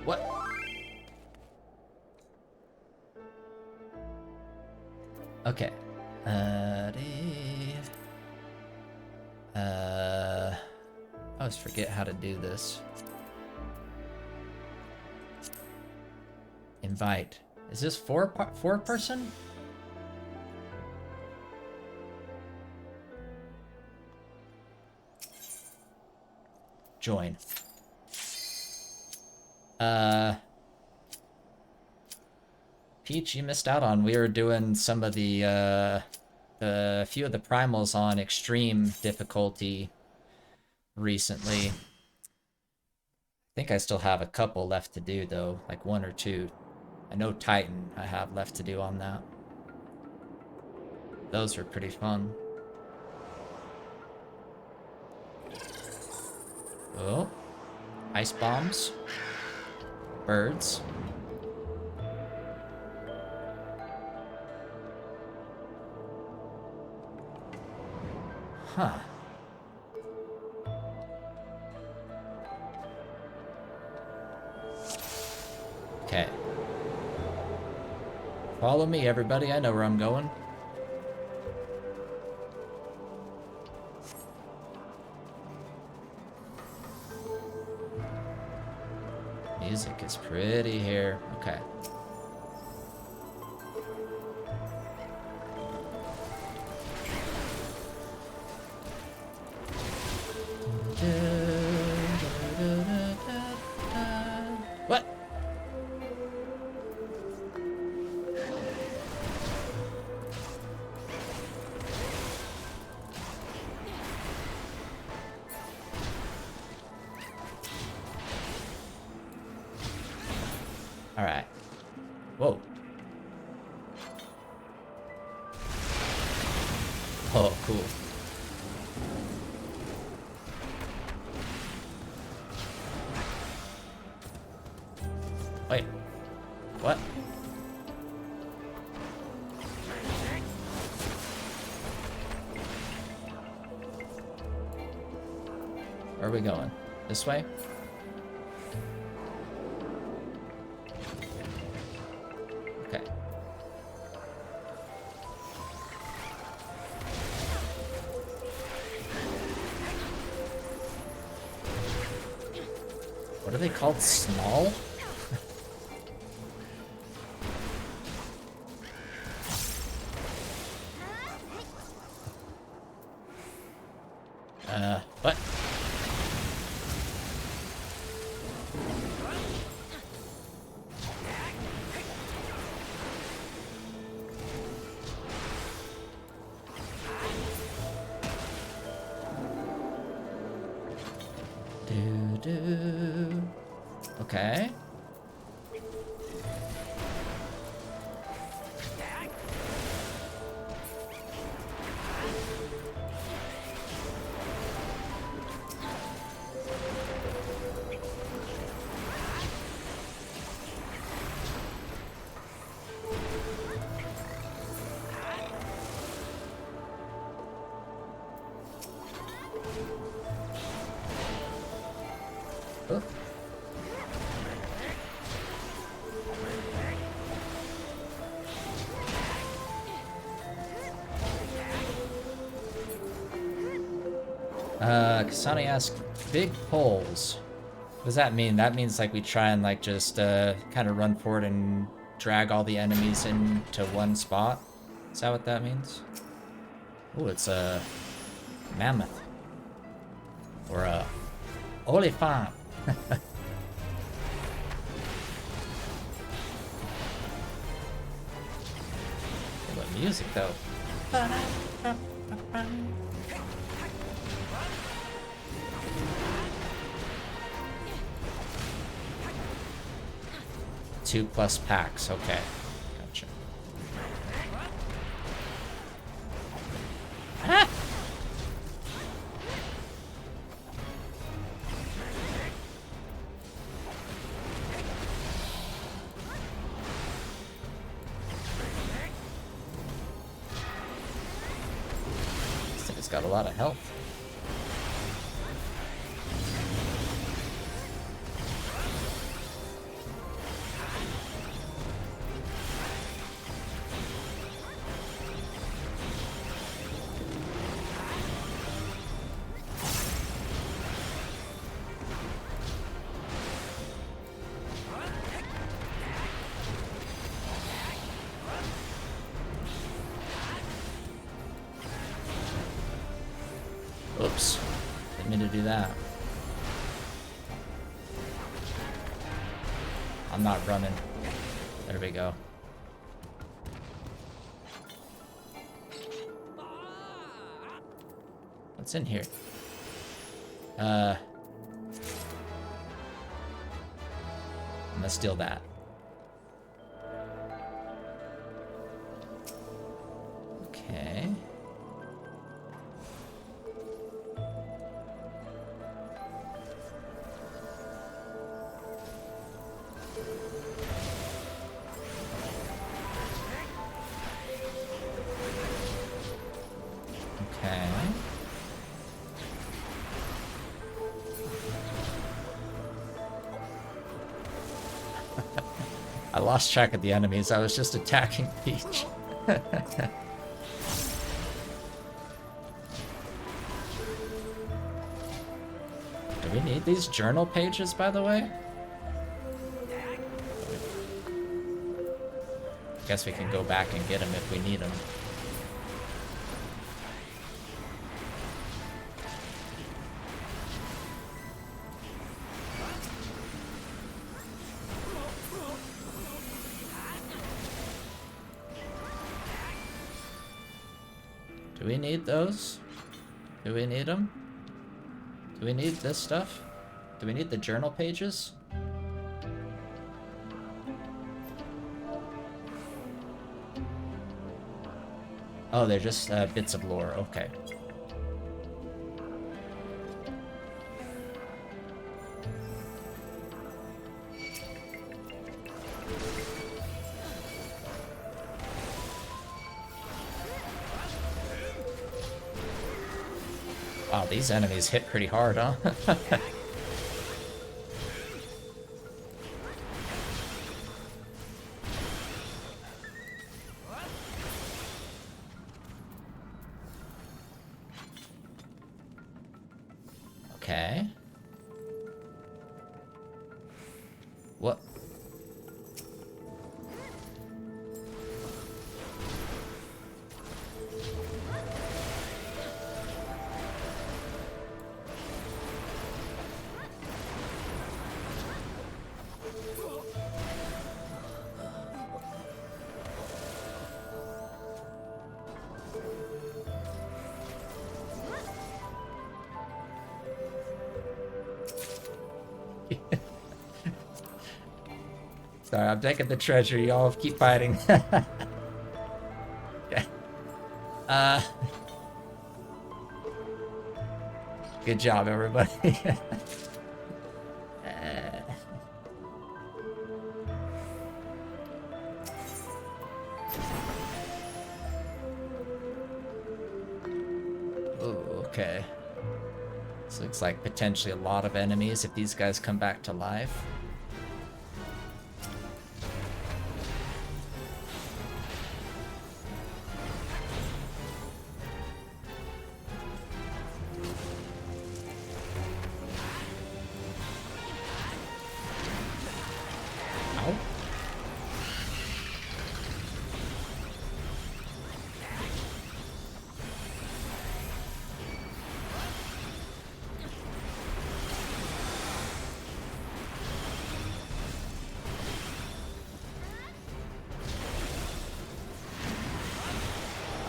What? Okay. I always forget how to do this. Invite. Is this four person? Join. Peach, you missed out on. We were doing some of the few of the primals on extreme difficulty recently. I think I still have a couple left to do though, like one or two. I know Titan I have left to do on that. Those were pretty fun. Oh. Ice bombs. Birds. Huh. Okay. Follow me, everybody. I know where I'm going. Music is pretty here. Okay. What? All right. Whoa. Oh, cool. Wait. What? Where are we going? This way? Okay. What are they called? Small? What? Do. Okay. Oh. Kasani asks, big poles. What does that mean? That means like we try and like just kind of run forward and drag all the enemies into one spot? Is that what that means? Oh, it's a mammoth. Or a olifant. What music though? Two plus packs, okay. Gotcha. Ah! This thing has got a lot of health. Oops. Didn't mean to do that. I'm not running. There we go. What's in here? I'm gonna steal that. Okay. Okay. I lost track of the enemies. I was just attacking Peach. Do we need these journal pages, by the way? Guess we can go back and get them if we need them. Do we need those? Do we need them? Do we need this stuff? Do we need the journal pages? Oh, they're just bits of lore. Okay. Wow, these enemies hit pretty hard, huh? Okay. What? Sorry, I'm taking the treasure. Y'all keep fighting. Okay. Good job, everybody. Oh, okay. This looks like potentially a lot of enemies if these guys come back to life.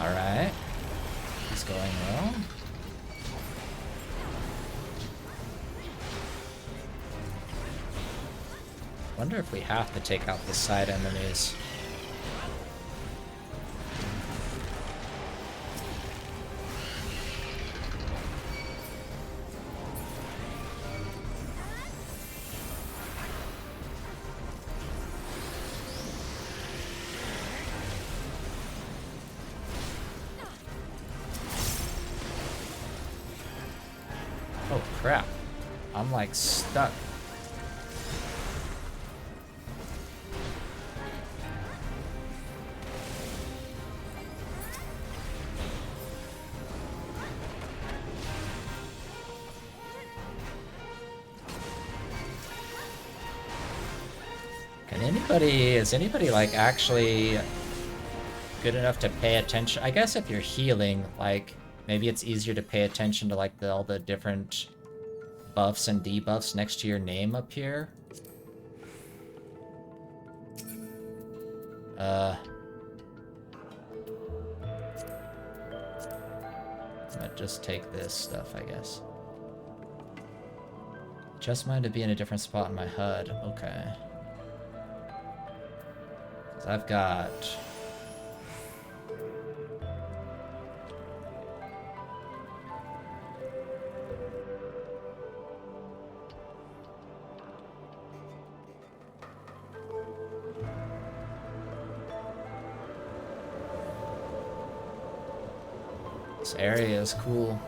Alright. He's going well. Wonder if we have to take out the side enemies. Oh crap. I'm like stuck. Is anybody like actually good enough to pay attention? I guess if you're healing, like maybe it's easier to pay attention to like all the different buffs and debuffs next to your name up here. Might just take this stuff, I guess. Just mine to be in a different spot in my HUD. Okay. I've got... This area is cool.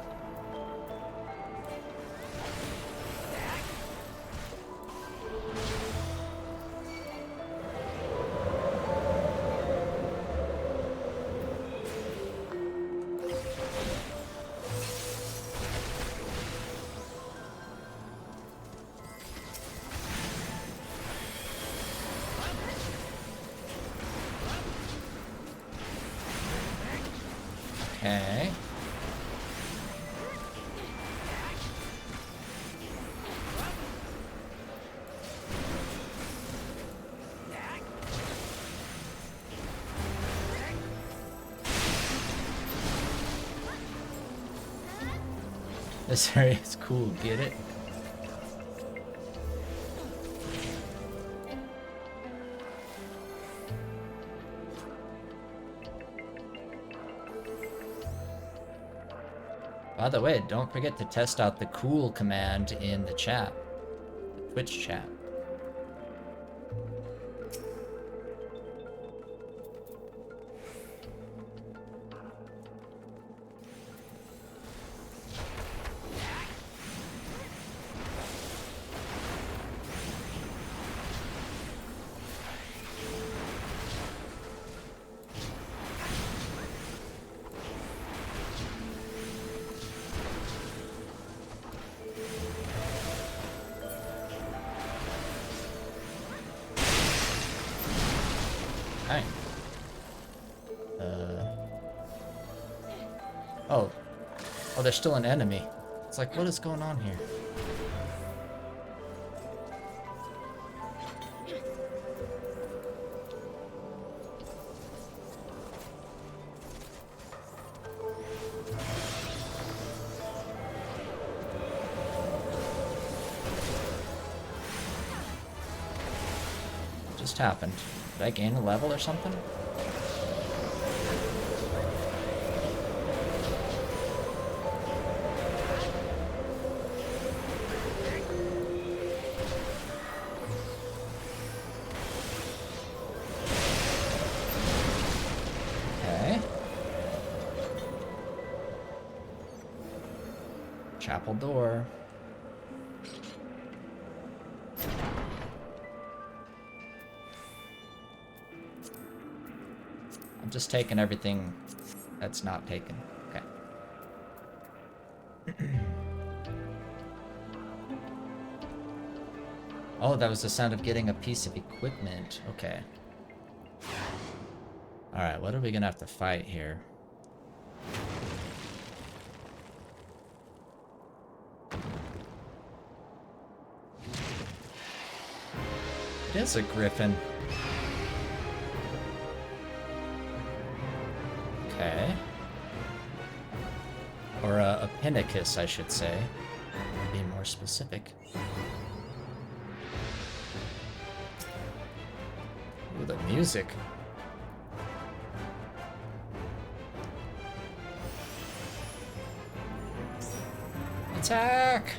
Okay. This area is cool, get it? By the way, don't forget to test out the cool command in the chat. The Twitch chat. Oh, there's still an enemy. It's like, what is going on here? just happened? Did I gain a level or something? Okay. Chapel door. I'm just taking everything that's not taken. Okay. Oh, that was the sound of getting a piece of equipment. Okay. Alright, what are we gonna have to fight here? It is a griffin. Okay. Or a pinnacus, I should say. To be more specific. Ooh, the music. Attack!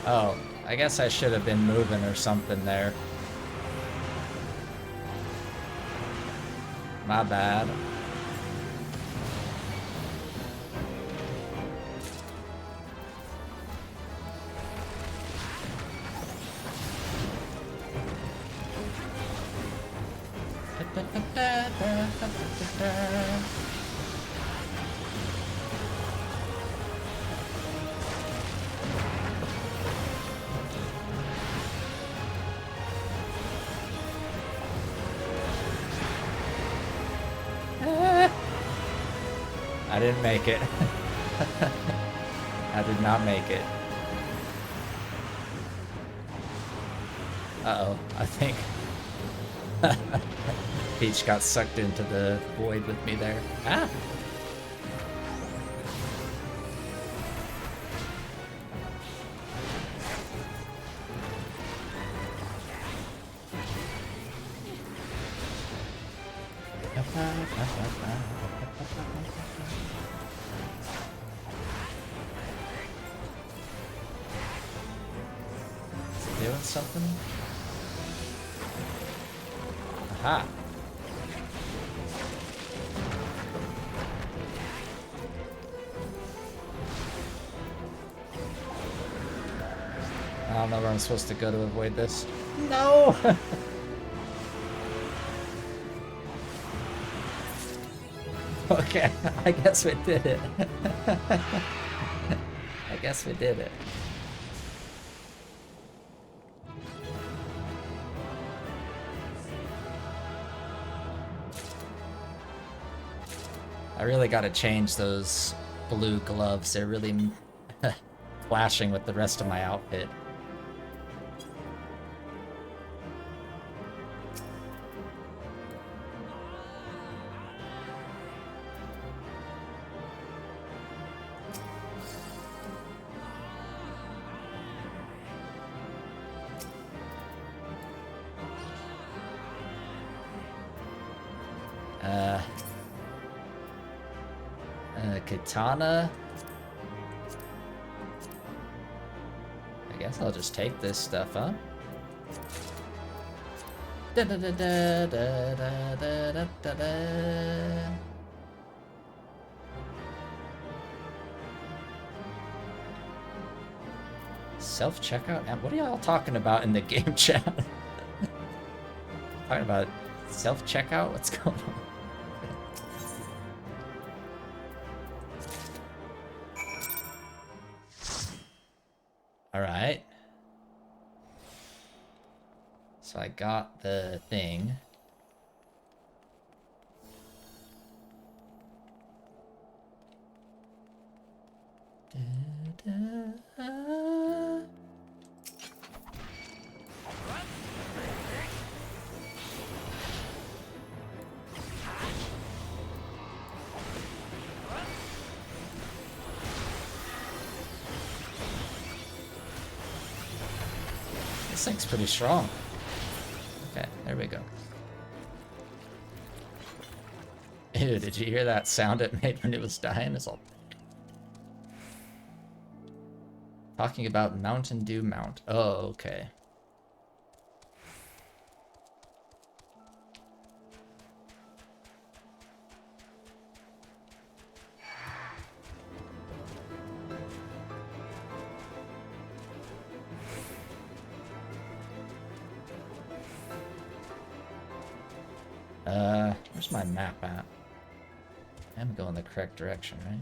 Oh, I guess I should have been moving or something there. My bad. I didn't make it. I did not make it. Uh-oh, I think Peach got sucked into the void with me there. Ah! Is it doing something? Aha! I don't know where I'm supposed to go to avoid this. No! Okay, I guess we did it. I guess we did it. I really gotta change those blue gloves. They're really flashing with the rest of my outfit. Katana. I guess I'll just take this stuff, huh? Da da da da da da da da da. Self-checkout? What are y'all talking about in the game chat? Talking about self-checkout? What's going on? Alright. So I got the thing. This thing's pretty strong. Okay, there we go. Ew, did you hear that sound it made when it was dying? It's all... Talking about Mountain Dew Mount. Oh, okay. Where's my map at? I'm going the correct direction, right?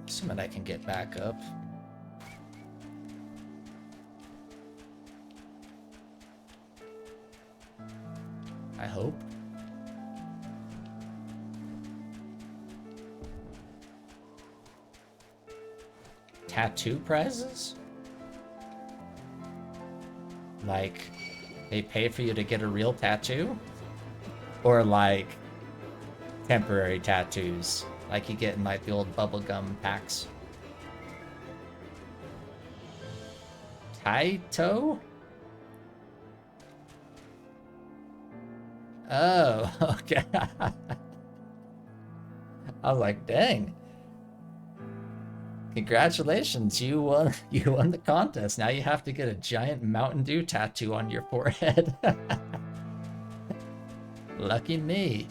Assuming I can get back up. I hope. Tattoo prizes? Like, they pay for you to get a real tattoo? Or like, temporary tattoos, like you get in like the old bubblegum packs? Taito? Oh, okay. I was like, dang. Congratulations, you won the contest. Now you have to get a giant Mountain Dew tattoo on your forehead. Lucky me.